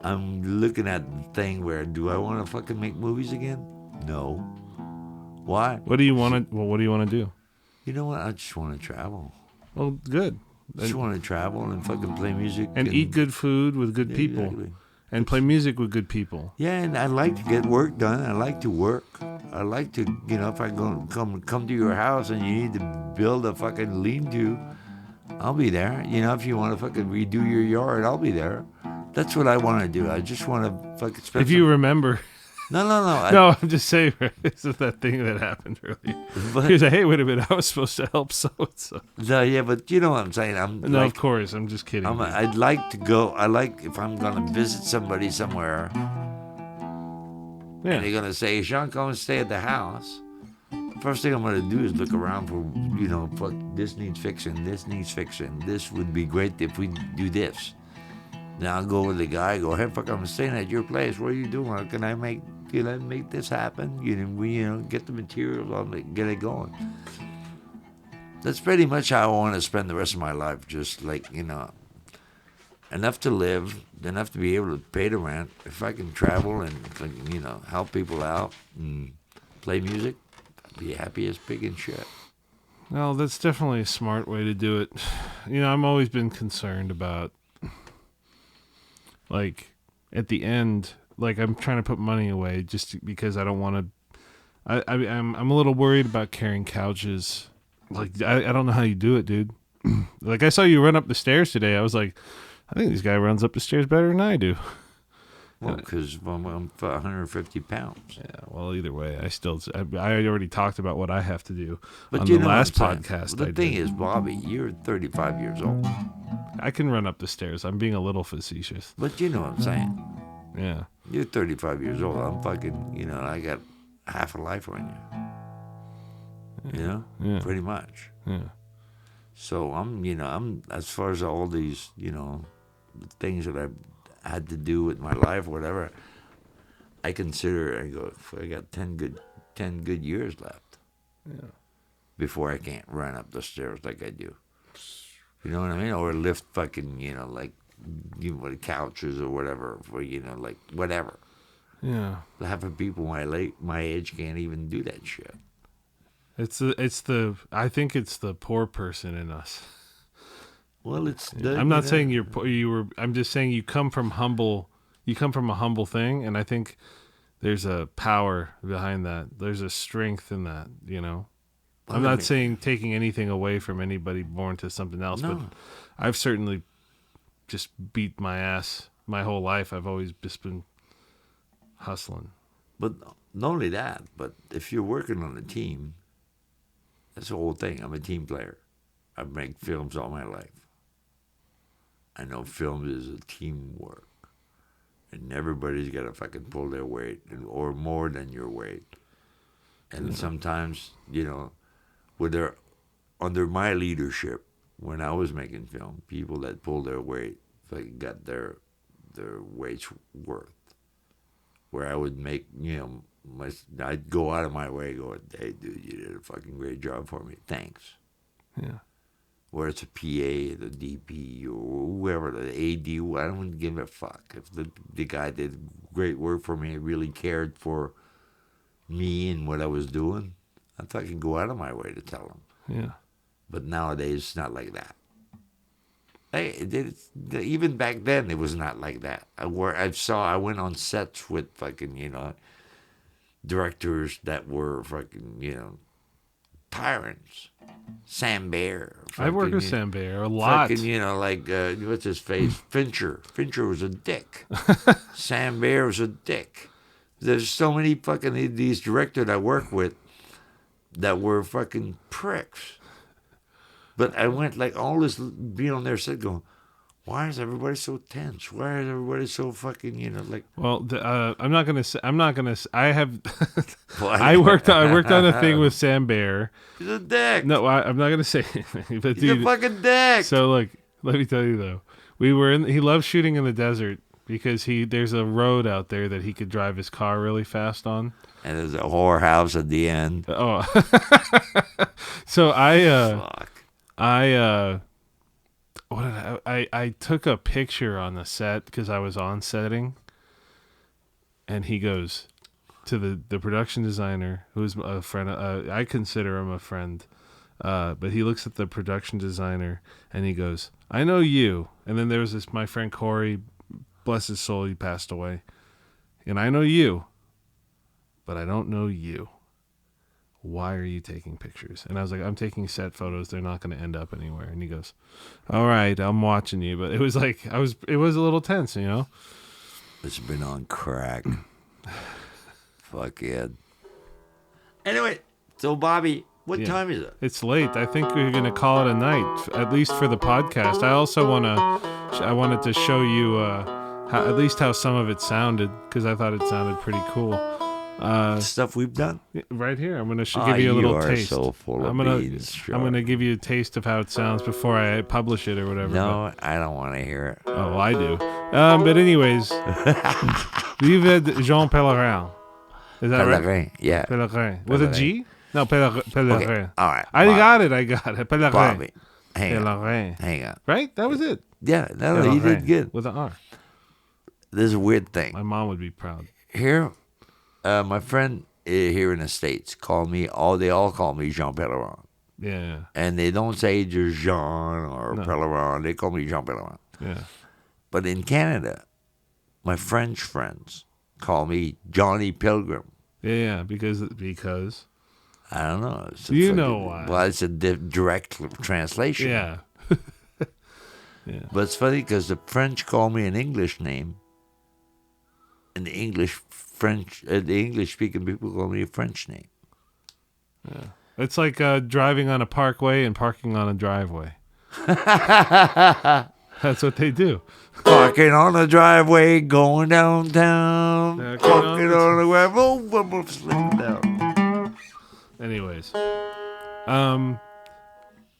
I'm looking at the thing where, do I want to fucking make movies again? No. Why? What do you want to? Well, what do you want to do? You know what? I just want to travel. Well, good. Just want to travel and fucking play music. And eat good food with good people. Exactly. And play music with good people. Yeah, and I like to get work done. I like to work. I like to, if I come to your house and you need to build a fucking lean-to, I'll be there. If you want to fucking redo your yard, I'll be there. That's what I want to do. I just want to fucking spend. If you remember. No. No, I'm just saying. This is that thing that happened earlier. He was like, "Hey, wait a minute! I was supposed to help so and so." No, yeah, but you know what I'm saying. No, of course, I'm just kidding. I'd like to go. I like if I'm gonna visit somebody somewhere. Yeah. And they're gonna say, "Jean, come and stay at the house." First thing I'm gonna do is look around for, fuck, this needs fixing. This needs fixing. This would be great if we do this. Now I'll go with the guy. Go, hey, fuck, I'm staying at your place. What are you doing? Can I make this happen? Get the materials. I'll get it going. That's pretty much how I want to spend the rest of my life. Just like, enough to live, enough to be able to pay the rent. If I can travel and, help people out and play music, I'd be happy as pig and shit. Well, that's definitely a smart way to do it. I've always been concerned about, like, at the end, like, I'm trying to put money away just because I don't want to. I'm a little worried about carrying couches. Like, I don't know how you do it, dude. Like, I saw you run up the stairs today. I was like, I think this guy runs up the stairs better than I do. Well, because I'm 150 pounds. Yeah, well, either way, I already talked about what I have to do but on you the know last what I'm podcast. The thing is, Bobby, you're 35 years old. I can run up the stairs. I'm being a little facetious. But you know what I'm saying. Yeah. You're 35 years old. I'm fucking, I got half a life on you. Yeah. Pretty much. Yeah. So I'm as far as all these, things that I've had to do with my life, whatever, I go, I got 10 good years left. Yeah. Before I can't run up the stairs like I do. You know what I mean? Or lift fucking, the couches or whatever, for, like, whatever. Yeah. Half of people my age can't even do that shit. I think it's the poor person in us. Well, I'm not saying I'm just saying you come from a humble thing, and I think there's a power behind that. There's a strength in that, I'm not saying taking anything away from anybody born to something else, but I've certainly just beat my ass my whole life. I've always just been hustling. But not only that, but if you're working on a team, that's the whole thing. I'm a team player. I've made films all my life. I know film is a teamwork. And everybody's got to fucking pull their weight, or more than your weight. And sometimes, under my leadership, when I was making film, people that pulled their weight fucking got their weight's worth. Where I would make, I'd go out of my way going, hey, dude, you did a fucking great job for me. Thanks. Yeah. Where it's a PA, the DP, or whoever, the AD, I don't give a fuck. If the guy did great work for me, really cared for me and what I was doing, I'd fucking go out of my way to tell him. Yeah. But nowadays, it's not like that. Even back then, it was not like that. I went on sets with fucking, directors that were fucking, tyrants. Sam Baer. I worked with Sam Baer a lot. Fucking, what's his face? Fincher. Fincher was a dick. Sam Baer was a dick. There's so many fucking these directors I work with that were fucking pricks. But I went like all this being on their set going, why is everybody so tense? Why is everybody so fucking, like? Well, I'm not gonna say. I have. I worked on a thing with Sam Baer. He's a dick. No, I'm not gonna say anything. But He's a fucking dick. So, like, let me tell you though, he loved shooting in the desert, because there's a road out there that he could drive his car really fast on. And there's a whorehouse at the end. Oh, so Fuck. what did I took a picture on the set because I was on setting, and he goes to the production designer, who's a friend. I consider him a friend, but he looks at the production designer and he goes, "I know you." And then there was my friend Corey, bless his soul, he passed away, and I know you, but I don't know you. Why are you taking pictures? And I was like, I'm taking set photos. They're not going to end up anywhere. And he goes, all right, I'm watching you. But it was like, it was a little tense, you know? It's been on crack. Fuck yeah. Anyway, so Bobby, what time is it? It's late. I think we're going to call it a night, at least for the podcast. I also wanted to show you at least how some of it sounded, because I thought it sounded pretty cool. Stuff we've done right here. I'm gonna give you a little taste. So full of beans, I'm gonna give you a taste of how it sounds before I publish it or whatever. No, I don't want to hear it. Oh, well, I do. But anyways, Vive Jean Pellerin. Is that Pellerin, right? yeah. Pellerin with a G? No, Pellerin. Okay, all right. I got it. Pellerin. Bobby, hang on. Right? That was it. Yeah, no, you did good. With an R. There's a weird thing. My mom would be proud. Here, my friend here in the States they all call me Jean Pellerin. Yeah. And they don't say just Jean or Pellerin. They call me Jean Pellerin. Yeah. But in Canada, my French friends call me Johnny Pilgrim. Yeah, because I don't know. You know why. Well, it's a direct translation. Yeah. Yeah. But it's funny because the French call me an English name, and the English-speaking people call me a French name. Yeah. It's like driving on a parkway and parking on a driveway. That's what they do. Parking on a driveway, going downtown. Parking on the driveway, slipping down. Anyways,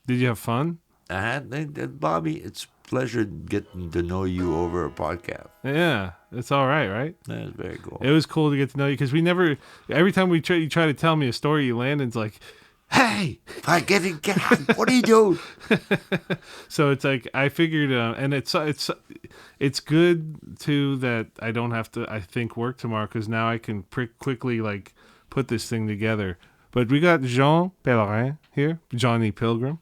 did you have fun? I had, Bobby, it's a pleasure getting to know you over a podcast. Yeah, it's all right, right? That's very cool. It was cool to get to know you because every time you try to tell me a story, Landon's like, hey, get out. What are you doing? So it's like, I figured, and it's good too that I don't have to, I think, work tomorrow because now I can quickly like put this thing together. But we got Jean Pellerin here, Johnny Pilgrim.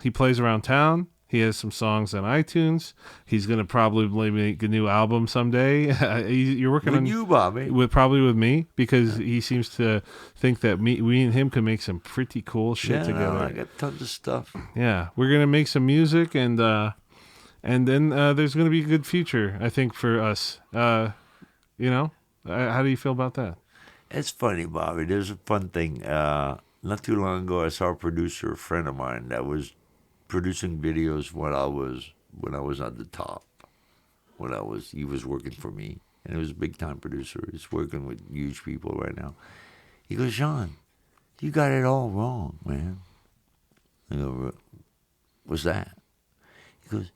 He plays around town. He has some songs on iTunes. He's gonna probably make a new album someday. You're working with on you, Bobby. Probably with me because he seems to think that we and him can make some pretty cool shit together. I got tons of stuff. Yeah, we're gonna make some music and then there's gonna be a good future, I think, for us. How do you feel about that? It's funny, Bobby. There's a fun thing. Not too long ago, I saw a producer, a friend of mine, that was producing videos when I was at the top. He was working for me, and he was a big time producer. He's working with huge people right now. He goes, Jean, you got it all wrong, man. I go, what's that? He goes,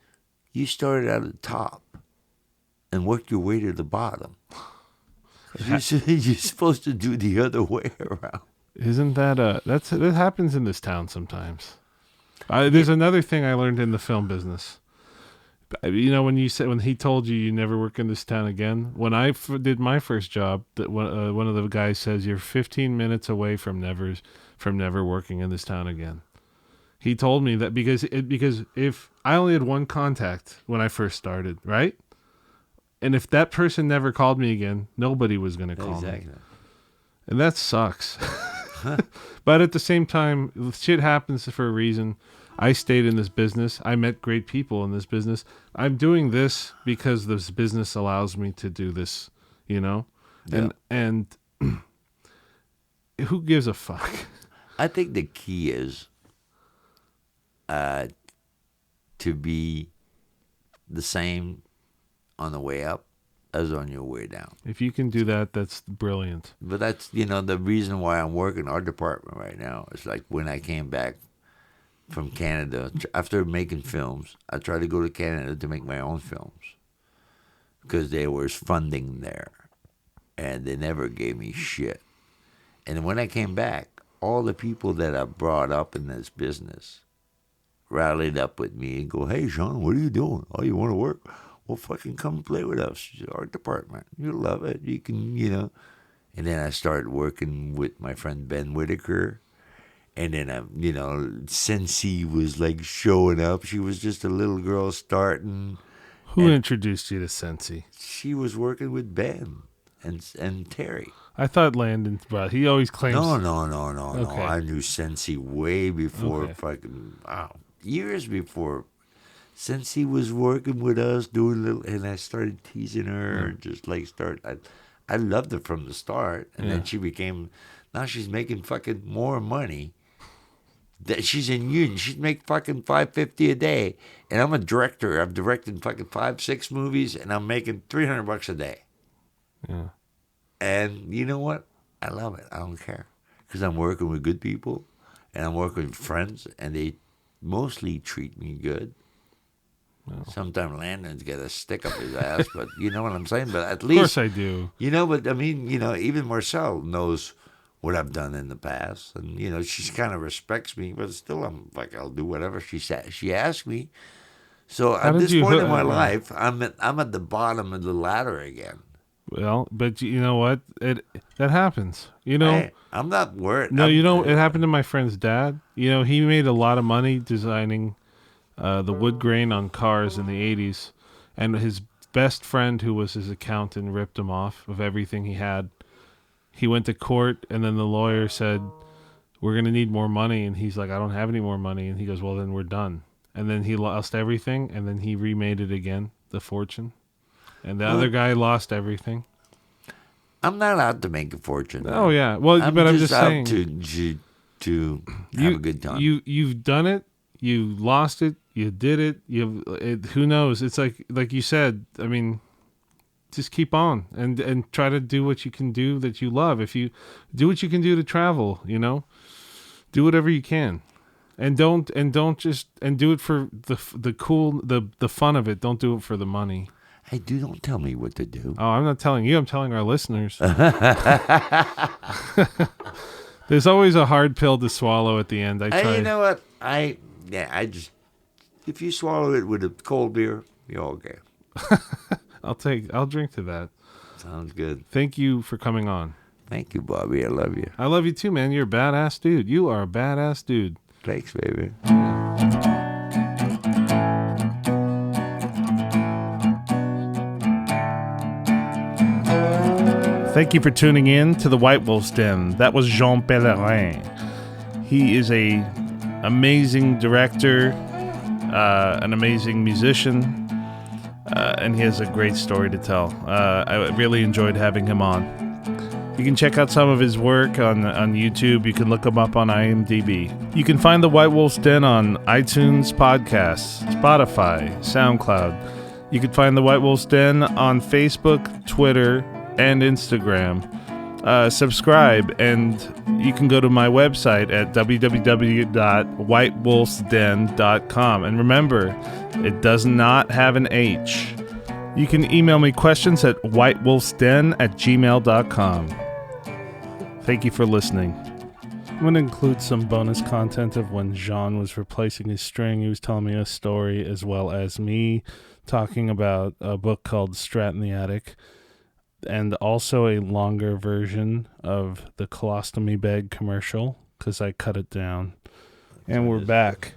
you started at the top and worked your way to the bottom. You're supposed to do the other way around. Isn't that that happens in this town sometimes? There's another thing I learned in the film business. When he told you never work in this town again. When I did my first job, that one of the guys says you're 15 minutes away from never working in this town again. He told me that because if I only had one contact when I first started, right? And if that person never called me again, nobody was going to call me. And that sucks. But at the same time, shit happens for a reason. I stayed in this business. I met great people in this business. I'm doing this because this business allows me to do this, Yeah. And who gives a fuck? I think the key is to be the same on the way up as on your way down. If you can do that, that's brilliant. But that's, the reason why I'm working our department right now. It's like when I came back from Canada, after making films, I tried to go to Canada to make my own films. because there was funding there, and they never gave me shit. And when I came back, all the people that I brought up in this business rallied up with me and go, "Hey, Jean, what are you doing? Oh, you want to work? Well, fucking come play with us, art department. You'll love it. You can, you know." And then I started working with my friend Ben Whitaker. And then, Sensi was like showing up. She was just a little girl starting. Who introduced you to Sensi? She was working with Ben and Terry. I thought Landon brought. He always claims. No. Okay. I knew Sensi way before Okay. years before. Sensi was working with us doing little, and I started teasing her and just like I loved her from the start, and then she became. Now she's making fucking more money. That she's in union. She'd make fucking $550 a day, and I'm a director. I've directed fucking 5-6 movies, and I'm making $300 a day. Yeah. And you know what? I love it. I don't care because I'm working with good people, and I'm working with friends, and they mostly treat me good. Well, sometimes Landon's got a stick up his ass, but you know what I'm saying. But at least, of course, I do. But I mean, even Marcel knows what I've done in the past, and she kind of respects me, but still, I'm like, I'll do whatever she asks me. So at this point in my life, I'm at the bottom of the ladder again. Well, but you know what? That happens. I'm not worried. No, it happened to my friend's dad. He made a lot of money designing the wood grain on cars in the 80s, and his best friend, who was his accountant, ripped him off of everything he had. He went to court, and then the lawyer said, "We're going to need more money." And he's like, "I don't have any more money." And he goes, "Well, then we're done." And then he lost everything, and then he remade it again, the fortune. And the other guy lost everything. I'm not out to make a fortune. Oh, yeah. Well, I'm just saying. to have a good time. You've done it. You lost it. You did it. Who knows? It's like you said, I mean, just keep on and try to do what you can do that you love. If you do what you can do to travel, do whatever you can, and don't do it for the fun of it. Don't do it for the money. Hey, dude, don't tell me what to do. Oh, I'm not telling you. I'm telling our listeners. There's always a hard pill to swallow at the end. Hey, you know what? If you swallow it with a cold beer, you're okay. I'll drink to that. Sounds good. Thank you for coming on. Thank you, Bobby. I love you. I love you too, man. You're a badass dude. You are a badass dude. Thanks, baby. Thank you for tuning in to the Witewolf's Den. That was Jean Pellerin. He is a amazing director, an amazing musician, and he has a great story to tell. I really enjoyed having him on. You can check out some of his work on YouTube. You can look him up on IMDb. You can find the Witewolf's Den on iTunes Podcasts, Spotify, SoundCloud. You can find the Witewolf's Den on Facebook, Twitter, and Instagram. Subscribe, and you can go to my website at www.whitewolfsden.com. And remember, it does not have an H. You can email me questions at whitewolfsden@gmail.com. Thank you for listening. I'm going to include some bonus content of when Jean was replacing his string. He was telling me a story, as well as me talking about a book called Strat in the Attic, and also a longer version of the colostomy bag commercial, because I cut it down. And we're back.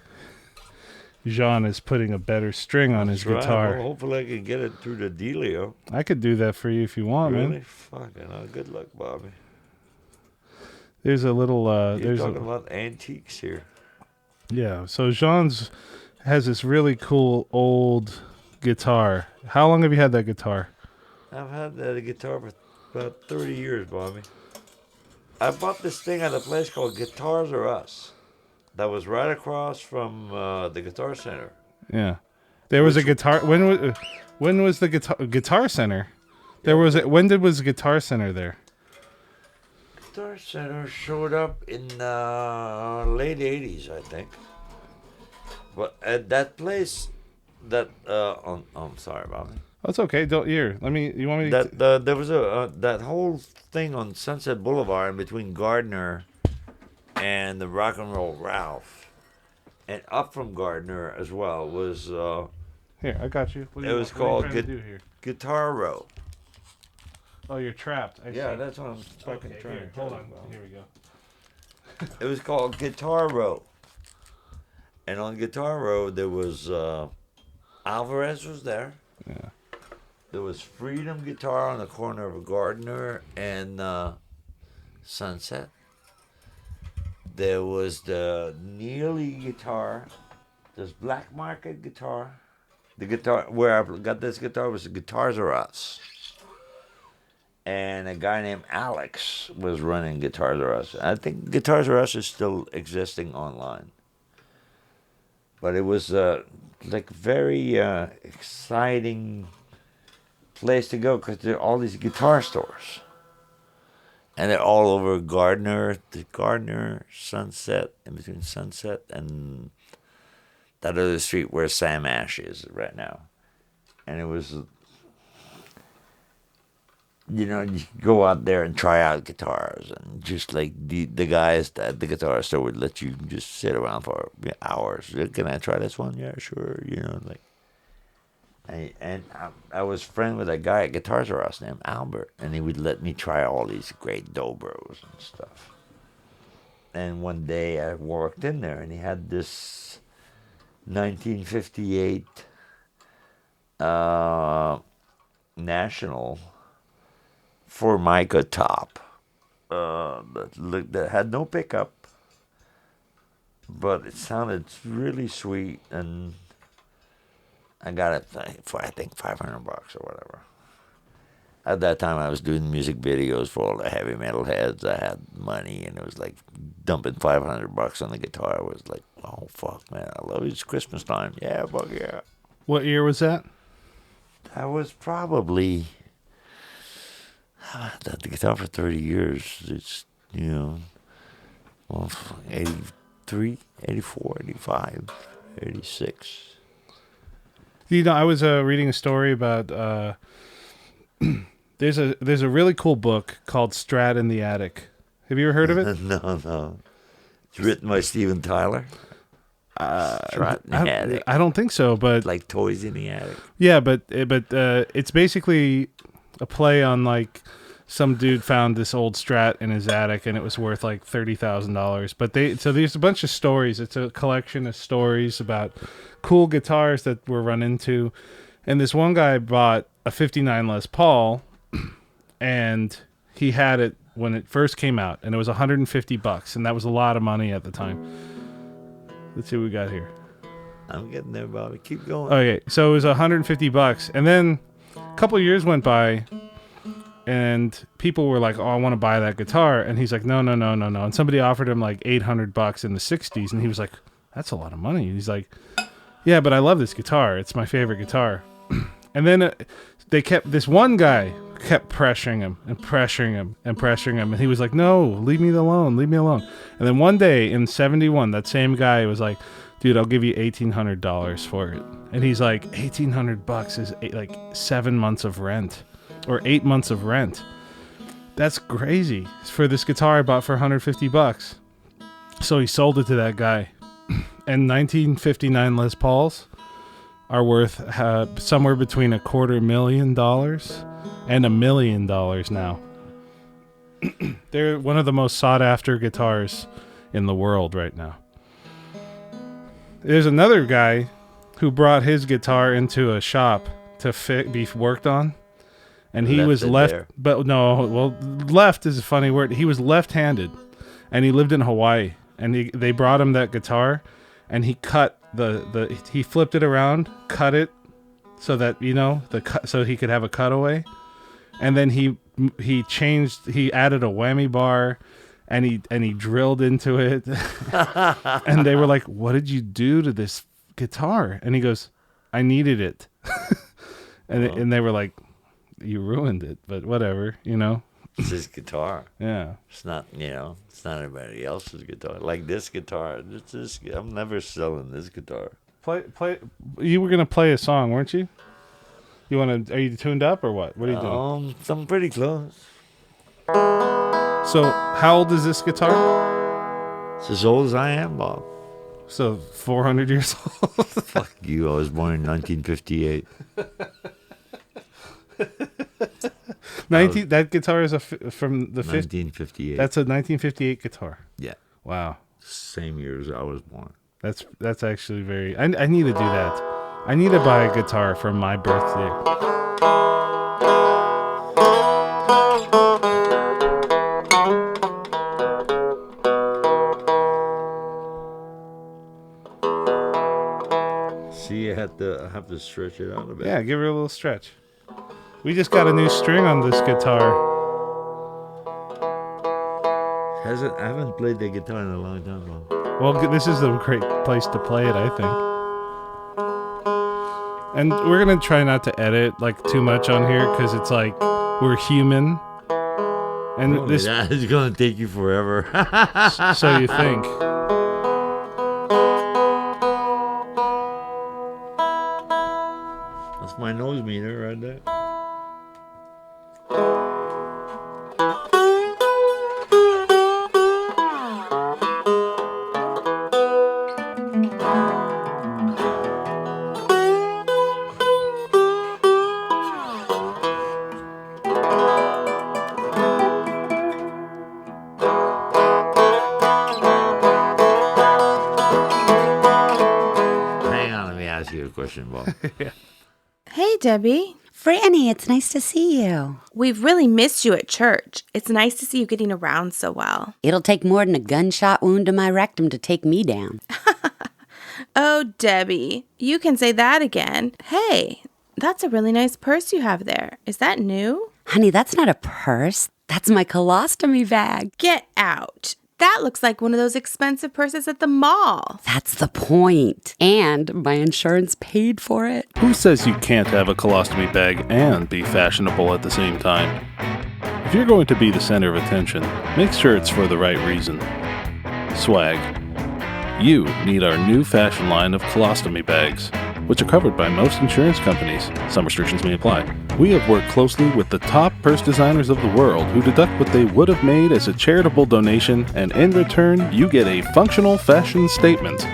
Jean is putting a better string on his guitar. Well, hopefully I can get it through the dealio. I could do that for you if you want, really? man. Fucking good luck, Bobby. There's a little... You're talking about antiques here. Yeah, so Jean's has this really cool old guitar. How long have you had that guitar? I've had that guitar for about 30 years, Bobby. I bought this thing at a place called Guitars R Us. That was right across from the Guitar Center. Yeah, there was a guitar. When was the Guitar Center? There was when was Guitar Center there? Guitar Center showed up in late 80s, I think. But at that place, I'm sorry, Bobby. That's okay. Don't here. Let me. You want me to? There was that whole thing on Sunset Boulevard in between Gardner and the Rock and Roll Ralph, and up from Gardner as well was Here, I got you. What it was what are you called trying to do here? Guitar Row. Oh, you're trapped. I Yeah, see. that's what I'm fucking Okay, trying here, to hold tell on. you about. Here we go. It was called Guitar Row. And on Guitar Row, there was Alvarez was there. Yeah. There was Freedom Guitar on the corner of Gardner and Sunset. There was the Neely Guitar. There's Black Market Guitar. The guitar where I got this guitar was the Guitars R Us. And a guy named Alex was running Guitars R Us. I think Guitars R Us is still existing online. But it was like very exciting place to go because there are all these guitar stores. And they're all over Gardner, Sunset, in between Sunset and that other street where Sam Ash is right now. And it was, you go out there and try out guitars. And just like the guys at the guitar store would let you just sit around for hours. Can I try this one? Yeah, sure. I was friend with a guy at Guitars R Us named Albert, and he would let me try all these great dobros and stuff. And one day I walked in there, and he had this 1958 National Formica top that had no pickup, but it sounded really sweet, and I got it for I think $500 or whatever. At that time, I was doing music videos for all the heavy metal heads. I had money, and it was like dumping $500 on the guitar. It was like, oh fuck, man, I love it. It's Christmas time. Yeah, fuck yeah. What year was that? That was probably I've had the guitar for 30 years. It's 83, 84, 85, 86. I was reading a story about there's a really cool book called Strat in the Attic. Have you ever heard of it? No. It's written by Steven Tyler. Strat in the Attic. I don't think so, but Like Toys in the Attic. yeah, but it's basically a play on like some dude found this old Strat in his attic and it was worth like $30,000. But there's a bunch of stories. It's a collection of stories about cool guitars that were run into. And this one guy bought a 59 Les Paul and he had it when it first came out and it was $150 and that was a lot of money at the time. Let's see what we got here. I'm getting there, Bobby. Keep going. Okay, so it was $150 and then a couple of years went by and people were like, oh, I want to buy that guitar. And he's like, no. And somebody offered him like $800 in the 60s. And he was like, that's a lot of money. And he's like, yeah, but I love this guitar. It's my favorite guitar. And then this one guy kept pressuring him. And he was like, no, leave me alone. And then one day in 71, that same guy was like, dude, I'll give you $1,800 for it. And he's like, $1,800 is like 7 months of rent. Or 8 months of rent. That's crazy for this guitar I bought for $150. So he sold it to that guy. And 1959 Les Pauls are worth somewhere between $250,000 and $1 million now. They're one of the most sought after guitars in the world right now. There's another guy who brought his guitar into a shop to be worked on. And he was left, there. but no, well, left is a funny word. He was left-handed, and he lived in Hawaii. And they brought him that guitar, and he cut he flipped it around, cut it, so that so he could have a cutaway, and then he added a whammy bar, and he drilled into it, and they were like, "What did you do to this guitar?" And he goes, "I needed it," and they were like, you ruined it, but whatever, It's his guitar. Yeah. It's not, it's not anybody else's guitar. Like this guitar. I'm never selling this guitar. Play. You were gonna play a song, weren't you? You want to? Are you tuned up or what? What are you doing? I'm pretty close. So, how old is this guitar? It's as old as I am, Bob. So, 400 years old. Fuck you! I was born in 1958. That guitar is from the 1958. That's a 1958 guitar. Yeah, Wow. same year as I was born. That's actually very. I need to do that. I need to buy a guitar for my birthday. See, I have to stretch it out a bit. Yeah, give her a little stretch. We just got a new string on this guitar. I haven't played the guitar in a long time, Bob. Well, this is a great place to play it, I think. And we're gonna try not to edit like too much on here because it's like we're human. And this, That is gonna take you forever. so you think? That's my nose meter right there. Hang on, let me ask you a question, Bob. Hey, Debbie. Franny, it's nice to see you. We've really missed you at church. It's nice to see you getting around so well. It'll take more than a gunshot wound to my rectum to take me down. Oh, Debbie. You can say that again. Hey, that's a really nice purse you have there. Is that new? Honey, that's not a purse. That's my colostomy bag. Get out. That looks like one of those expensive purses at the mall. That's the point. And my insurance paid for it. Who says you can't have a colostomy bag and be fashionable at the same time? If you're going to be the center of attention, make sure it's for the right reason. Swag. You need our new fashion line of colostomy bags, which are covered by most insurance companies. Some restrictions may apply. We have worked closely with the top purse designers of the world who deduct what they would have made as a charitable donation, and in return, you get a functional fashion statement.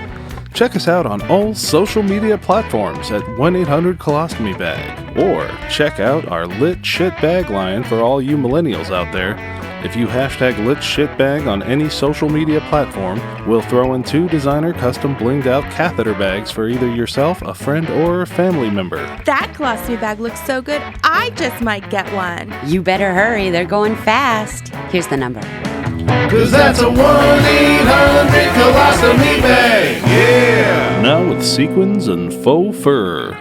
Check us out on all social media platforms at 1-800-Colostomy-Bag, or check out our Lit Shit Bag line for all you millennials out there. If you hashtag Lit Shit Bag on any social media platform, we'll throw in 2 designer custom blinged out catheter bags for either yourself, a friend, or a family member. That colostomy bag looks so good, I just might get one. You better hurry, they're going fast. Here's the number. 'Cause that's a 1-800-Colostomy Bag. Yeah. Now with sequins and faux fur.